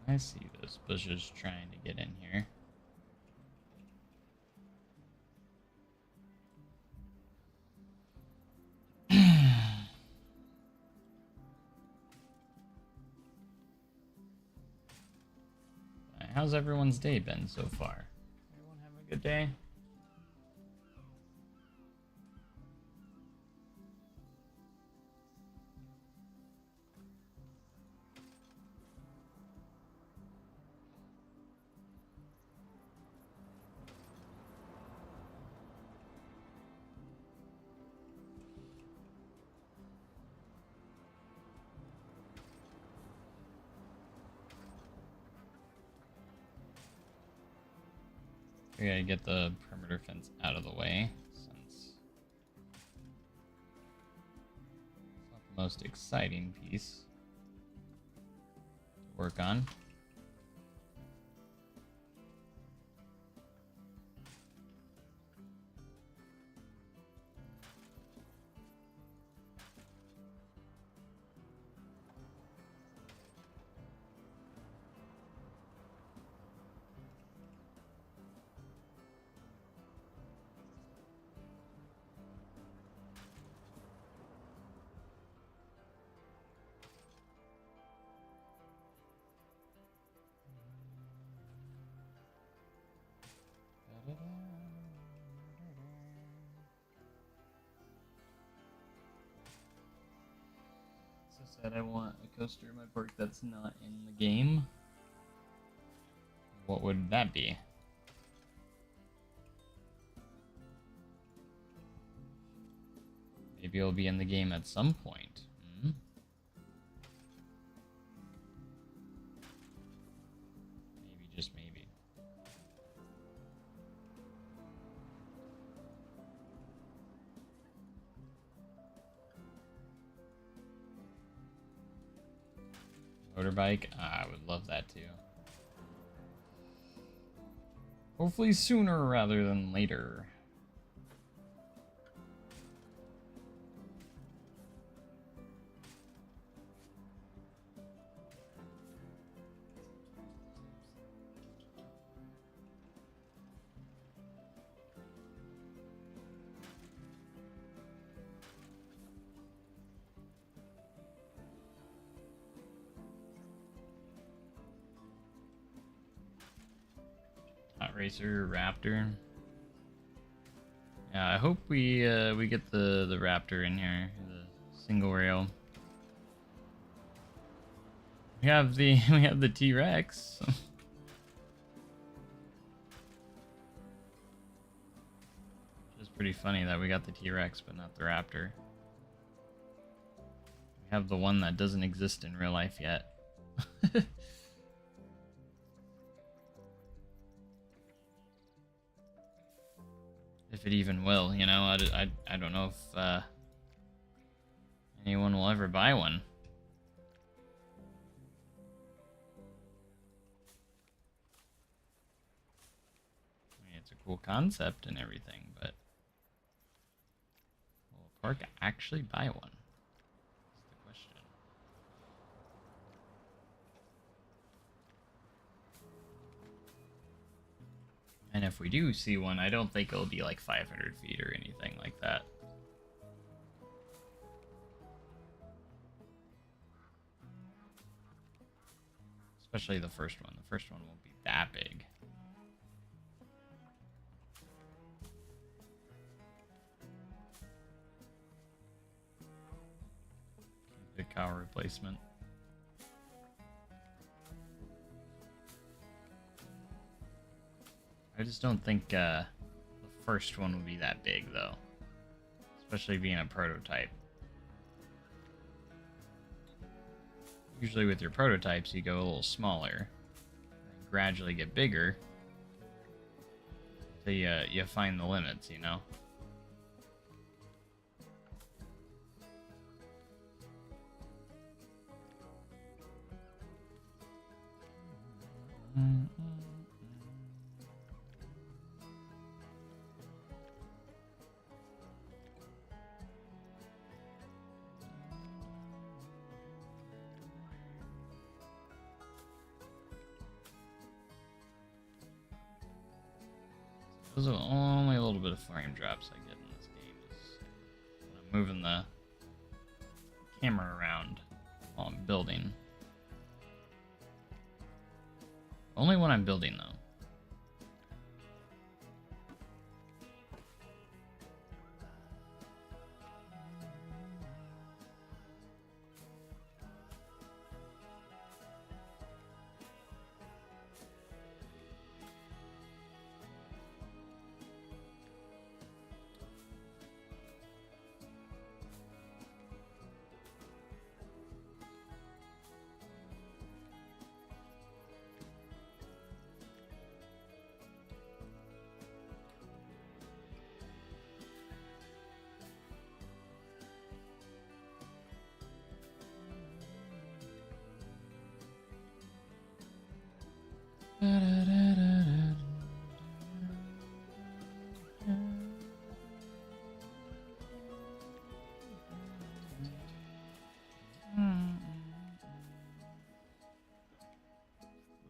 S1: I see those bushes trying to get in here. How's everyone's day been so far? Everyone having a good day? We gotta get the perimeter fence out of the way, since it's not the most exciting piece to work on. So sad I want a coaster in my park that's not in the game. What would that be? Maybe it'll be in the game at some point. Hmm? Maybe, just maybe. Motorbike? I would love that too. Hopefully sooner rather than later. Hot Racer Raptor. Yeah, I hope we get the Raptor in here, the single rail. We have the T-Rex. It's pretty funny that we got the T-Rex but not the Raptor. We have the one that doesn't exist in real life yet. If it even will, you know, I don't know if anyone will ever buy one. I mean, it's a cool concept and everything, but will a park actually buy one? That's the question. And if we do see one, I don't think it'll be like 500 feet or anything like that. Especially the first one. The first one won't be that big. Big cow replacement. I just don't think the first one would be that big, though. Especially being a prototype. Usually with your prototypes, you go a little smaller. And gradually get bigger. Until you find the limits, you know? Those are only a little bit of frame drops I get in this game. Is when I'm moving the camera around while I'm building. Only when I'm building, though.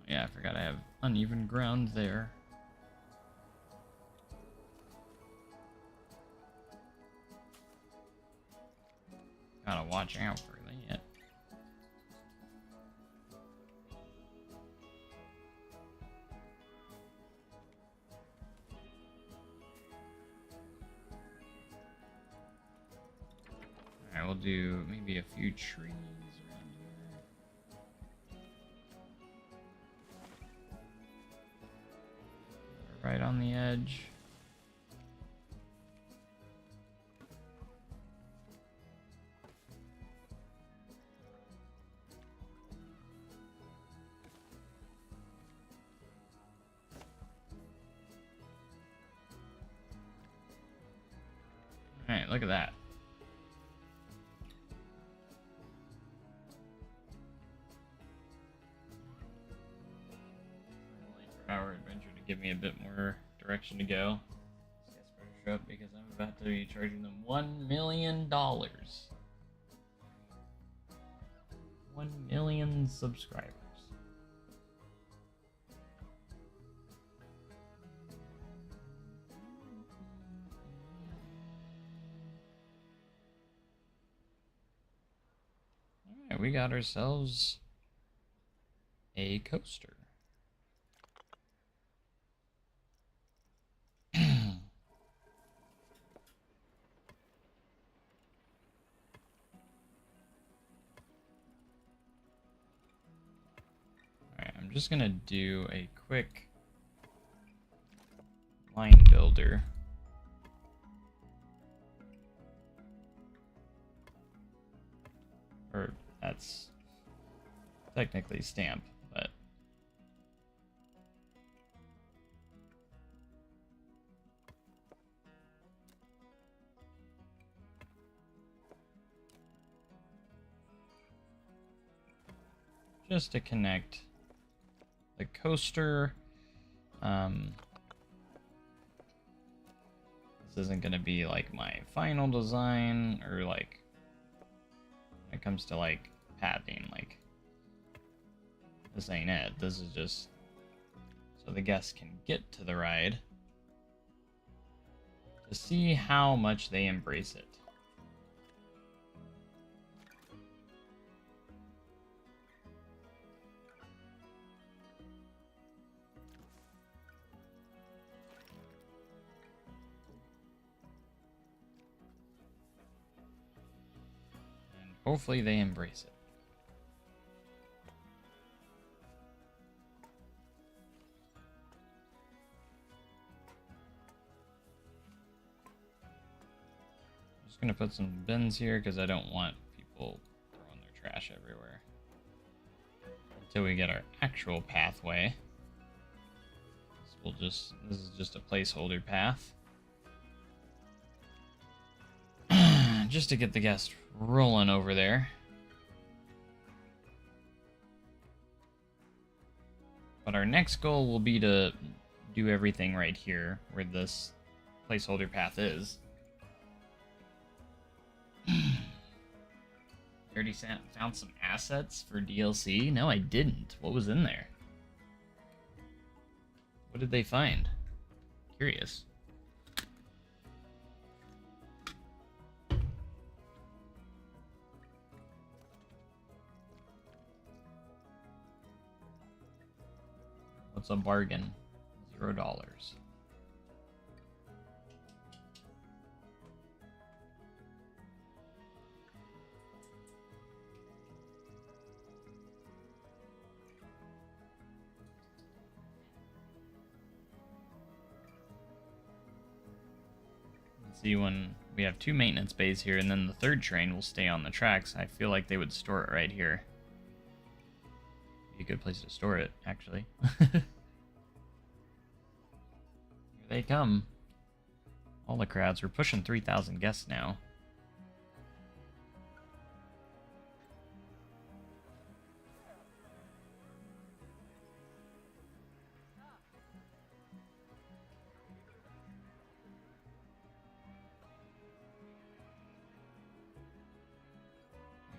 S1: Yeah, I forgot I have uneven ground there. Gotta watch out for that. Alright, we'll do maybe a few trees around here. Right on the edge. Alright, look at that. Our adventure to give me a bit more direction to go. This guy's better show up because I'm about to be charging them $1 million. 1 million subscribers. Alright, we got ourselves a coaster. I'm just gonna do a quick line builder. Or that's technically stamp, but just to connect the coaster. This isn't gonna be like my final design, or like when it comes to like pathing, like this ain't it. This is just so the guests can get to the ride to see how much they embrace it. Hopefully they embrace it. I'm just gonna put some bins here because I don't want people throwing their trash everywhere. Until we get our actual pathway. This is just a placeholder path. Just to get the guests rolling over there. But our next goal will be to do everything right here where this placeholder path is. Already found some assets for DLC? No, I didn't. What was in there? What did they find? Curious. What's a bargain? $0. See, when we have 2 maintenance bays here and then the 3rd train will stay on the tracks, I feel like they would store it right here. Be a good place to store it, actually. Here they come. All the crowds. We're pushing 3,000 guests now.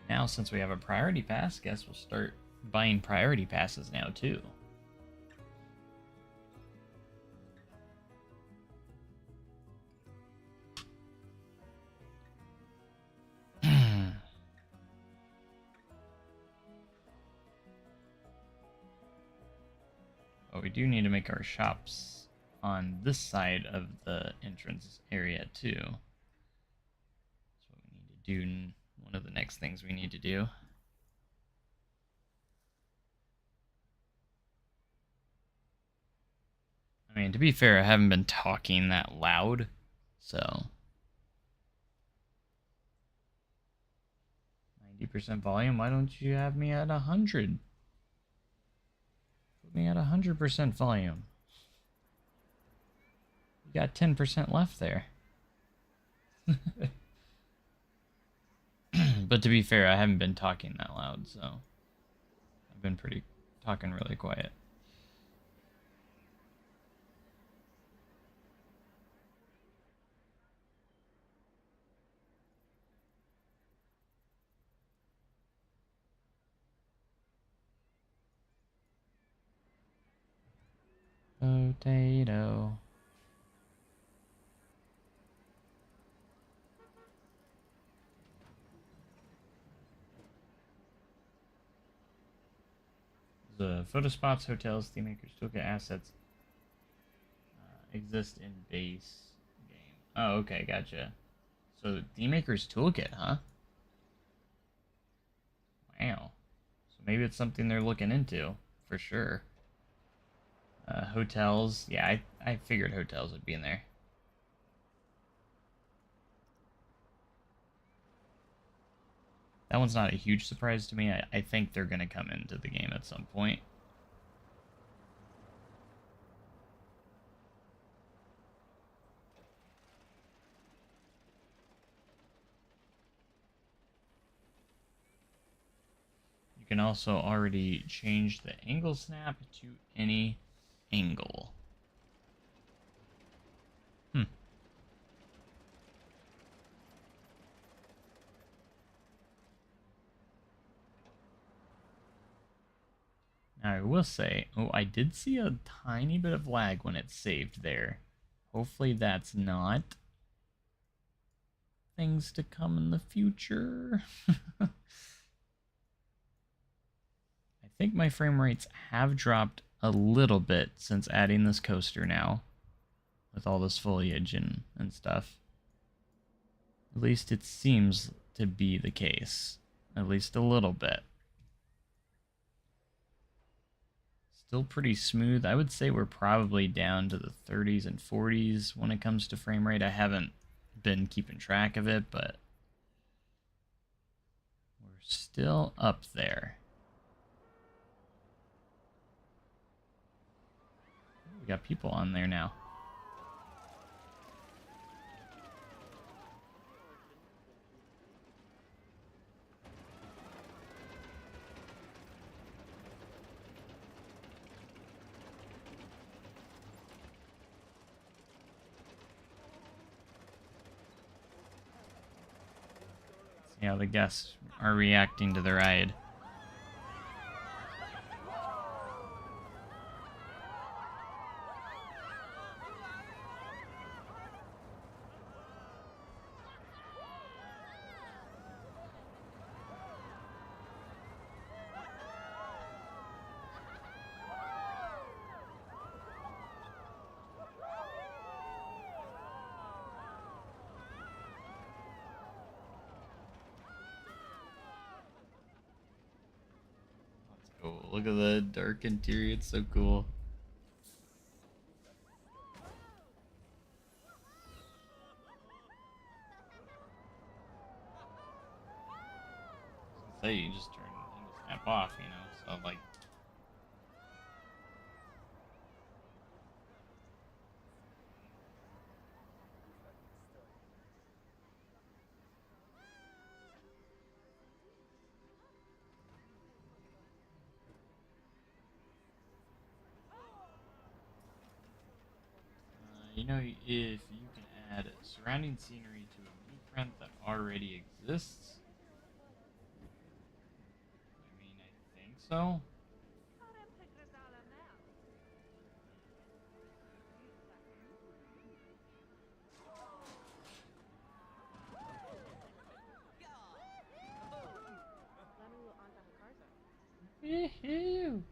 S1: Now, since we have a priority pass, guess we'll start buying priority passes now, too. But we do need to make our shops on this side of the entrance area, too. That's what we need to do. One of the next things we need to do. I mean, to be fair, I haven't been talking that loud, so 90% volume. Why don't you have me at 100? Put me at 100% volume. You got 10% left there. But to be fair, I haven't been talking that loud, so I've been talking really quiet. Potato. The photo spots, hotels, theme makers, toolkit assets exist in base game. Oh, okay, gotcha. So theme makers toolkit, huh? Wow. So maybe it's something they're looking into for sure. Hotels, yeah, I figured hotels would be in there. That one's not a huge surprise to me. I think they're going to come into the game at some point. You can also already change the angle snap to any angle. Now, I will say, oh, I did see a tiny bit of lag when it saved there. Hopefully that's not things to come in the future. I think my frame rates have dropped a little bit since adding this coaster now, with all this foliage and stuff. At least it seems to be the case. At least a little bit. Still pretty smooth. I would say we're probably down to the 30s and 40s when it comes to frame rate. I haven't been keeping track of it, but we're still up there. We got people on there now. See how the guests are reacting to the ride. Oh, look at the dark interior. It's so cool. Say you just turn into snap off, you know. So like, you know, if you can add surrounding scenery to a blueprint that already exists. I mean, I think so. Woohoo!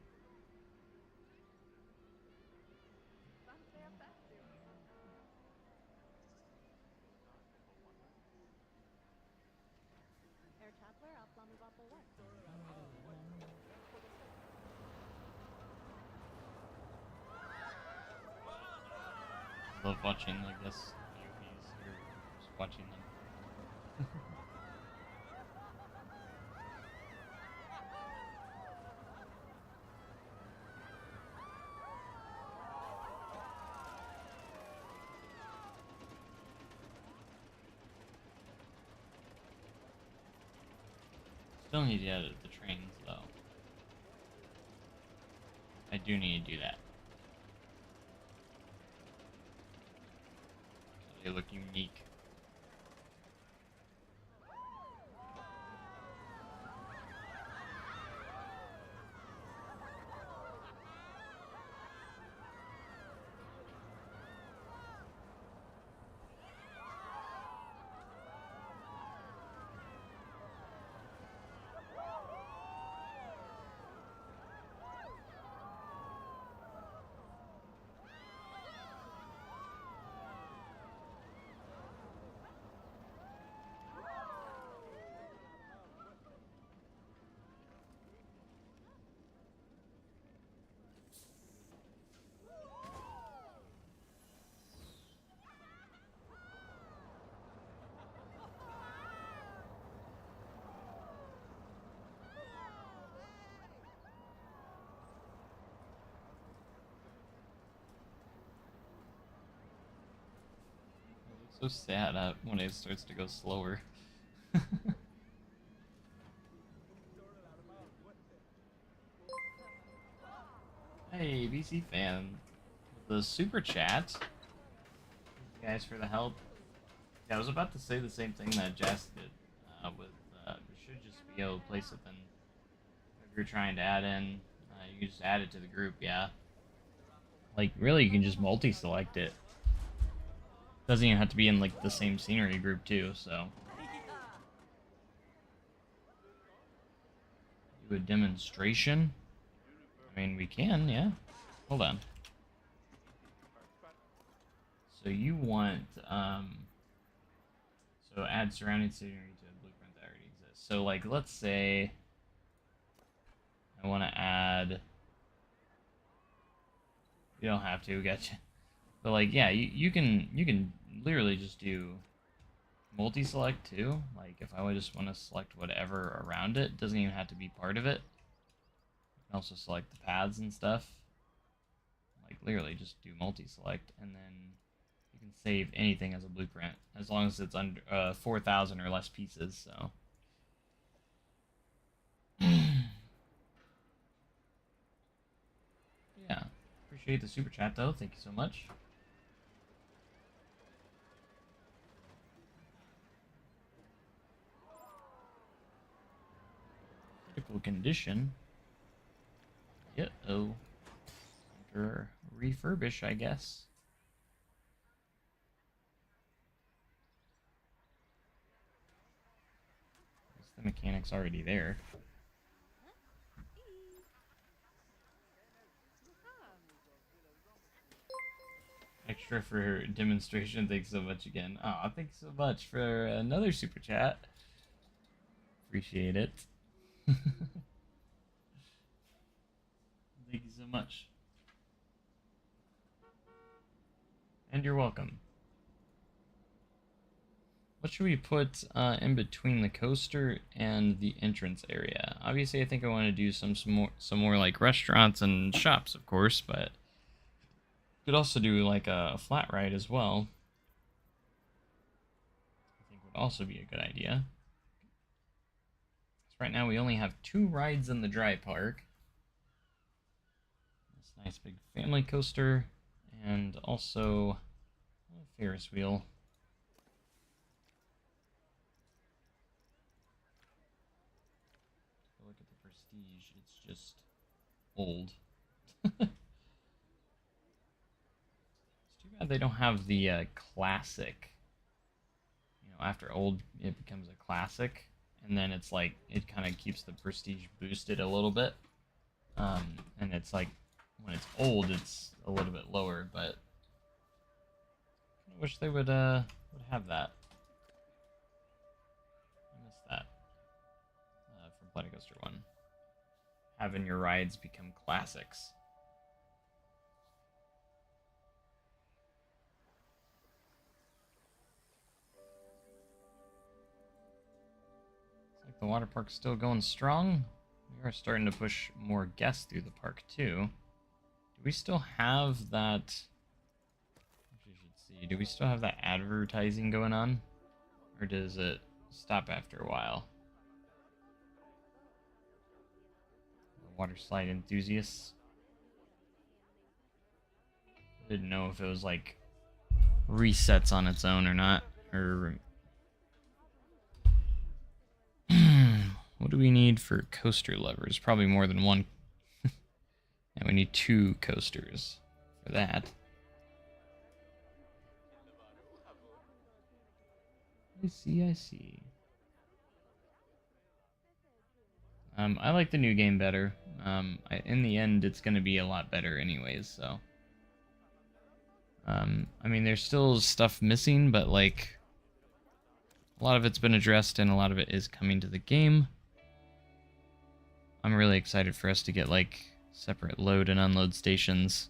S1: Love watching, I guess, movies or just watching them. Still need to edit the trains, though. I do need to do that. They look unique. So sad when it starts to go slower. Hey, BC fan, the super chat. Thank you guys for the help. Yeah, I was about to say the same thing that Jess did. With we should just be able to place it then. If you're trying to add in, you can just add it to the group. Yeah. Like really, you can just multi-select it. Doesn't even have to be in like the same scenery group too. So. Do a demonstration. I mean, we can, yeah. Hold on. So you want, so add surrounding scenery to a blueprint that already exists. So like, let's say I want to add, you don't have to, gotcha. But like, yeah, you can literally just do multi-select too. Like if I would just want to select whatever around it, doesn't even have to be part of it. You can also select the paths and stuff. Like literally just do multi-select and then you can save anything as a blueprint as long as it's under 4,000 or less pieces. So yeah, appreciate the super chat though. Thank you so much. Critical condition. Uh-oh. Under refurbish, I guess. The mechanic's already there. Extra for demonstration. Thanks so much again. Oh, thanks so much for another super chat. Appreciate it. so much. And you're welcome. What should we put in between the coaster and the entrance area? Obviously, I think I want to do some more like restaurants and shops, of course, but could also do like a flat ride as well. I think would also be a good idea. So right now we only have 2 rides in the dry park. This nice big family coaster and also a Ferris wheel. Look at the Prestige, it's just old. It's too bad they don't have the classic. You know, after old, it becomes a classic, and then it's like it kind of keeps the Prestige boosted a little bit. And it's like when it's old, it's a little bit lower, but I wish they would have that. I missed that from Planet Coaster 1. Having your rides become classics. Looks like the water park's still going strong. We are starting to push more guests through the park too. Do we still have that? Actually, I should see. Do we still have that advertising going on, or does it stop after a while? The water slide enthusiasts. I didn't know if it was like resets on its own or not, or what do we need for coaster levers? Probably more than one. And we need 2 coasters for that. I see. I like the new game better. In the end, it's going to be a lot better anyways, so. I mean, there's still stuff missing, but like, a lot of it's been addressed and a lot of it is coming to the game. I'm really excited for us to get like separate load and unload stations.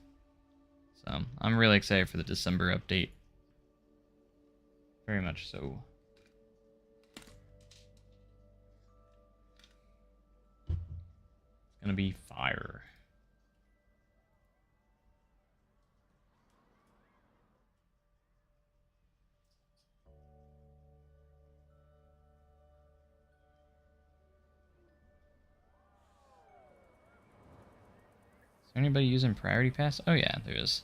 S1: So I'm really excited for the December update. Very much so. It's gonna be fire. Is there anybody using Priority Pass? Oh yeah, there is.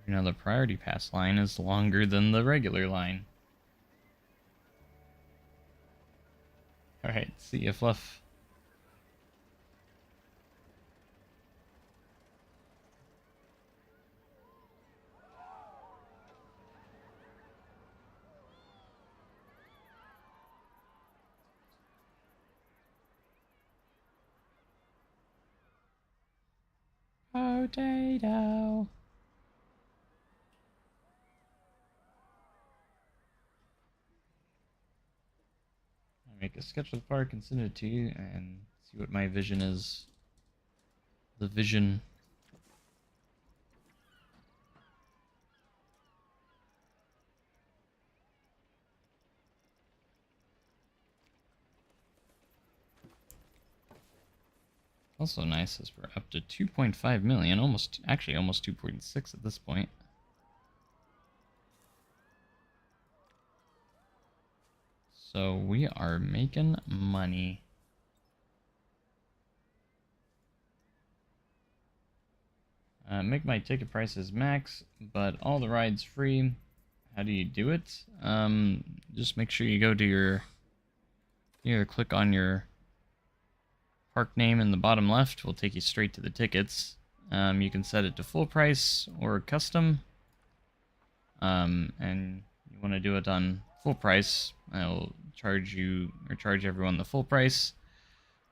S1: You know, the Priority Pass line is longer than the regular line. Alright, see ya, Fluff. Potato. I make a sketch of the park and send it to you and see what my vision is. The vision. Also nice is we're up to 2.5 million, actually almost 2.6 at this point. So we are making money. Make my ticket prices max, but all the rides free. How do you do it? Just make sure you go to your, either click on your park name in the bottom left, will take you straight to the tickets. You can set it to full price or custom. And you want to do it on full price, I'll charge you, or charge everyone the full price.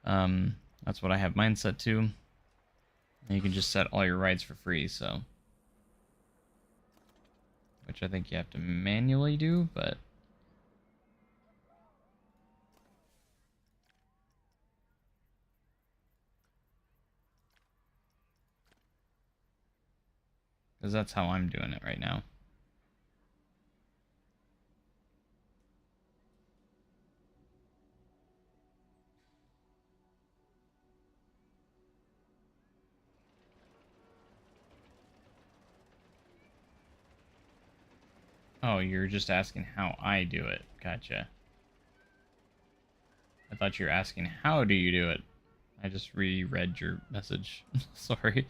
S1: That's what I have mine set to. And you can just set all your rides for free, so. which I think you have to manually do, but because that's how I'm doing it right now. Oh, you're just asking how I do it. Gotcha. I thought you were asking how do you do it. I just reread your message. Sorry.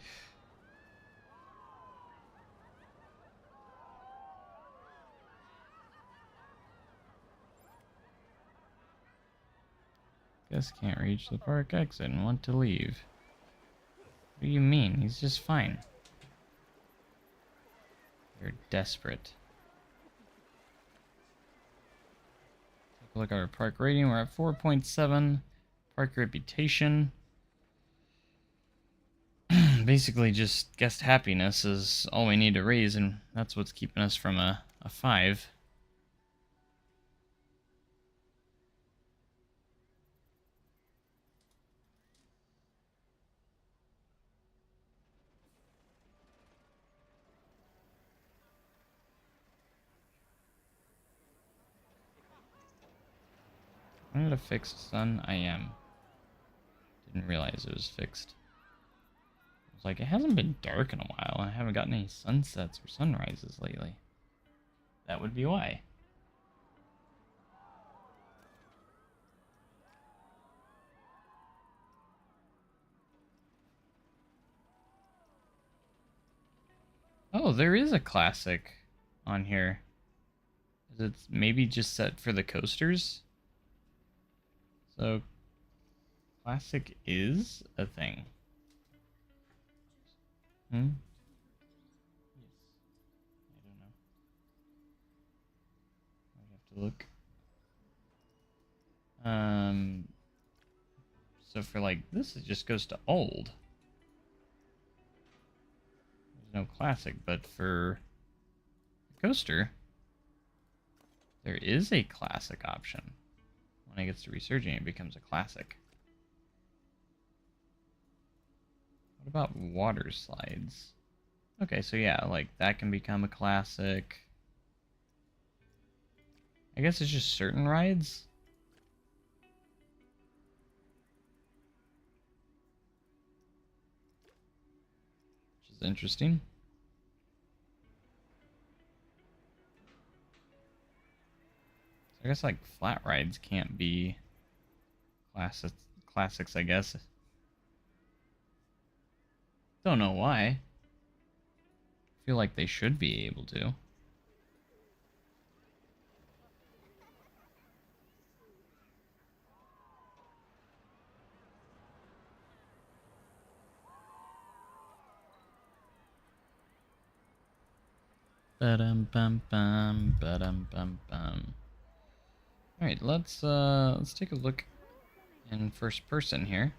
S1: Guess can't reach the park exit and want to leave. What do you mean? He's just fine. You're desperate. Take a look at our park rating. We're at 4.7. Park reputation. Basically, just guest happiness is all we need to raise, and that's what's keeping us from a 5. I'm gonna fix sun. I am. Didn't realize it was fixed. I was like, it hasn't been dark in a while. I haven't gotten any sunsets or sunrises lately. That would be why. Oh, there is a classic on here. Is it maybe just set for the coasters? So, classic is a thing. Hmm? Yes. I don't know. I have to look. So for like this, it just goes to old. There's no classic, but for the coaster, there is a classic option. When it gets to resurging, it becomes a classic. What about water slides? Okay, so yeah, like that can become a classic. I guess it's just certain rides. Which is interesting. So I guess like flat rides can't be classics, I guess. Don't know why. I feel like they should be able to. Ba-dum bum bum, ba-dum bum bum. Alright, let's take a look in first person here.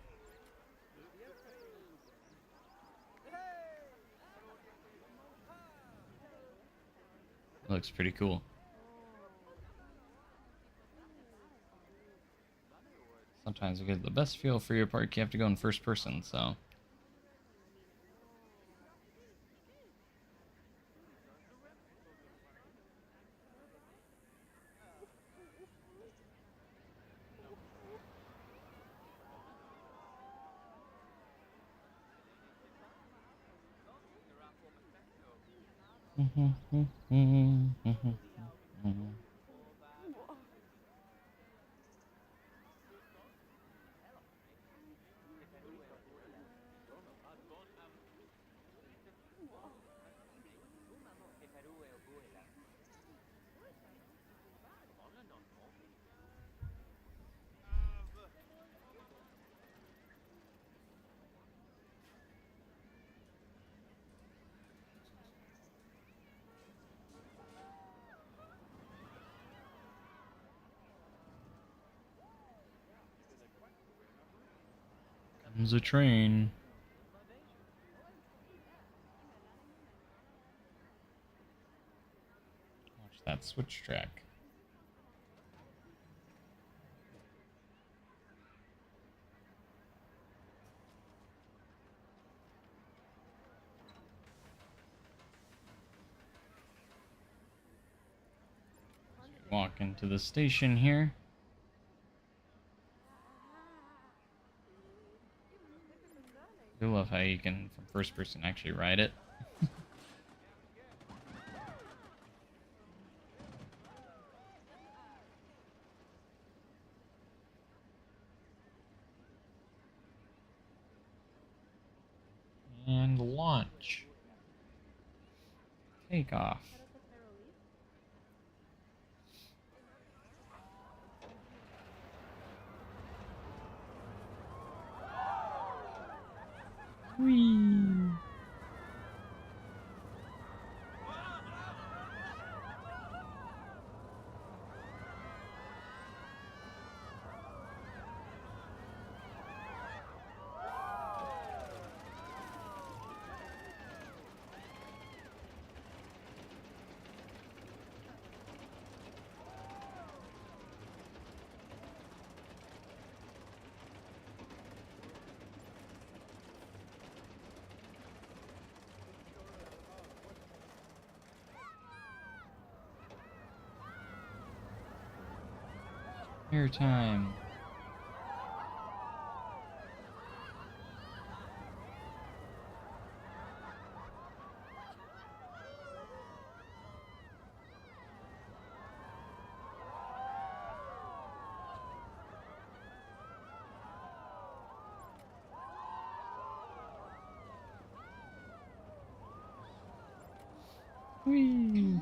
S1: Looks pretty cool. Sometimes to get the best feel for your park, you have to go in first person, so. Comes a train. that switch track. Walk into the station here. I love how you can, from first person, actually ride it.
S2: And launch.
S1: Take off. Whee! Airtime. Whee!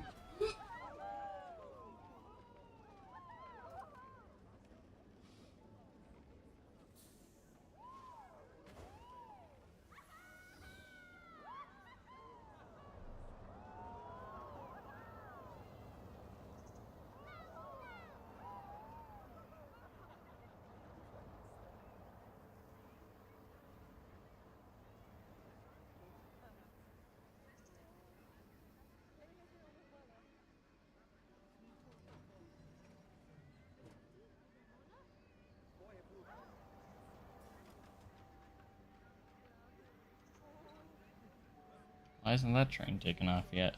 S1: Why isn't that train taken off yet?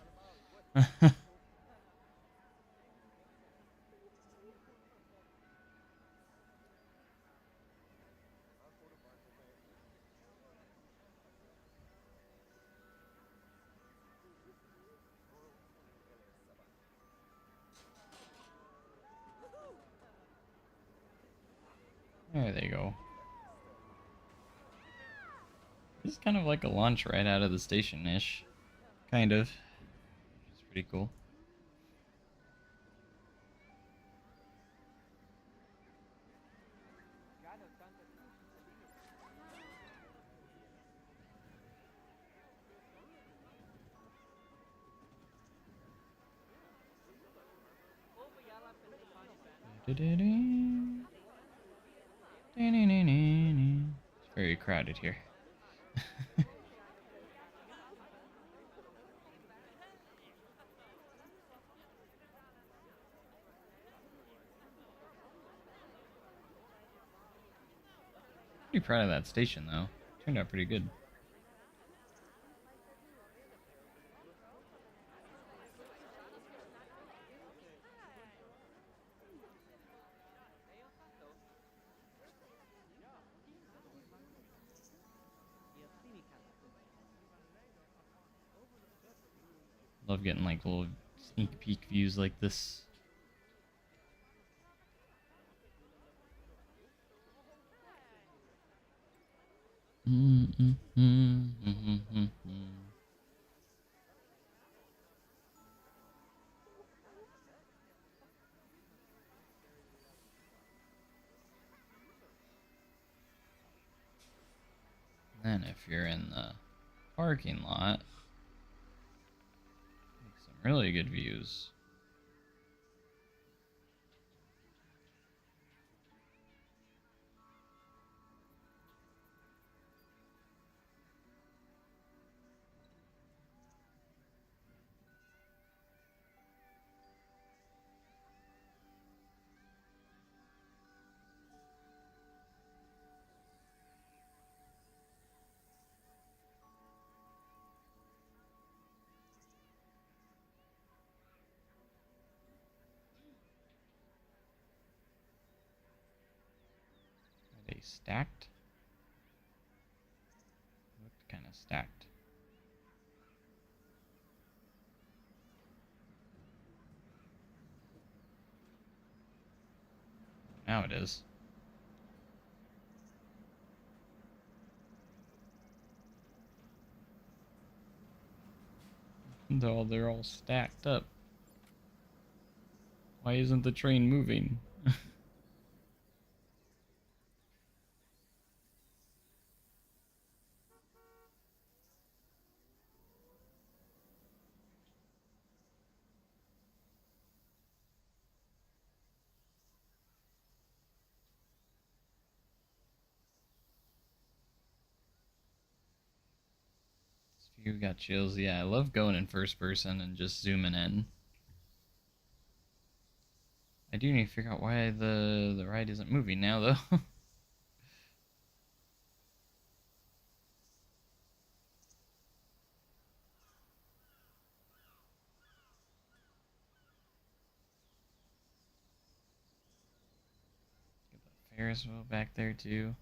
S1: There they go. This is kind of like a launch right out of the station-ish. Kind of. It's pretty cool. It's very crowded here. Pretty proud of that station though. Turned out pretty good. Love getting like little sneak peek views like this. Then if you're in the parking lot, some really good views. actually stacked? Looked kind of stacked. Now it is. Though they're all stacked up. Why isn't the train moving? This view got chills. Yeah, I love going in first person and just zooming in. I do need to figure out why the ride isn't moving now, though. Get the Ferris wheel back there, too.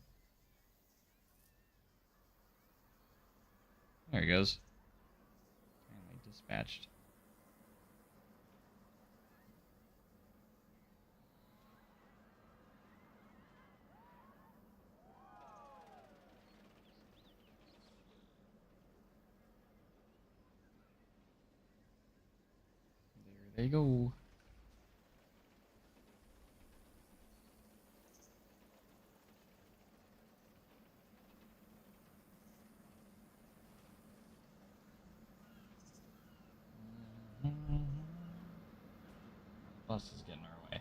S1: There he goes. Finally dispatched. There they go. Bus is getting our way.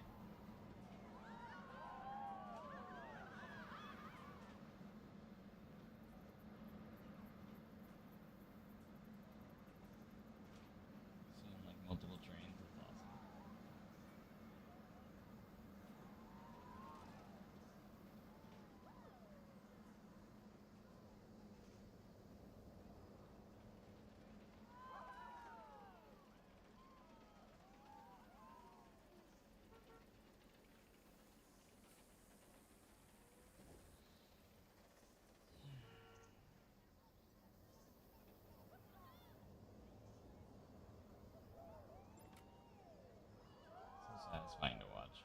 S1: Seeing like multiple trains is awesome. So satisfying to watch.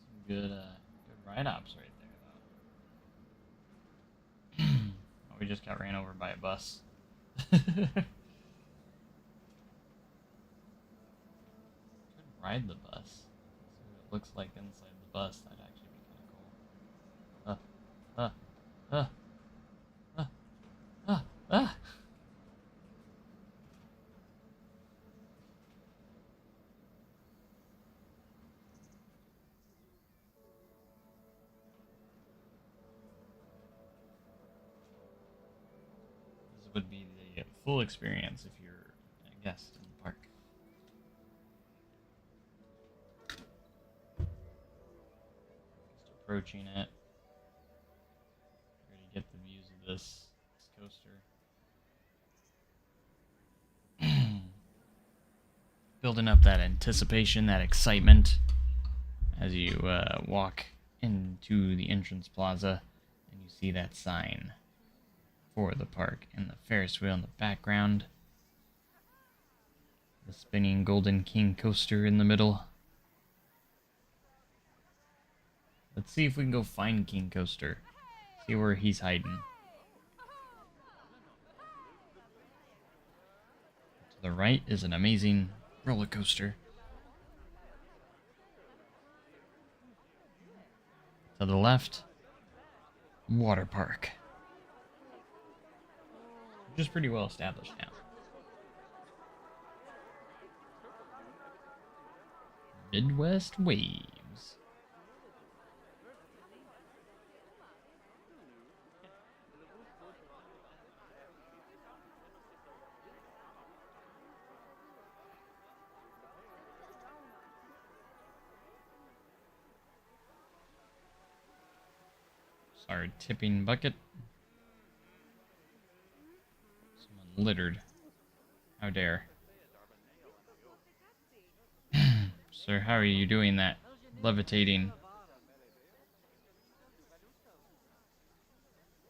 S1: Some good ride ops right there, though. Oh, we just got ran over by a bus. Could ride the bus. See what it looks like inside the bus. That'd actually be kind of cool. Uh, uh, uh, uh. This would be the full experience if you're a guest in the park. Just approaching it. Ready to get the views of this coaster. Building up that anticipation, that excitement as you walk into the entrance plaza and you see that sign for the park and the Ferris wheel in the background. The spinning Golden King coaster in the middle. Let's see if we can go find King Coaster. See where he's hiding. To the right is an amazing roller coaster. To the left, water park. Which is pretty well established now. Midwest Waves. Our tipping bucket. Someone littered. How dare. Sir, how are you doing that? Levitating.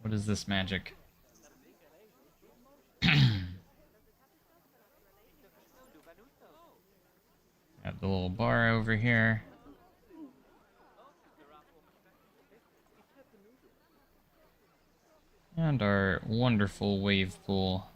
S1: What is this magic? Have the little bar over here. And our wonderful wave pool.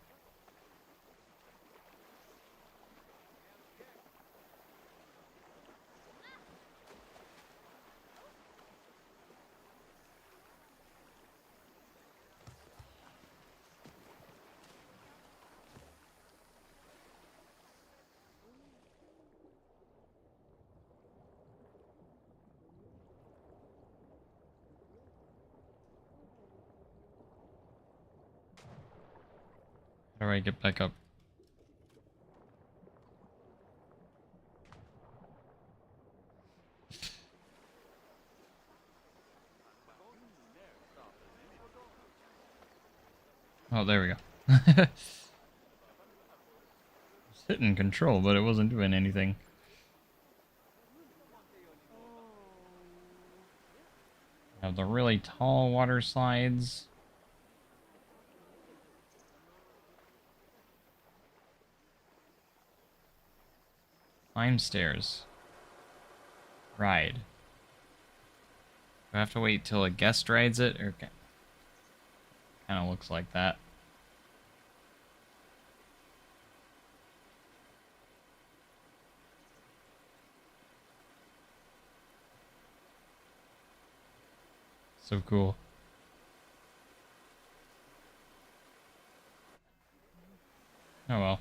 S1: How do I get back up? Oh, there we go. It's hitting control, but it wasn't doing anything. Have the really tall water slides. Climb stairs. Ride. Do I have to wait till a guest rides it? Or kind of looks like that. So cool. Oh well.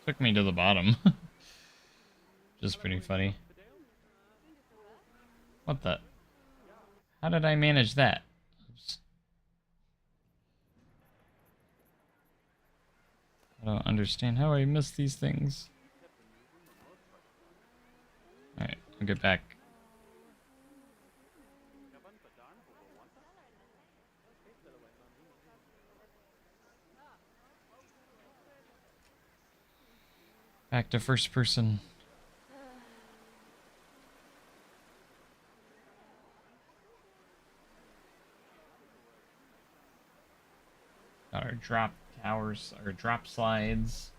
S1: Took me to the bottom. Just pretty funny. What the? How did I manage that? Oops. I don't understand how I miss these things. Alright, I'll get back. Back to first person. Got our drop towers, our drop slides.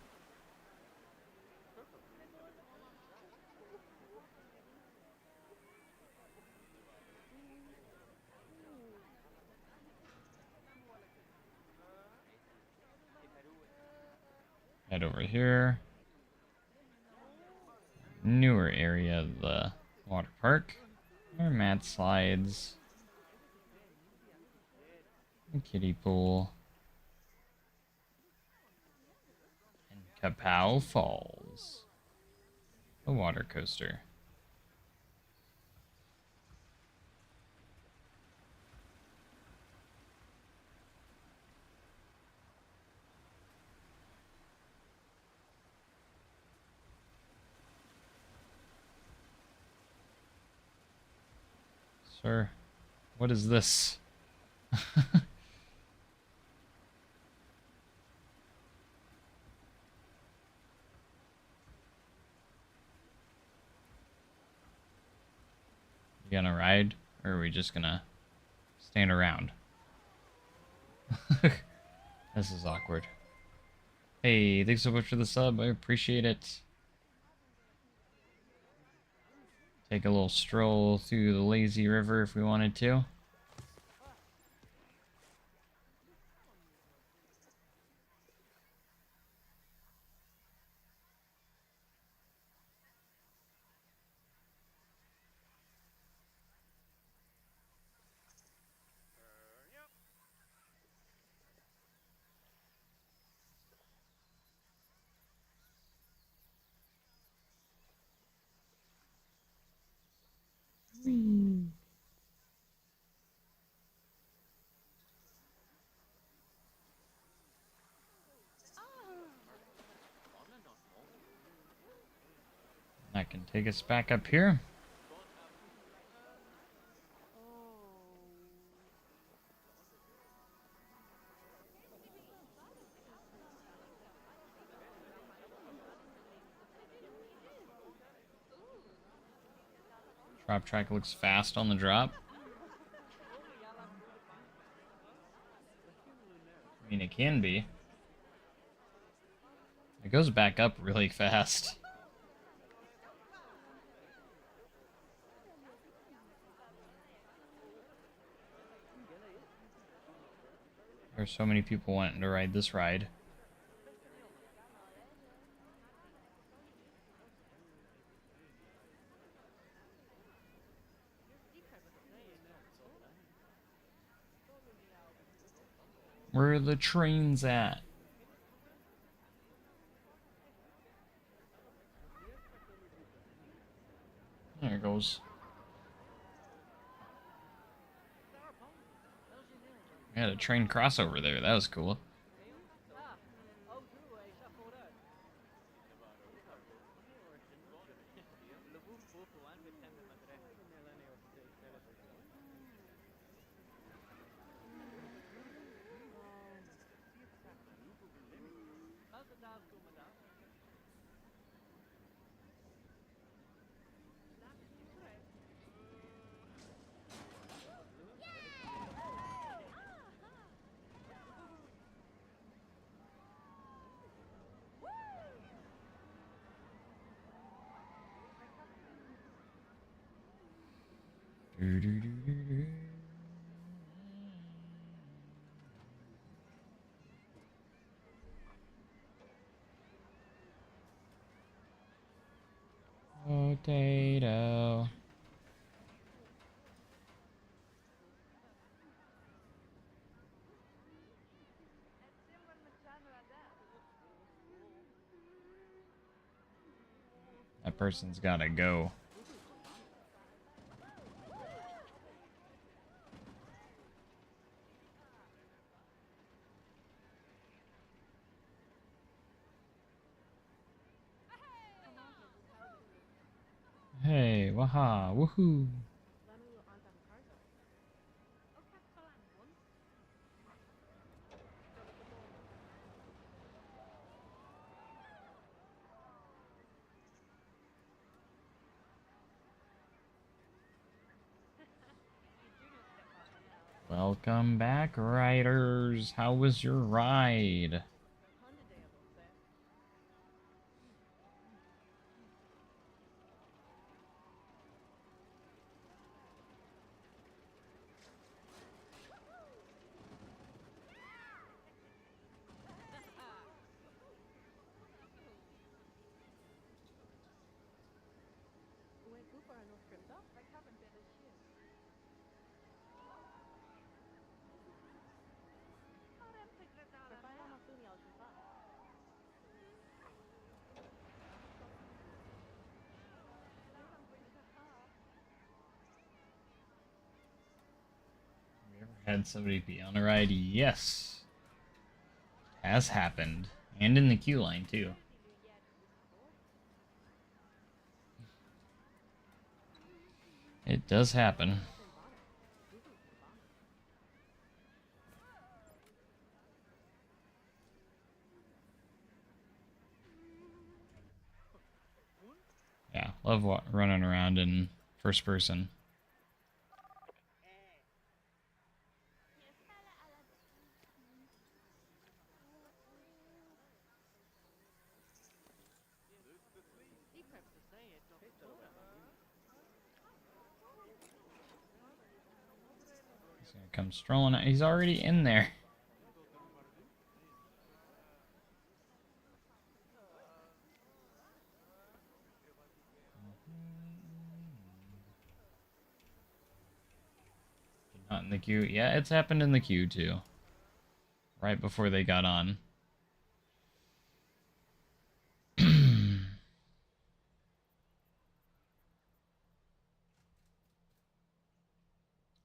S1: Head over here. Newer area of the water park. Our mat slides. A kiddie pool. And Kapow Falls. A water coaster. Sir, what is this? You gonna ride, or are we just gonna stand around? This is awkward. Hey, thanks so much for the sub. I appreciate it. Take a little stroll through the lazy river if we wanted to. That can take us back up here. Drop track looks fast on the drop. I mean, it can be. It goes back up really fast. There's so many people wanting to ride this ride. Where are the trains at? There it goes. We had a train crossover there. That was cool. Potato. That person's gotta go. Hey, waha, woohoo. Welcome back, riders. How was your ride? Have you ever had somebody be on a ride? Yes. Has happened. And in the queue line, too. It does happen. Yeah, love running around in first person. Come strolling out. He's already in there. Not in the queue. Yeah, it's happened in the queue too. Right before they got on.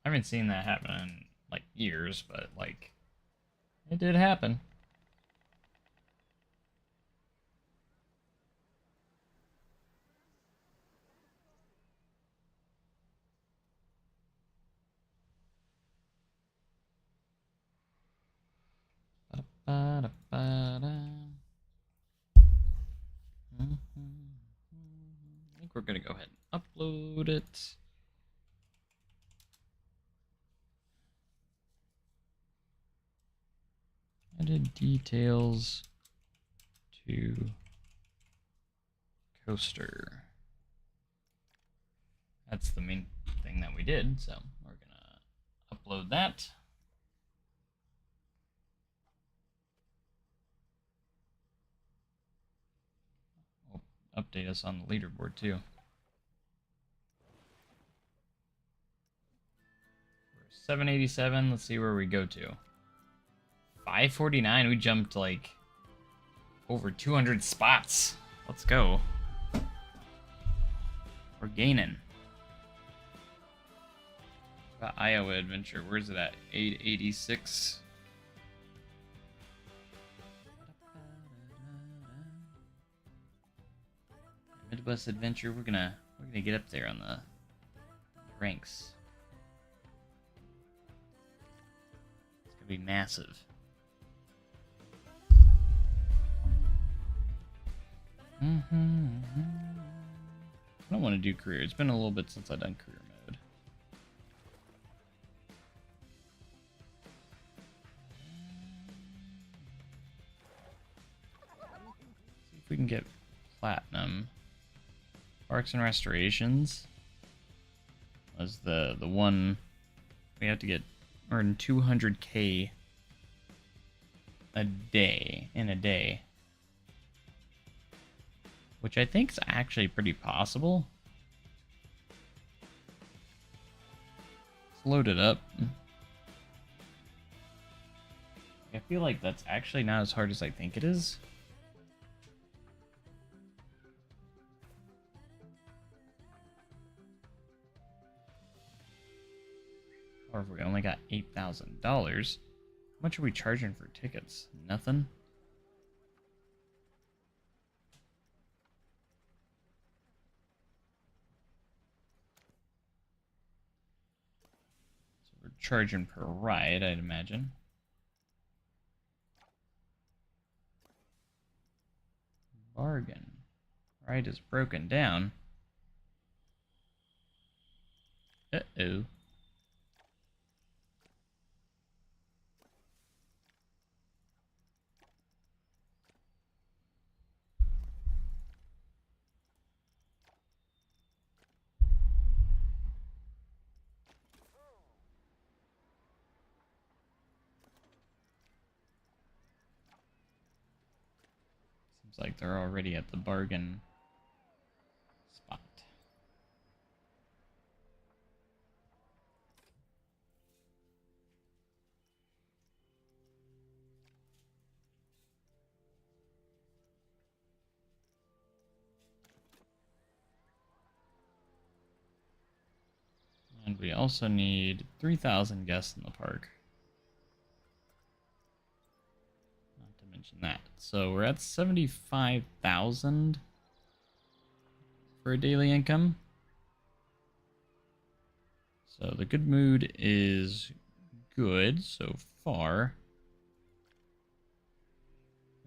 S1: I haven't seen that happen in like years, but like it did happen. I think we're gonna go ahead and upload it. Added details to coaster. That's the main thing that we did, so we're gonna upload that. We'll update us on the leaderboard too. We're 787. Let's see where we go to. 549. We jumped like over 200 spots. Let's go. We're gaining. Iowa Adventure. Where's it at? 886. Midwest Adventure. We're gonna get up there on the ranks. It's gonna be massive. I don't want to do career. It's been a little bit since I've done career mode. See if we can get platinum. Parks and restorations was the one we have to get earn 200K a day in a day. Which I think is actually pretty possible. Let's load it up. I feel like that's actually not as hard as I think it is. However, we only got $8,000. How much are we charging for tickets? Nothing? We're charging per ride, I'd imagine. Bargain. Ride is broken down. Uh-oh. Seems like they're already at the bargain spot. And we also need 3,000 guests in the park. Not to mention that. So we're at 75,000 for a daily income. So the good mood is good so far.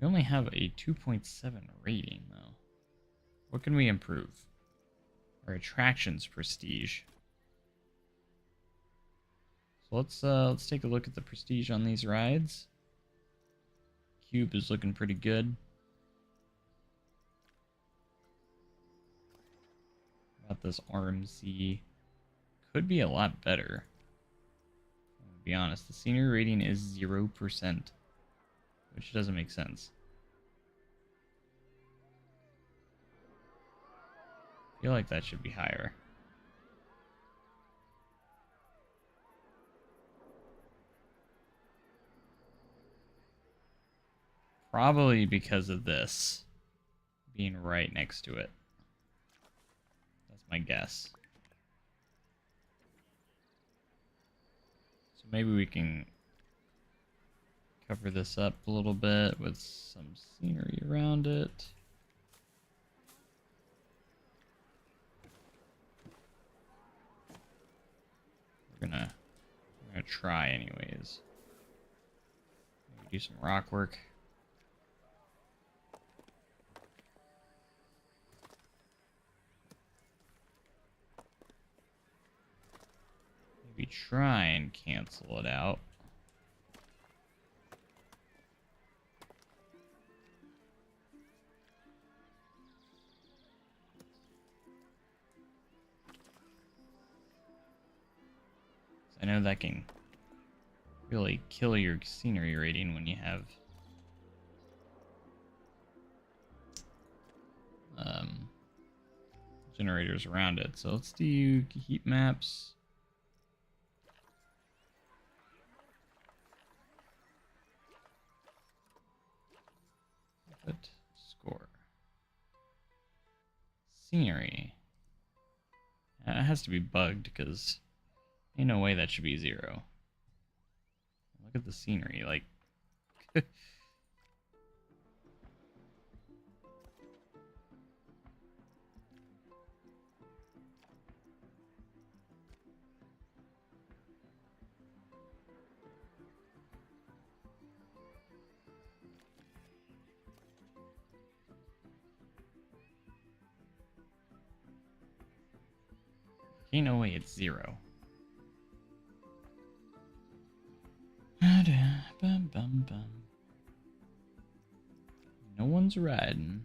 S1: We only have a 2.7 rating though. What can we improve? Our attractions prestige. So let's take a look at the prestige on these rides. Cube is looking pretty good. Got this RMC. Could be a lot better. be honest. The scenery rating is 0%, which doesn't make sense. I feel like that should be higher. Probably because of this being right next to it. That's my guess. So maybe we can cover this up a little bit with some scenery around it. We're gonna try anyways. Maybe do some rock work. Maybe try and cancel it out. I know that can really kill your scenery rating when you have generators around it. So let's do heat maps. Put score. Scenery. It has to be bugged because ain't no way that should be 0. Look at the scenery, like ain't no way it's 0. No one's riding.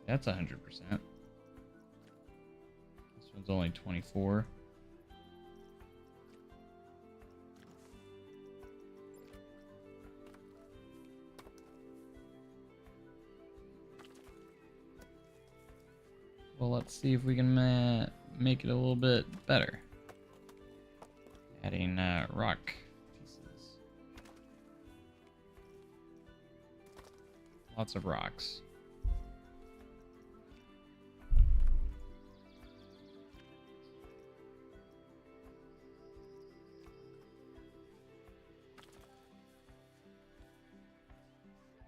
S1: That's 100%. This one's only 24. Well, let's see if we can make it a little bit better. Adding rock pieces. Lots of rocks.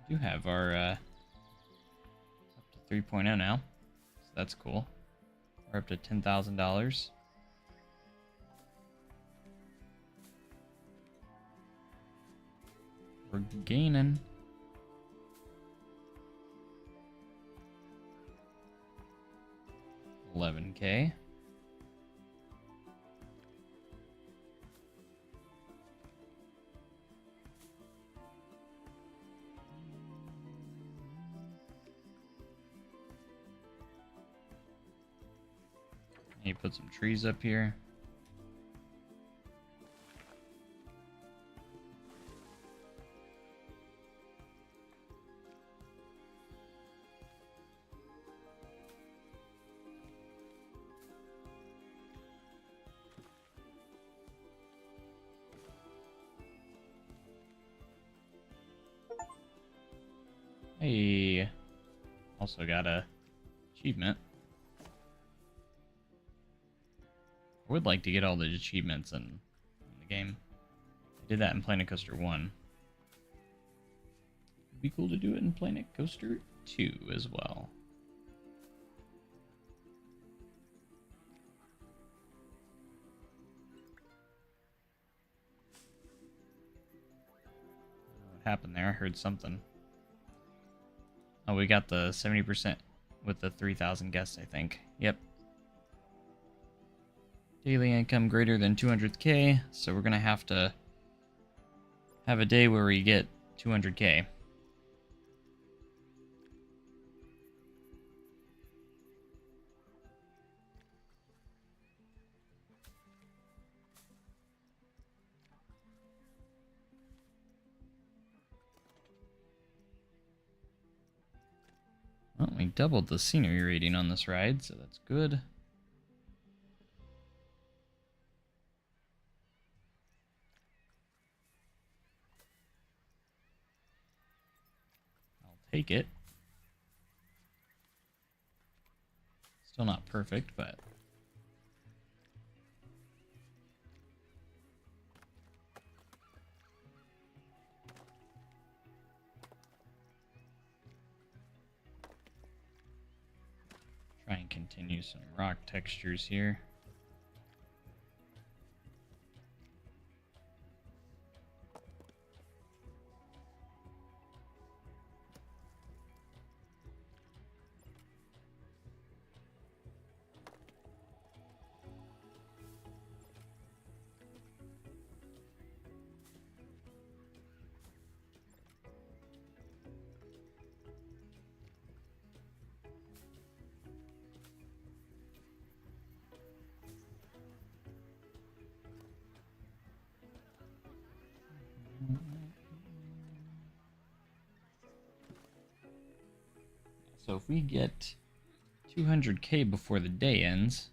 S1: We do have our up to 3.0 now, so that's cool. We're up to $10,000. We're gaining. $11K. You put some trees up here. Hey, also got a achievement. I would like to get all the achievements in the game. I did that in Planet Coaster 1. It'd be cool to do it in Planet Coaster 2 as well. What happened there? I heard something. Oh, we got the 70% with the 3,000 guests, I think. Yep. Daily income greater than 200K, so we're going to have a day where we get 200K. We doubled the scenery rating on this ride, so that's good. I'll take it. Still not perfect, but... Try and continue some rock textures here. So if we get 200k before the day ends,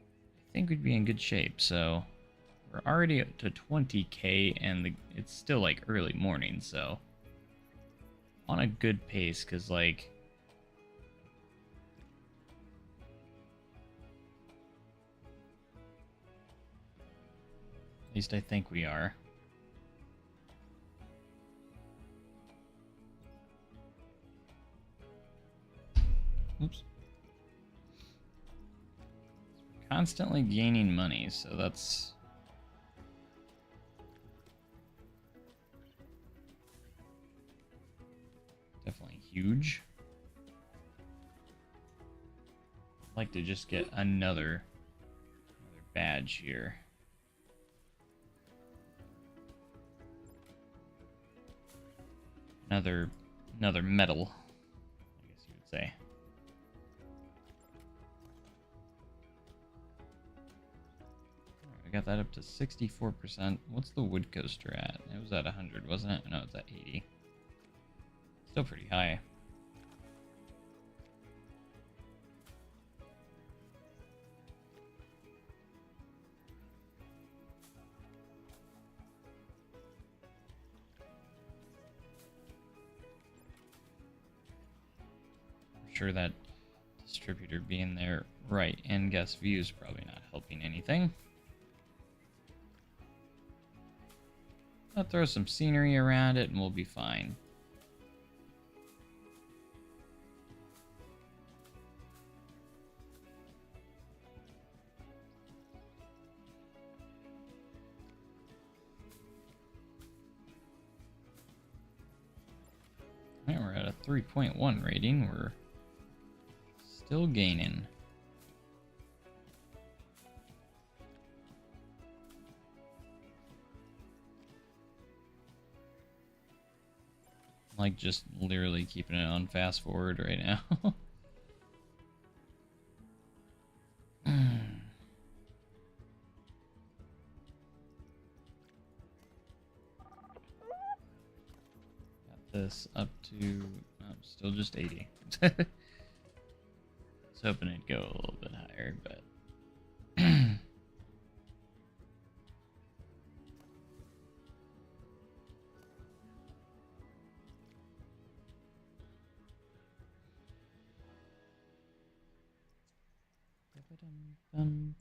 S1: I think we'd be in good shape. So we're already up to 20k, and it's still like early morning, so on a good pace, because like at least I think we are. Oops. Constantly gaining money, so that's definitely huge. I'd like to just get another badge here. Another medal, I guess you would say. We got that up to 64%. What's the wood coaster at? It was at 100, wasn't it? No, it's at 80. Still pretty high. I'm sure that distributor being there right and guest view is probably not helping anything. I'll throw some scenery around it and we'll be fine. Alright, we're at a 3.1 rating. We're still gaining. Like just literally keeping it on fast forward right now. Got this up to still just 80. I was hoping it'd go a little bit higher, but that one's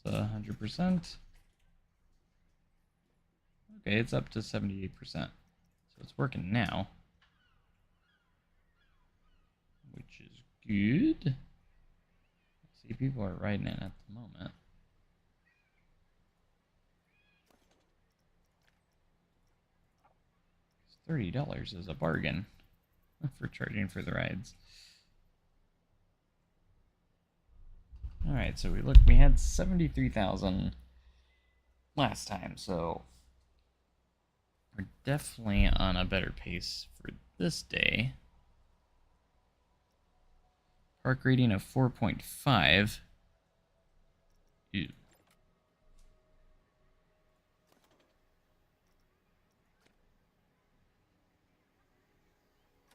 S1: 100%. Okay, it's up to 78%. So it's working now, which is good. See, people are riding it at the moment. $30 is a bargain for charging for the rides. Alright, so we had 73,000 last time, so we're definitely on a better pace for this day. Park rating of 4.5. Ew.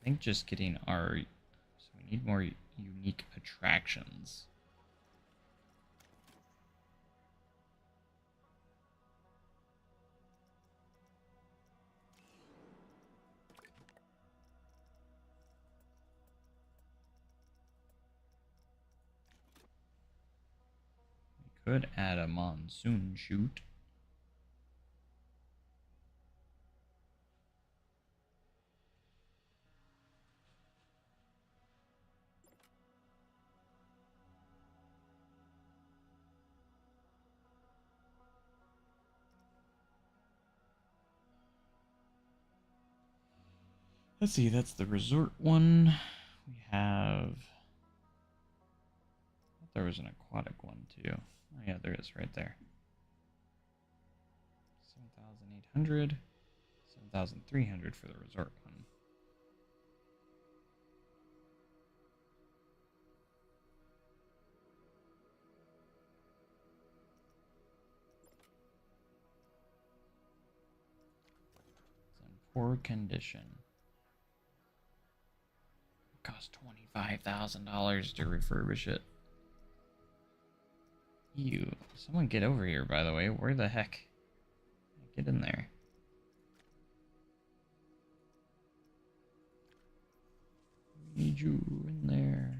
S1: I think just getting our... So we need more unique attractions. We could add a monsoon chute. Let's see, that's the resort one. We have... I thought there was an aquatic one too. Oh yeah, there is right there. 7,800. 7,300 for the resort one. It's in poor condition. It cost $25,000 to refurbish it. You, someone get over here, by the way. Where the heck? Get in there. Need you in there.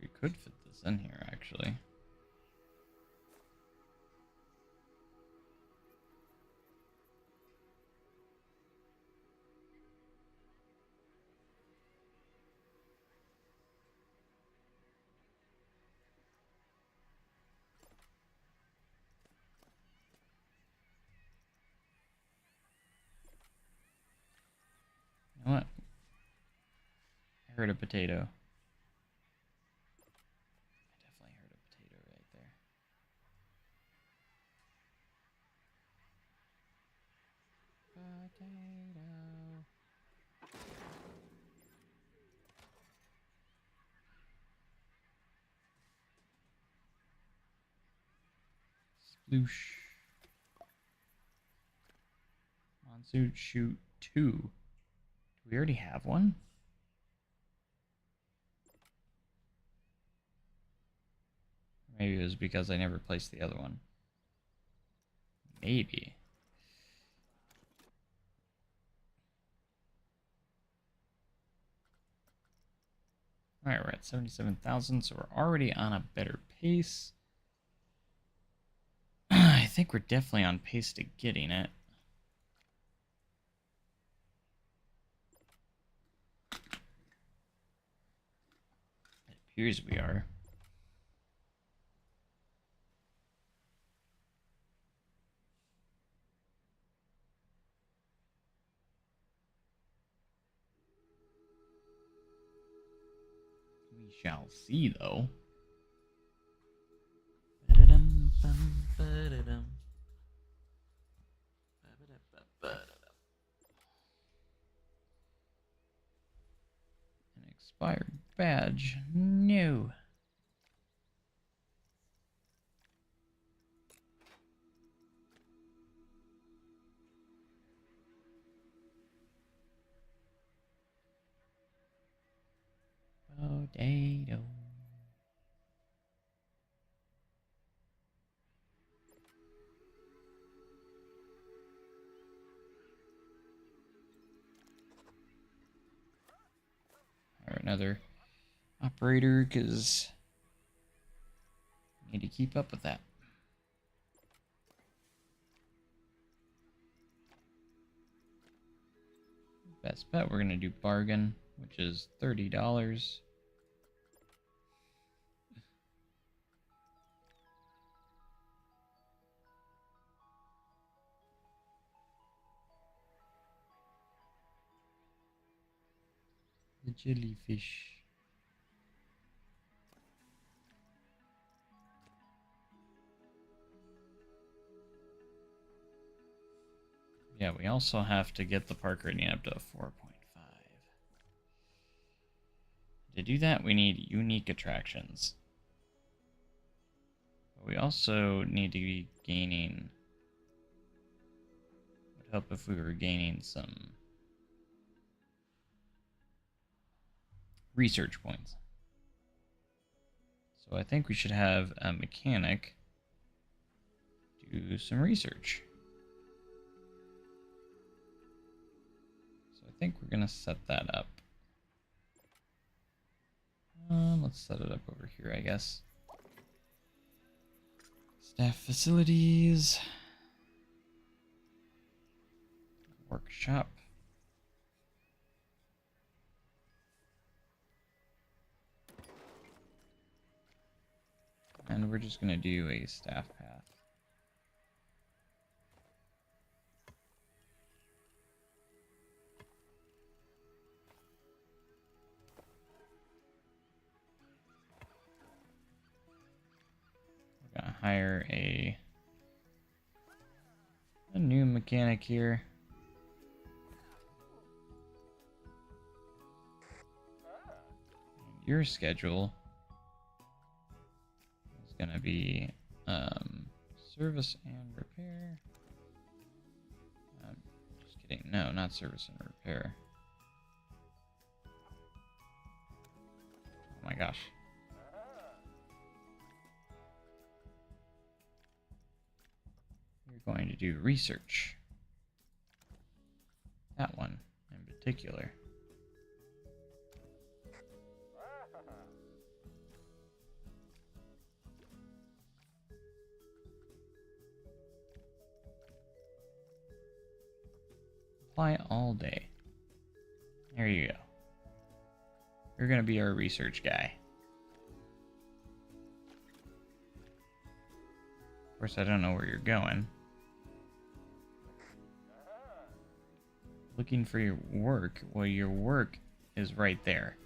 S1: We could fit this in here, actually. You know what? I heard a potato. I definitely heard a potato right there. Potato. Sploosh. Monsoon shoot 2. Do we already have one? Maybe it was because I never placed the other one. Maybe. Alright, we're at 77,000, so we're already on a better pace. I think we're definitely on pace to getting it. It appears we are. We shall see, though. An expired badge. No. Potato. Or another operator, because I need to keep up with that. Best bet, we're going to do bargain, which is $30. The jellyfish. Yeah, we also have to get the park rating up to 4.5. To do that, we need unique attractions. But we also need to be gaining... It would help if we were gaining some research points. So I think we should have a mechanic do some research. So I think we're going to set that up. Let's set it up over here, I guess. Staff facilities. Workshop. And we're just going to do a staff path. We're going to hire a new mechanic here. And your schedule is going to be service and repair. Just kidding. No, not service and repair. Oh my gosh. You're going to do research. That one in particular. Apply all day. There you go. You're going to be our research guy. Of course, I don't know where you're going. Looking for your work. Well, your work is right there.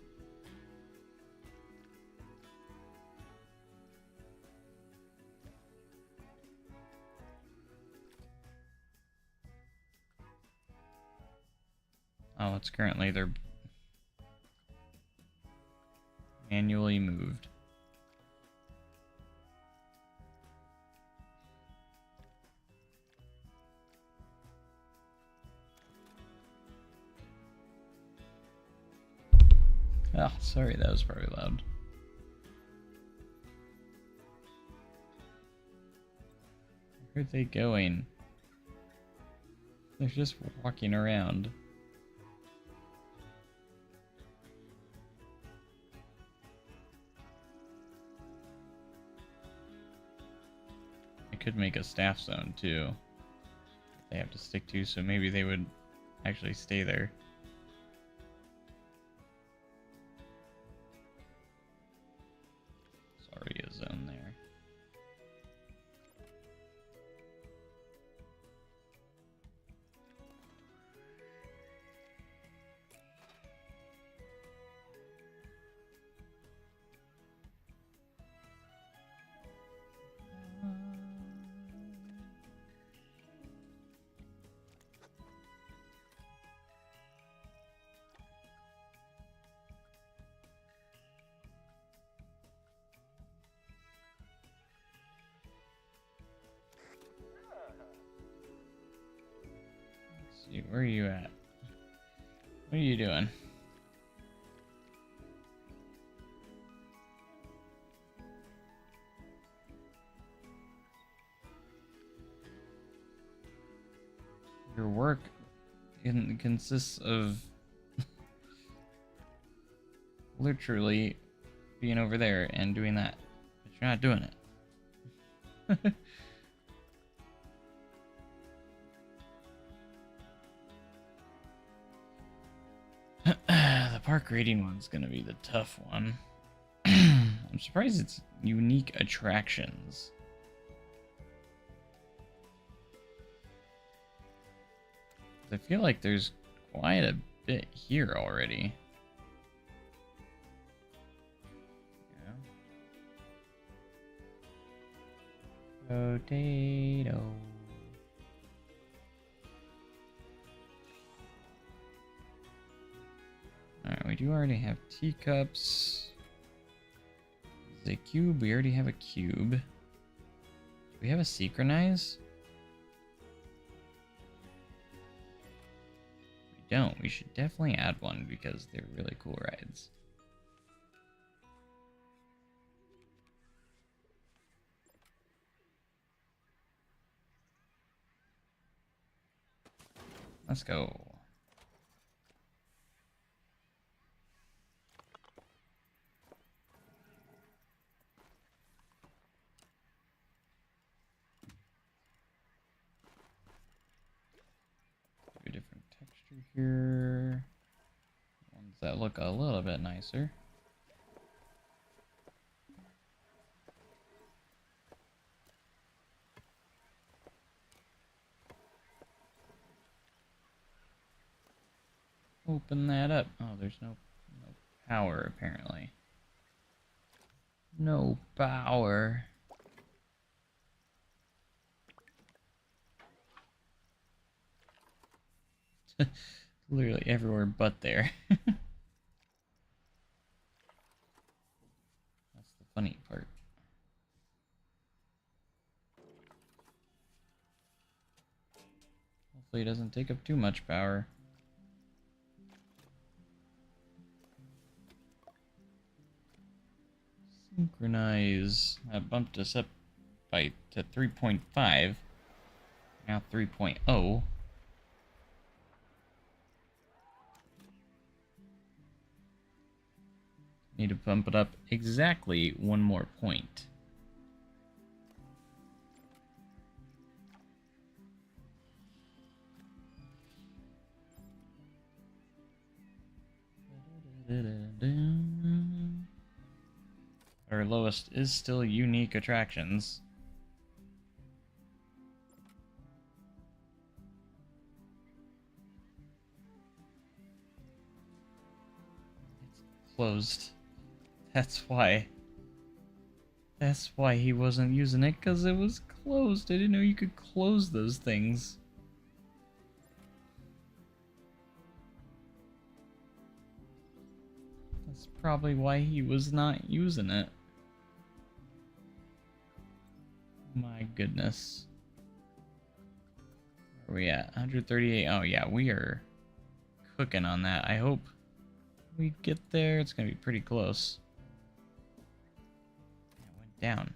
S1: Oh, it's currently they're manually moved. Oh, sorry, that was probably loud. Where are they going? They're just walking around. I could make a staff zone too. They have to stick to, so maybe they would actually stay there. Sorry, a zone there. Where are you at? What are you doing? Your work consists of literally being over there and doing that, but you're not doing it. park rating one's gonna be the tough one. I'm surprised it's unique attractions. I feel like there's quite a bit here already. Yeah. Potato. Alright, we do already have teacups. The cube, we already have a cube. Do we have a synchronize? We don't. We should definitely add one because they're really cool rides. Let's go. A different texture here. Ones that look a little bit nicer. Open that up. Oh, there's no power apparently. No power. Literally everywhere but there. That's the funny part. Hopefully it doesn't take up too much power. Synchronize. That bumped us up to 3.5. Now 3.0. Need to bump it up exactly one more point. Our lowest is still unique attractions. It's closed. That's why. That's why he wasn't using it, because it was closed. I didn't know you could close those things. That's probably why he was not using it. My goodness. Where are we at? 138. Oh yeah, we are cooking on that. I hope we get there. It's gonna be pretty close. It went down.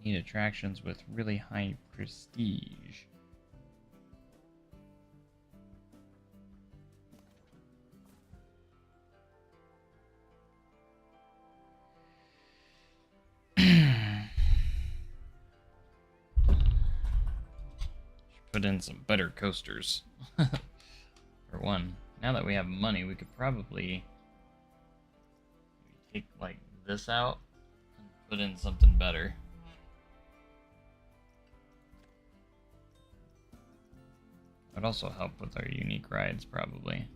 S1: Need attractions with really high prestige. Put in some better coasters. For one, now that we have money, we could probably take like this out and put in something better. Would also help with our unique rides, probably.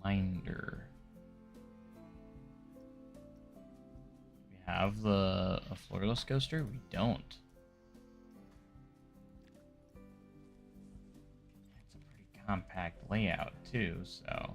S1: Minder. We have a floorless coaster? We don't. It's a pretty compact layout too, so.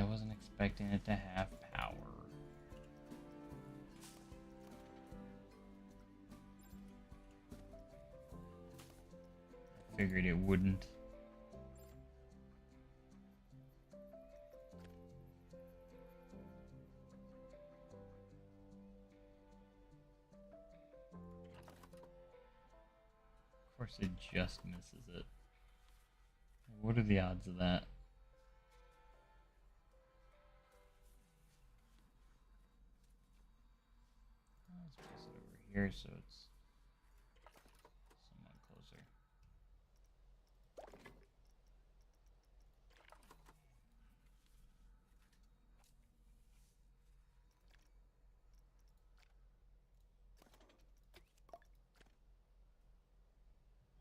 S1: wasn't expecting it to have power. I figured it wouldn't. Of course it just misses it. What are the odds of that? Let's place it over here so it's somewhat closer.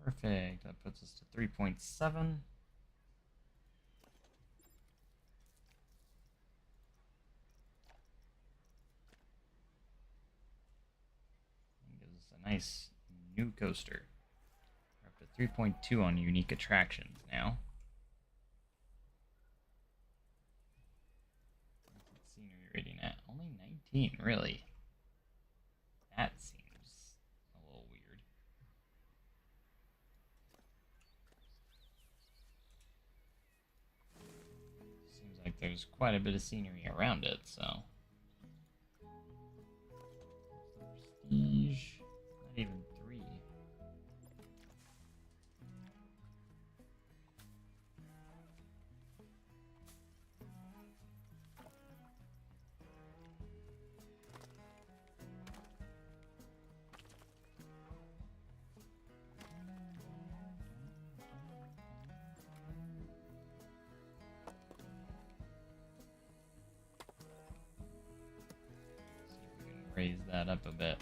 S1: Perfect. That puts us to 3.7. Gives us a nice new coaster. We're up to 3.2 on unique attractions now. What's its scenery rating at? Only 19, really. That seems a little weird. Seems like there's quite a bit of scenery around it, so. Prestige. Not even 3. See if we can raise that up a bit.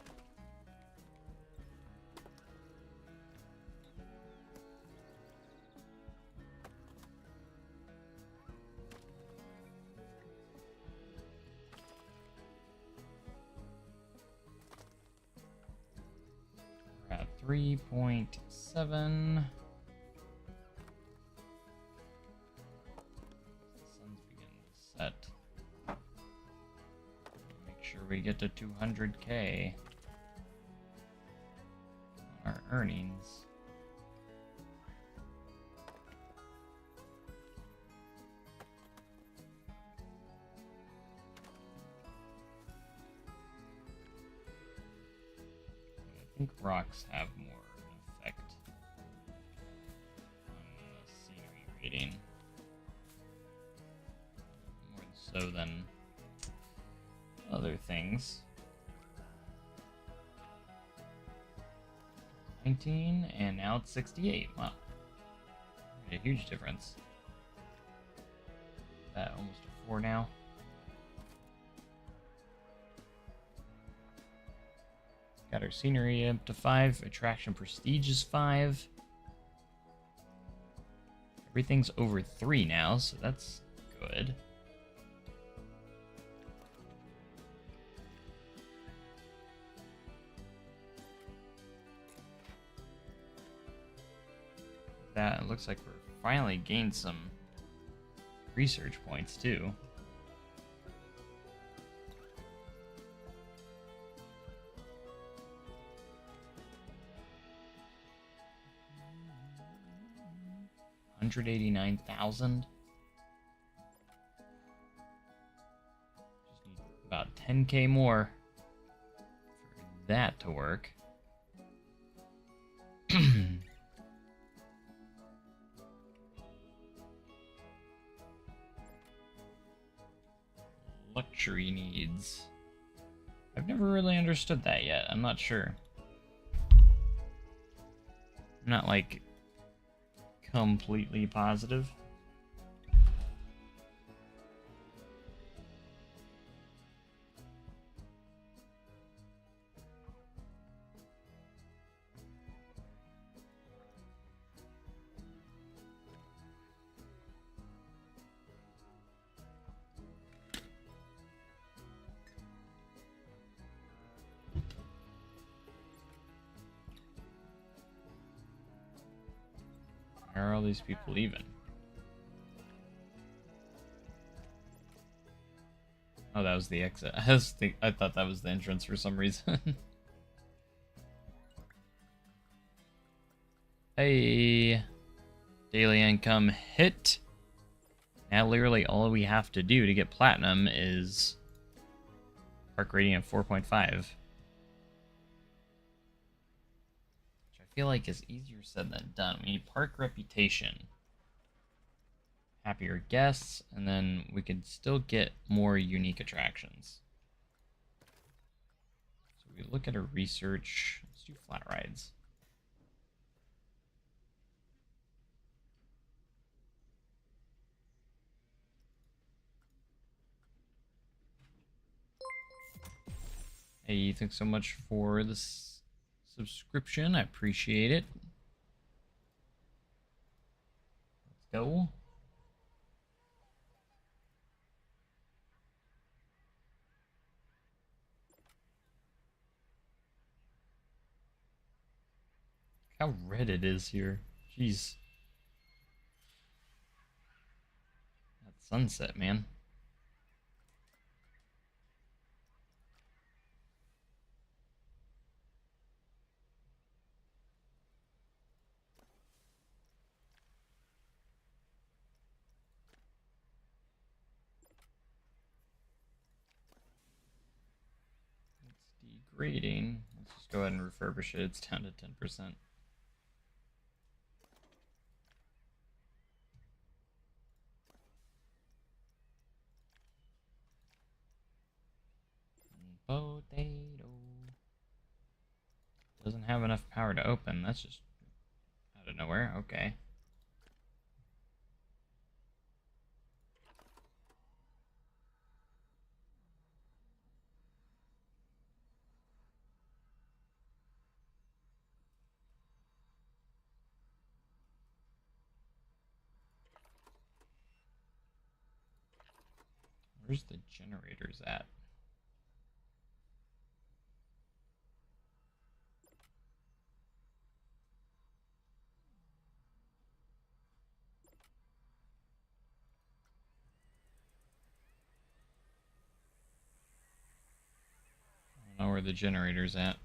S1: We're at 3.7. The sun's beginning to set. Make sure we get to 200K on our earnings. I think rocks have more of an effect on the scenery rating. More so than other things. 19, and now it's 68. Wow. A huge difference. Almost a 4 now. Got our scenery up to 5. Attraction prestige is 5. Everything's over 3 now, so that's good. That it looks like we're finally gained some research points too. $189,000. Just need about 10K more for that to work. Luxury needs. I've never really understood that yet. I'm not sure. I'm not like completely positive. Where are all these people leaving? Oh, that was the exit. I thought that was the entrance for some reason. Hey, daily income hit. Now literally all we have to do to get platinum is park rating of 4.5. Which I feel like is easier said than done. We need park reputation. Happier guests, and then we could still get more unique attractions. So we look at our research. Let's do flat rides. Hey, thanks so much for this subscription. I appreciate it. Let's go. How red it is here. Jeez. That sunset, man. It's degrading. Let's just go ahead and refurbish it. It's down to 10%. Potato. Doesn't have enough power to open. That's just out of nowhere. Okay. Where's the generators at? I don't know where the generator's at.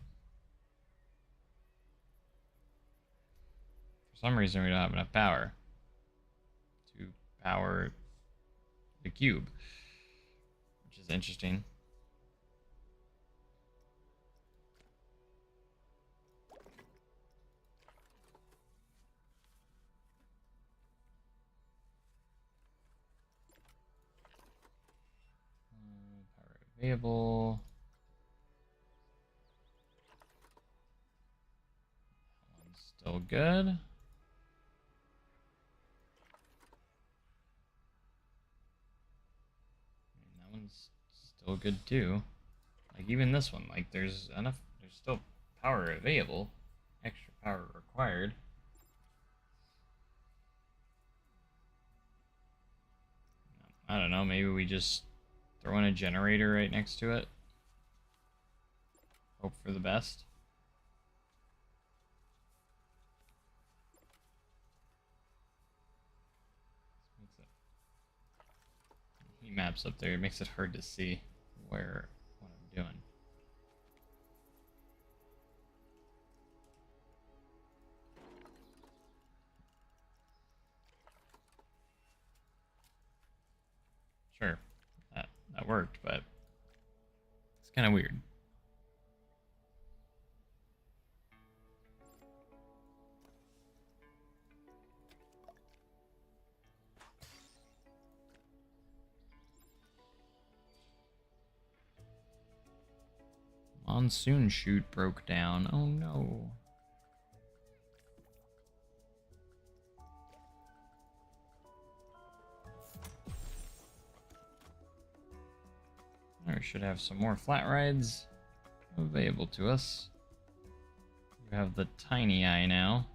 S1: For some reason, we don't have enough power to power the cube, which is interesting. Power available. That one's still good. And that one's still good too. Like even this one, like there's still power available. Extra power required. I don't know, maybe we just throw in a generator right next to it. Hope for the best. Heat maps up there, it makes it hard to see what I'm doing. Sure, that worked, but it's kind of weird. Monsoon chute broke down. Oh no. We should have some more flat rides available to us. We have the tiny eye now.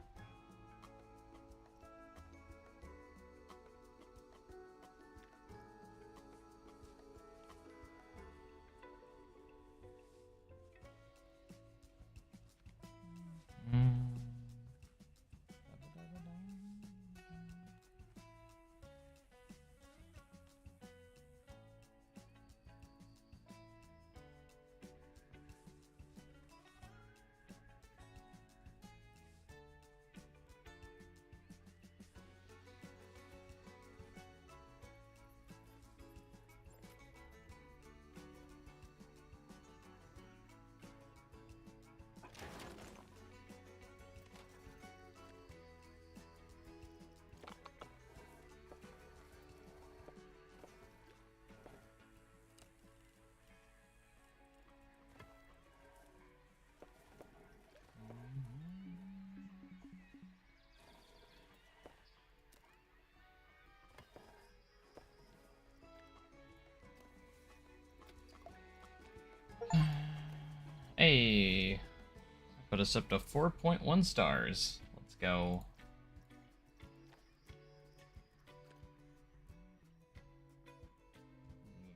S1: us up to 4.1 stars. Let's go.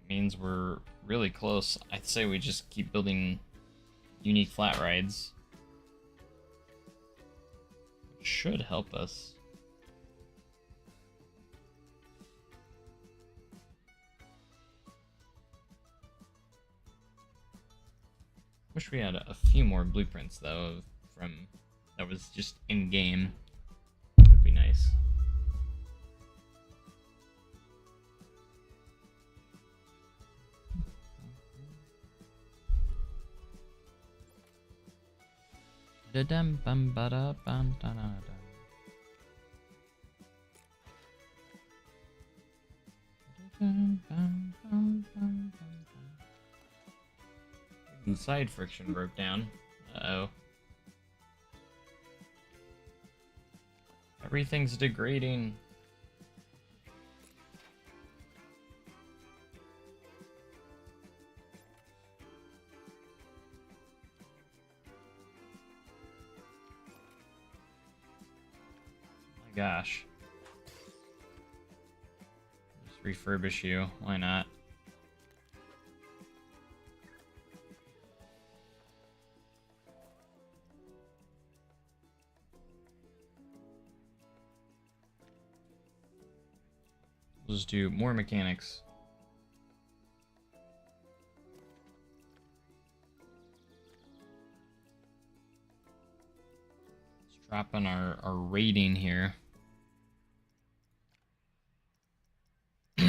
S1: Means we're really close. I'd say we just keep building unique flat rides. Which should help us. Wish we had a few more blueprints though from that was just in game. Would be nice. Da-dum bum ba-da bum da-da-da. Side friction broke down. Uh-oh. Everything's degrading. My gosh. Just refurbish you. Why not? We'll just do more mechanics. Let's drop on our rating here. Could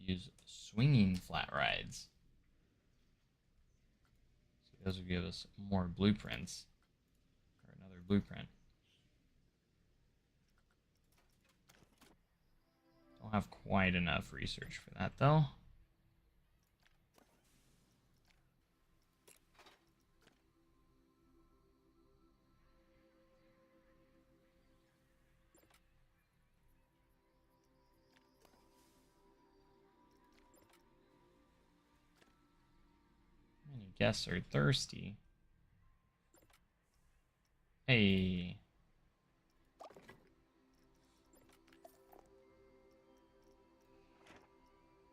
S1: use swinging flat rides. Those would give us more blueprints. Or another blueprint. Don't have quite enough research for that though. Many guests are thirsty. Hey.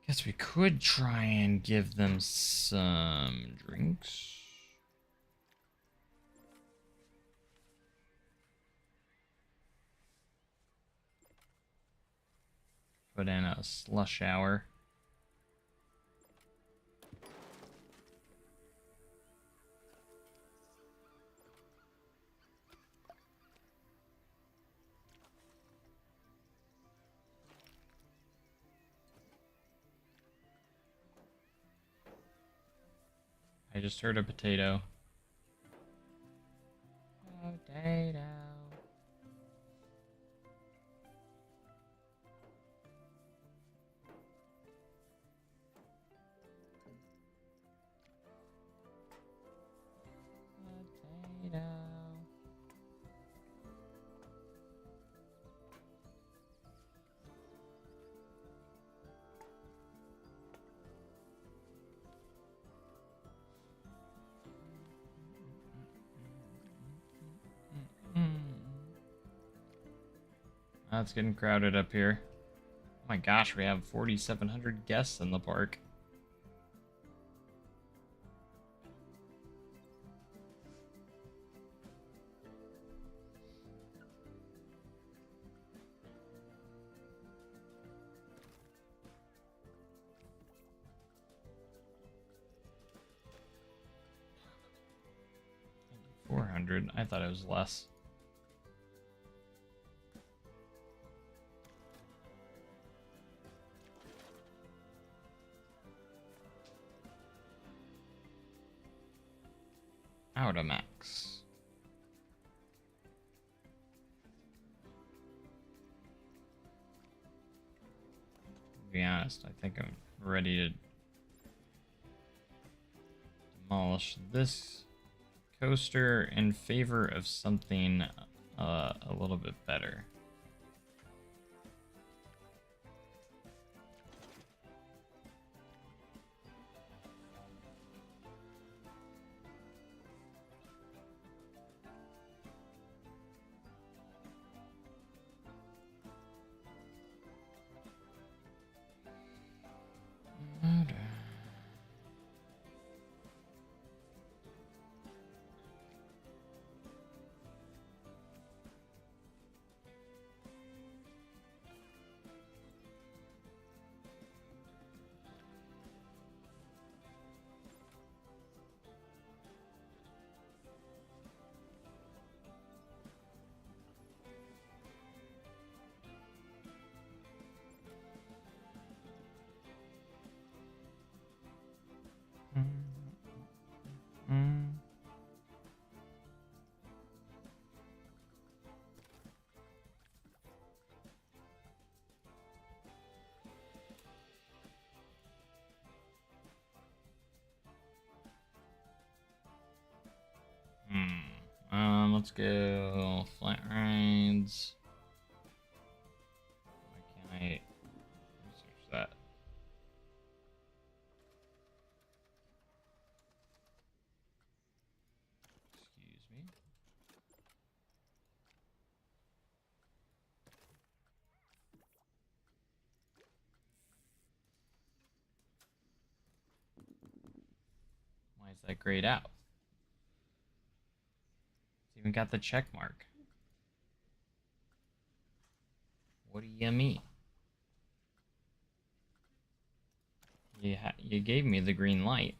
S1: Guess we could try and give them some drinks. Put in a slush hour. I just heard a potato. Potato. Potato. It's getting crowded up here. Oh my gosh, we have 4,700 guests in the park. I thought it was less. Max. To be honest, I think I'm ready to demolish this coaster in favor of something a little bit better. let's go. Flat rides. Why can't I research that? Excuse me. Why is that grayed out? It's even got the check mark. What do you mean? You gave me the green light.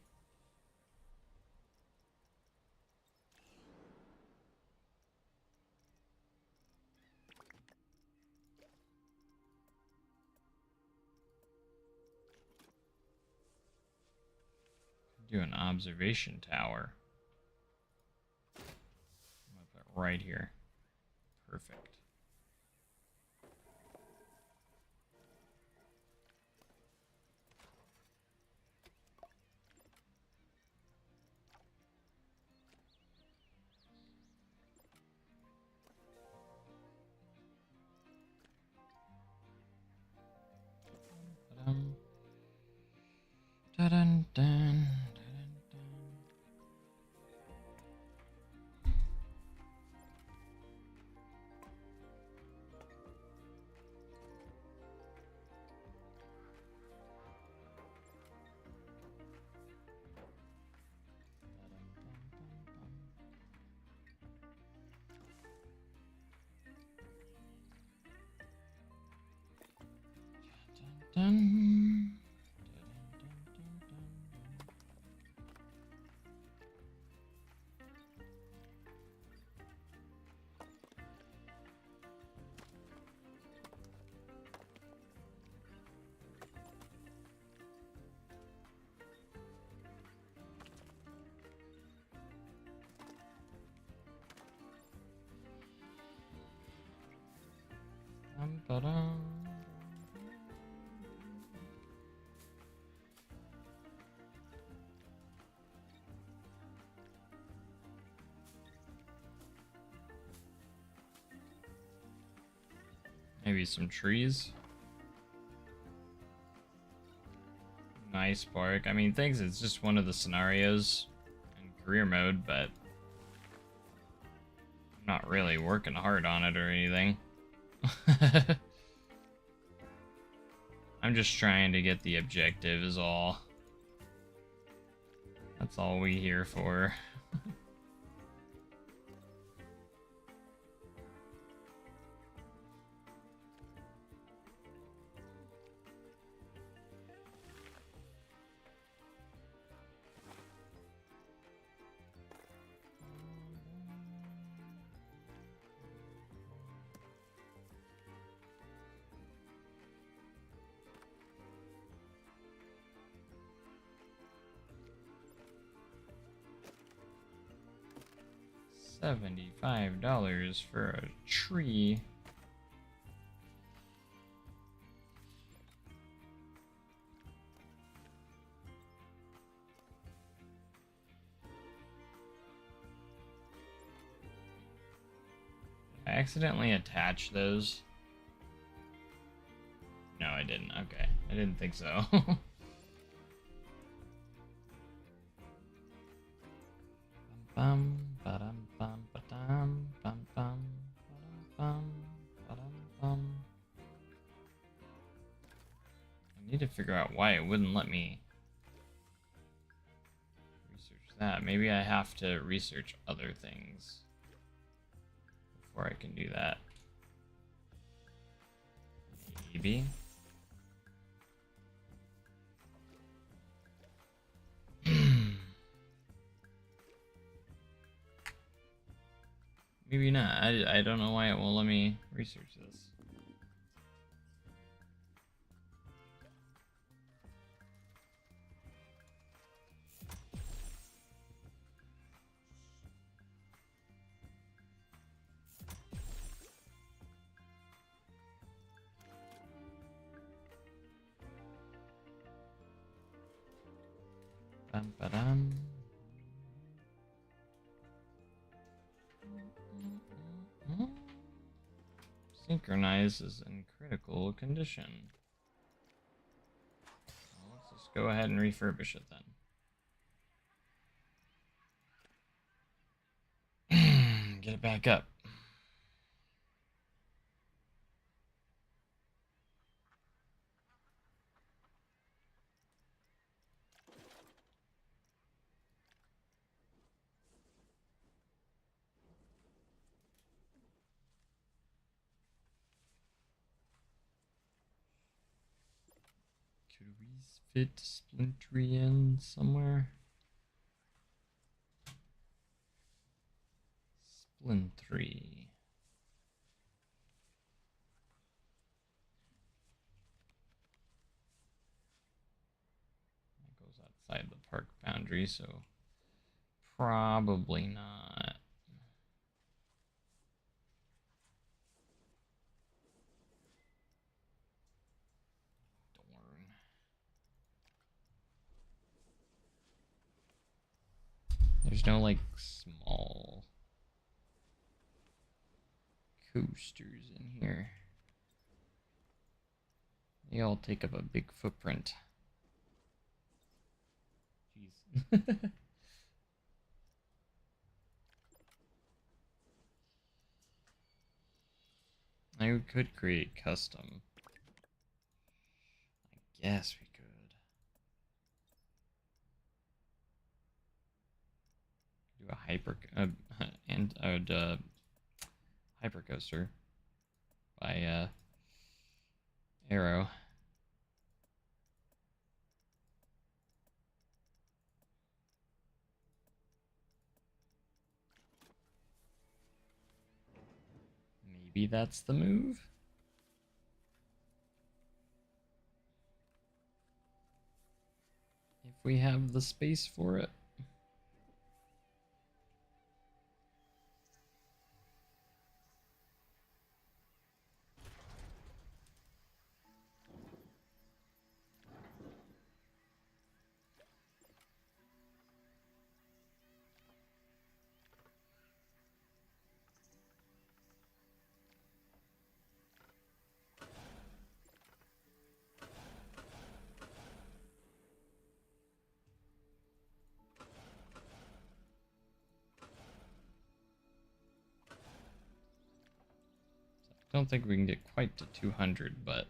S1: Do an observation tower. I'm gonna put it right here. Perfect. Dun, dun, dun, dun, dun. Dun, ba-dum. Maybe some trees. Nice park. I mean, thanks. It's just one of the scenarios in career mode, but I'm not really working hard on it or anything. I'm just trying to get the objective is all. That's all we here for. $75 for a tree. I accidentally attached those. No, I didn't. Okay. I didn't think so. Bum, ba-dum, bum, ba-dum, bum, bum, ba-dum, ba-dum, bum. I need to figure out why it wouldn't let me research that. Maybe I have to research other things before I can do that. Maybe. Maybe not. I don't know why it won't let me research this. Bum, ba-dum. Synchronize is in critical condition. Well, let's just go ahead and refurbish it then. Get it back up. Could we fit Splintery in somewhere? Splintery. That goes outside the park boundary, so probably not. Darn. There's no like small coasters in here. They all take up a big footprint. Jeez. I could create custom. I guess we could. Do a hyper coaster by Arrow. Maybe that's the move. If we have the space for it. Don't think we can get quite to 200, but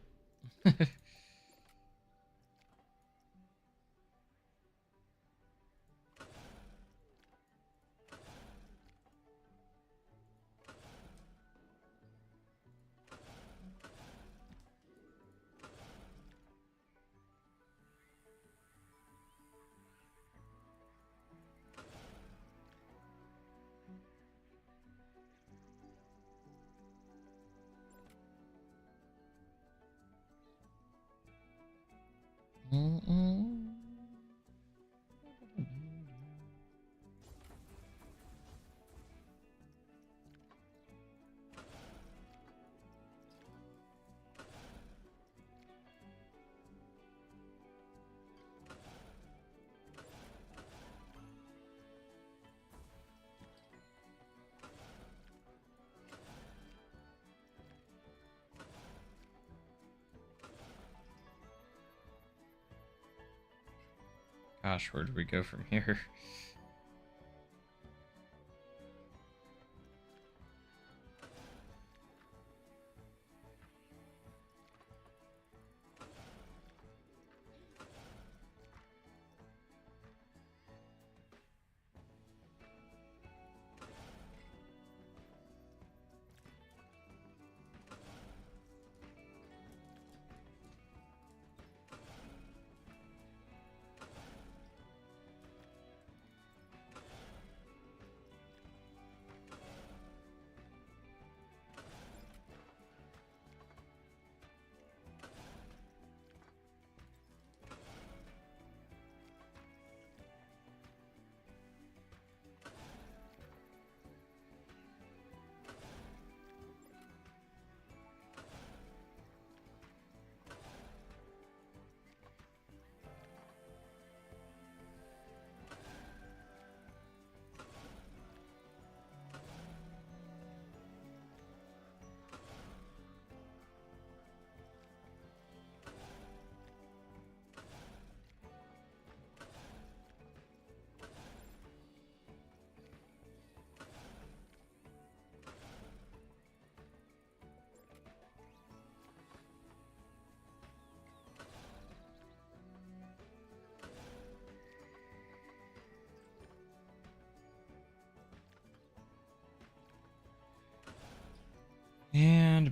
S1: gosh, where do we go from here?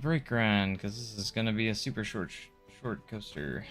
S1: And brake run, because this is going to be a super short coaster.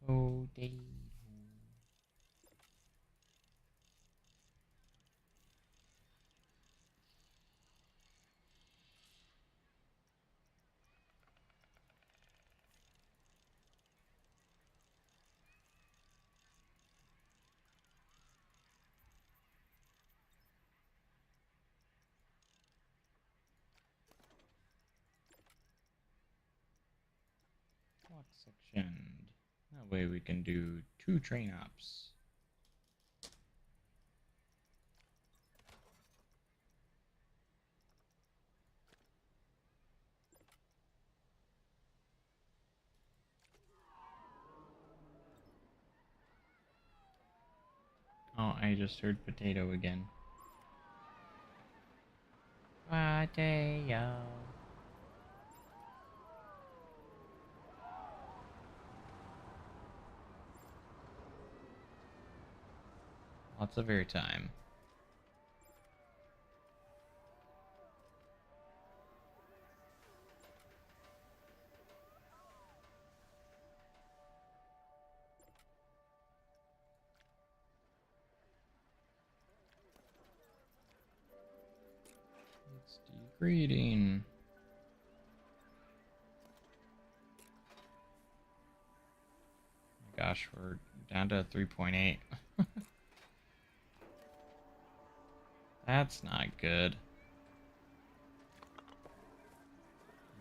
S1: Oh, Dave. Block sectioned. That way we can do 2 train ops. Oh, I just heard potato again. Potato. Lots of airtime. It's degrading. Gosh, we're down to 3.8. That's not good.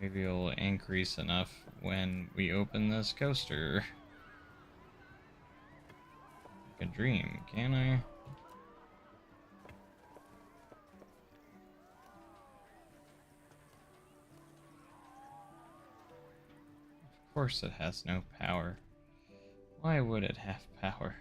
S1: Maybe it'll increase enough when we open this coaster. Like a dream, can I? Of course it has no power. Why would it have power?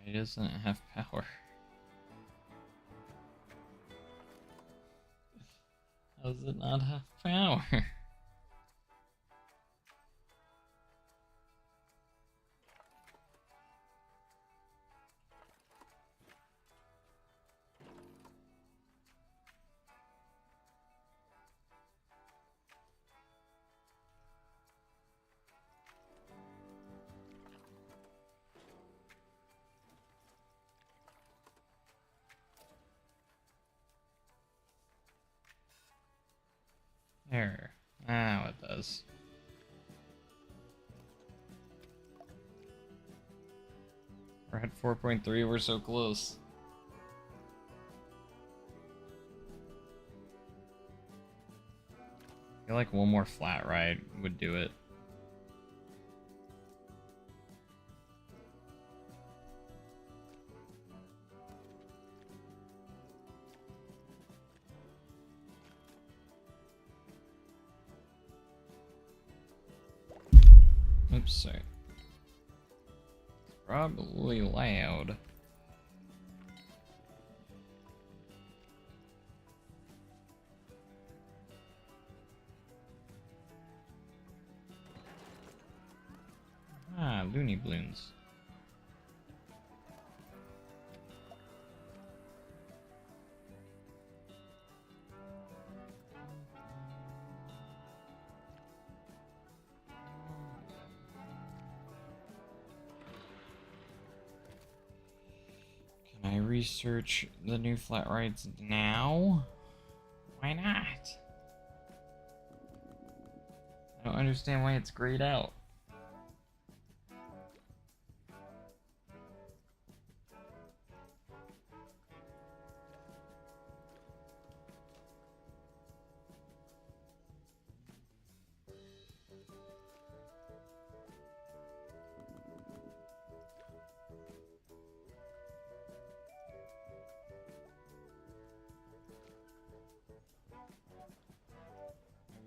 S1: Why doesn't it have power? How does it not have power? There. Now it does. We're at 4.3, we're so close. I feel like one more flat ride would do it. Oops, sorry. It's probably loud. Ah, loony balloons. Can I research the new flat rides now? Why not? I don't understand why it's grayed out.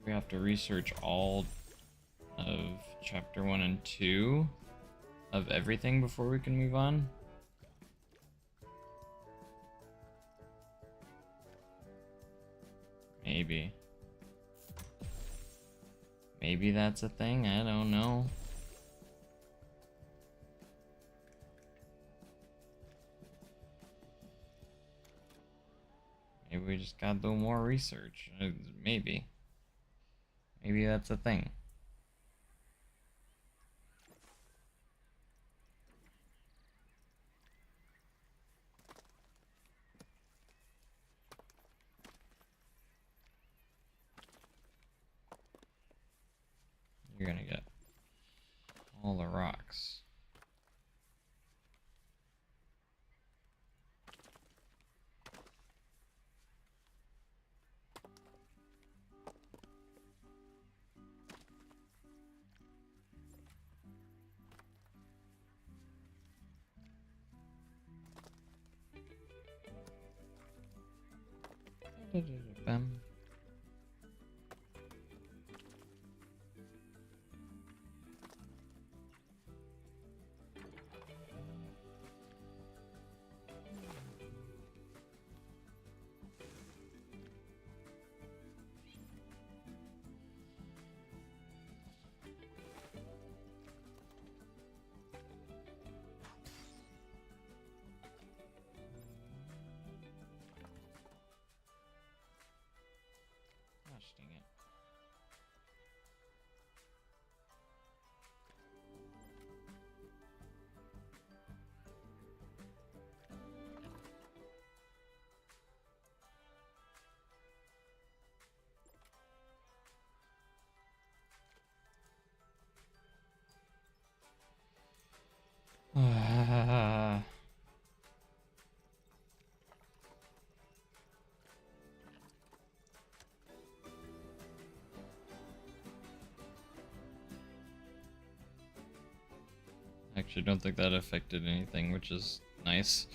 S1: We have to research all of chapter 1 and 2 of everything before we can move on. Maybe. Maybe that's a thing, I don't know. Maybe we just gotta do more research. Maybe. Maybe that's a thing. You're gonna get all the rocks. Bam. Gosh dang it. Actually, don't think that affected anything, which is nice.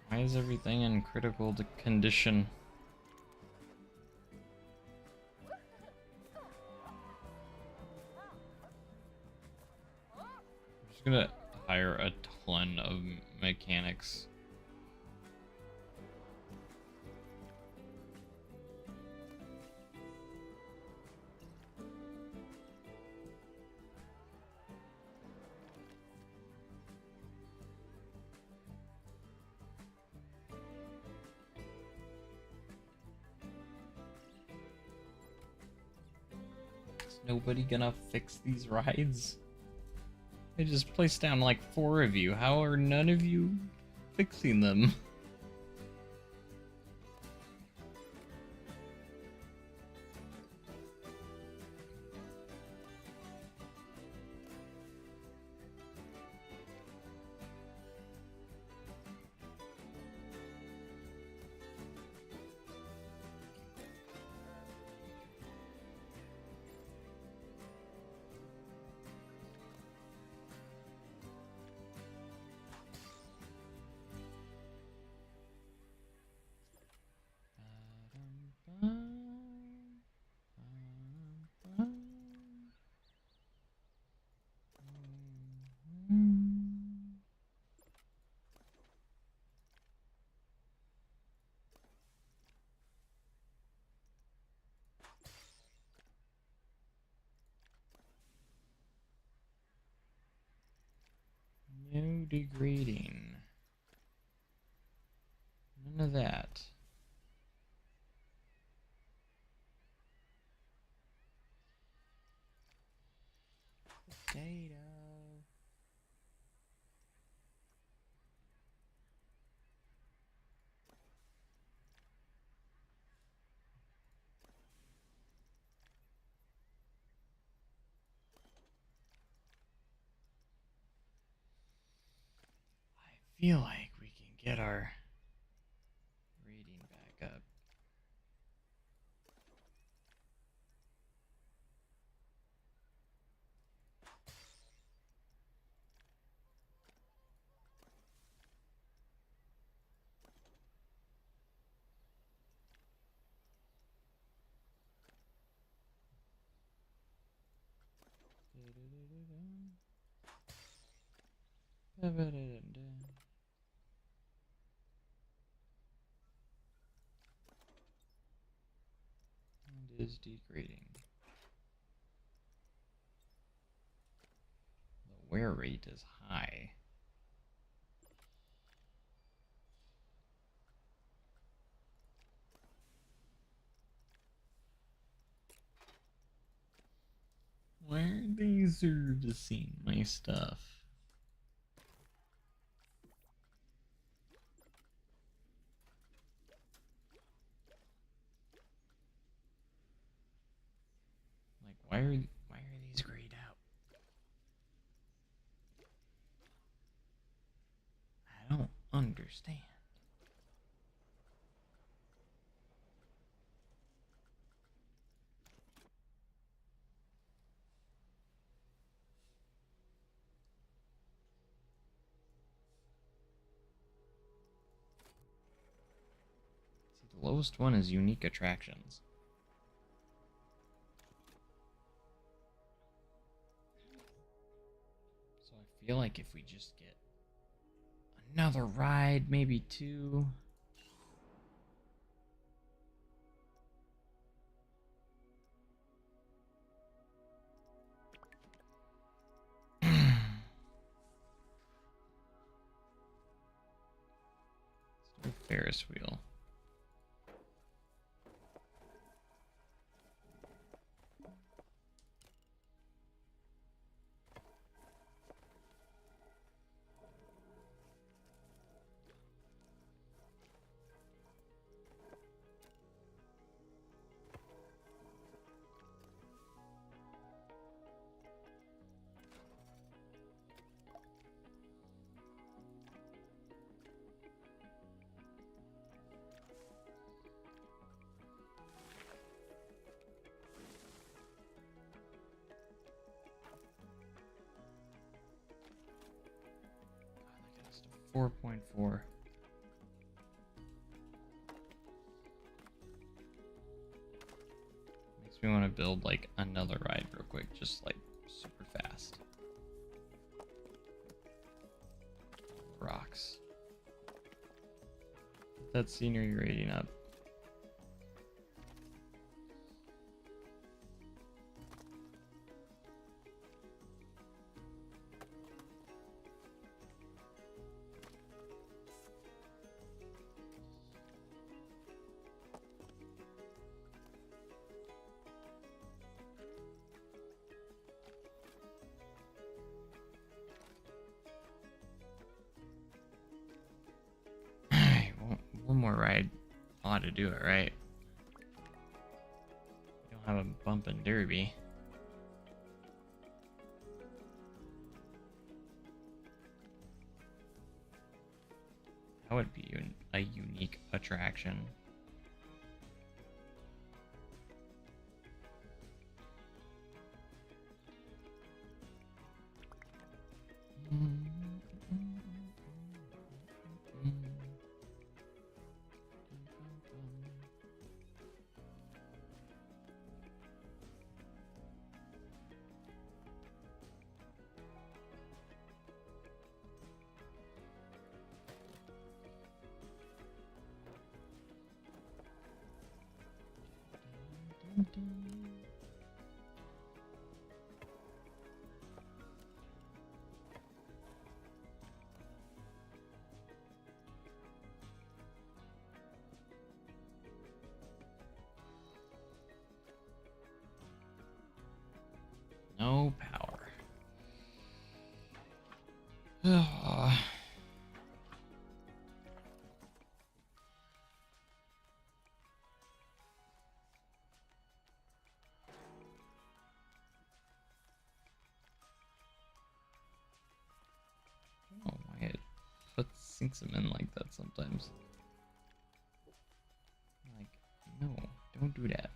S1: Why is everything in critical condition? I'm just gonna hire a ton of mechanics. Is nobody gonna fix these rides? I just placed down like 4 of you. How are none of you fixing them? degrading. None of that. Potato. I feel like we can get our rating back up. And is degrading. The wear rate is high. Why are they servicing my stuff? Like, why are these grayed out? I don't understand. See, the lowest one is unique attractions. So I feel like if we just get another ride, maybe two. Let's do a Ferris wheel. God, that gets to 4.4. Makes me want to build like another ride real quick, just like super fast. Rocks. Get that scenery rating up. One more ride ought to do it, right? We don't have a bump and derby. That would be a unique attraction. no power. Oh, why it sinks them in like that sometimes. Like, no, don't do that.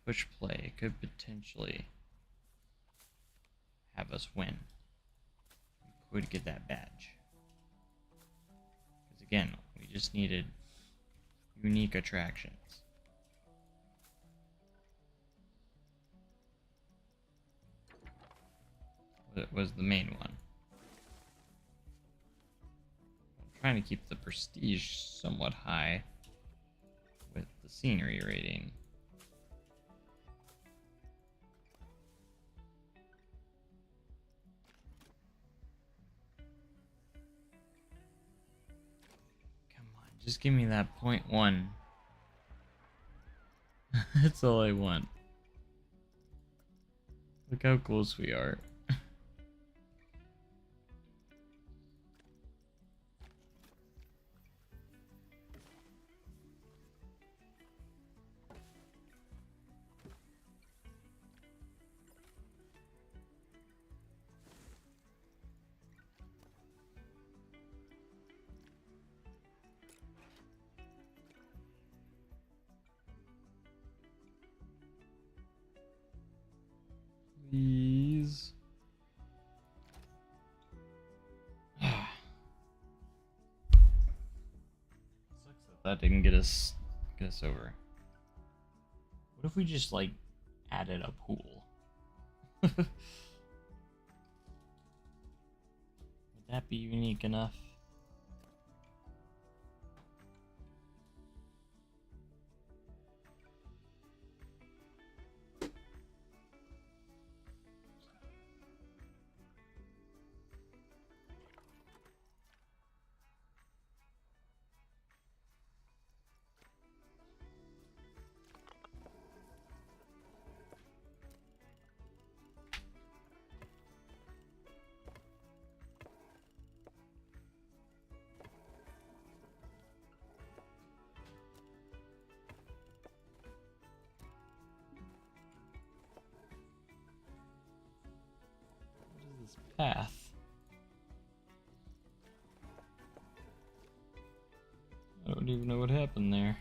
S1: Push play could potentially have us win. We could get that badge. Because again, we just needed unique attractions. That was the main one. I'm trying to keep the prestige somewhat high with the scenery rating. Just give me that 0.1. That's all I want. Look how close we are. Please. Sucks that didn't get us over. What if we just like added a pool? Would that be unique enough? Path. I don't even know what happened there.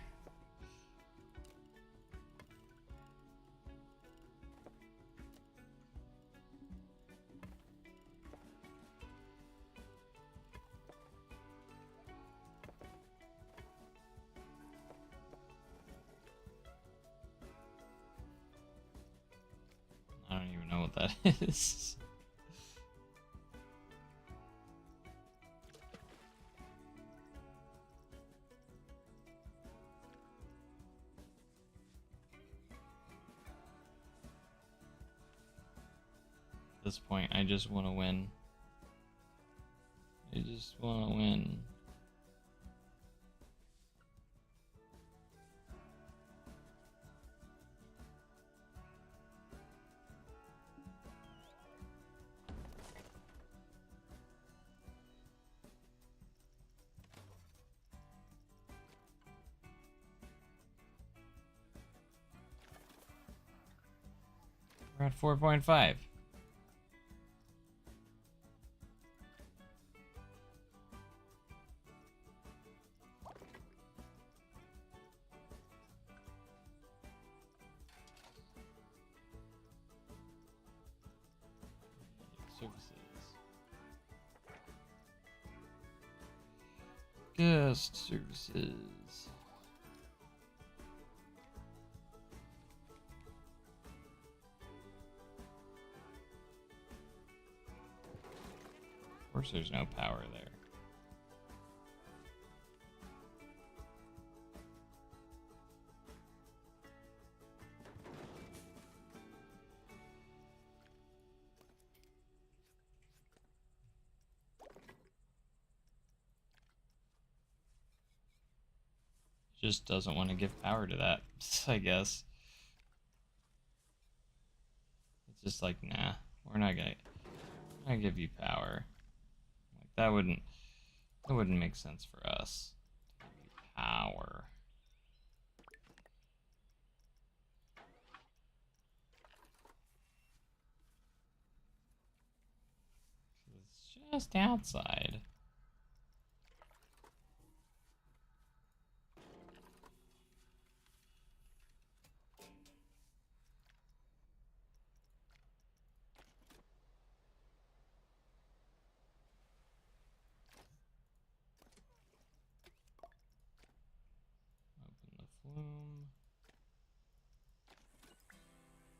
S1: I don't even know what that is. At this point, I just want to win. I just want to win. We're at 4.5. Services. Guest services. Of course there's no power there. just doesn't want to give power to that, I guess. It's just like, nah, we're not gonna give you power. Like that wouldn't make sense for us. Give you power. It's just outside. Open the flume.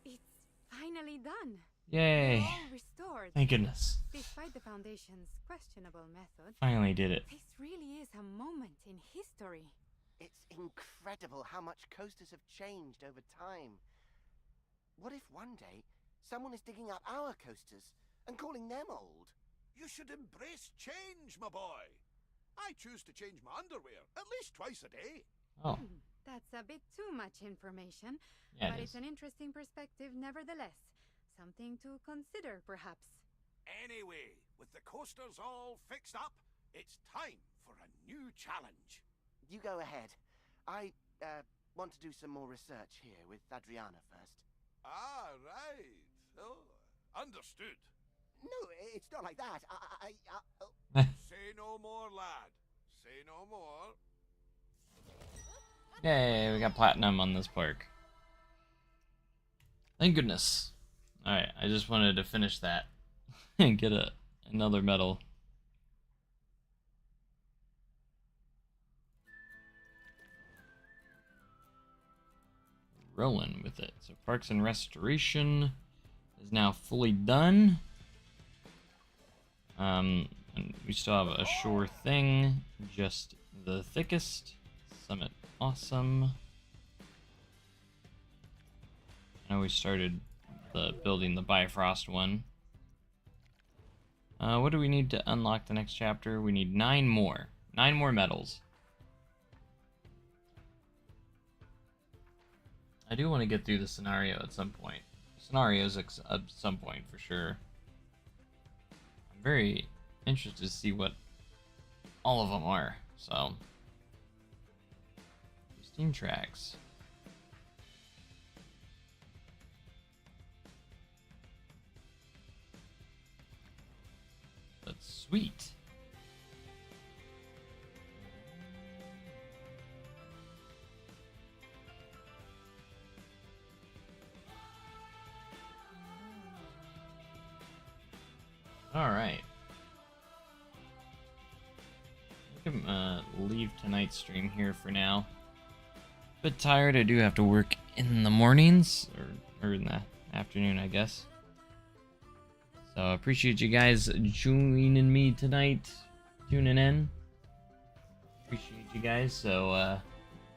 S3: It's finally done.
S1: Yay!
S3: They're all restored.
S1: Thank goodness.
S3: Despite the Foundation's questionable method,
S1: Finally did it.
S3: this really is a moment in history.
S4: It's incredible how much coasters have changed over time. What if one day someone is digging up our coasters and calling them old?
S5: You should embrace change, my boy. I choose to change my underwear at least twice a day.
S1: Oh,
S3: That's a bit too much information,
S1: yeah,
S3: but
S1: it
S3: it's
S1: is.
S3: an interesting perspective nevertheless. Something to consider, perhaps.
S5: Anyway, with the coasters all fixed up, it's time for a new challenge.
S4: You go ahead. I want to do some more research here with Adriana first.
S5: Ah, right. Oh, understood.
S4: No, it's not like that.
S5: Say no more, lad. Say no more.
S1: Yay, we got platinum on this park. Thank goodness. Alright, I just wanted to finish that and get another medal. Rolling with it. So Parks and Restoration is now fully done. And we still have a sure thing, just the thickest. Summit awesome. I know we started building the Bifrost one. What do we need to unlock the next chapter? We need 9 more. 9 more medals. I do want to get through the scenario at some point. Scenarios at some point for sure. I'm very interested to see what all of them are. So, Steam tracks. That's sweet. All right. I can leave tonight's stream here for now. Bit tired. I do have to work in the mornings or in the afternoon, I guess. So I appreciate you guys joining me tonight, tuning in. Appreciate you guys. So if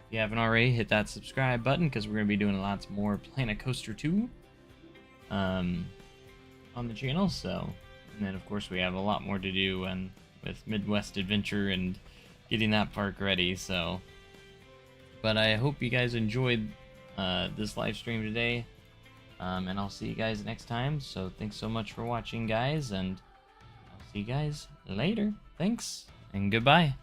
S1: you haven't already, hit that subscribe button because we're gonna be doing lots more Planet Coaster 2 on the channel. So, and then of course we have a lot more to do and with Midwest Adventure and getting that park ready. So, but I hope you guys enjoyed this live stream today. And I'll see you guys next time. So thanks so much for watching, guys, and I'll see you guys later. Thanks, and goodbye.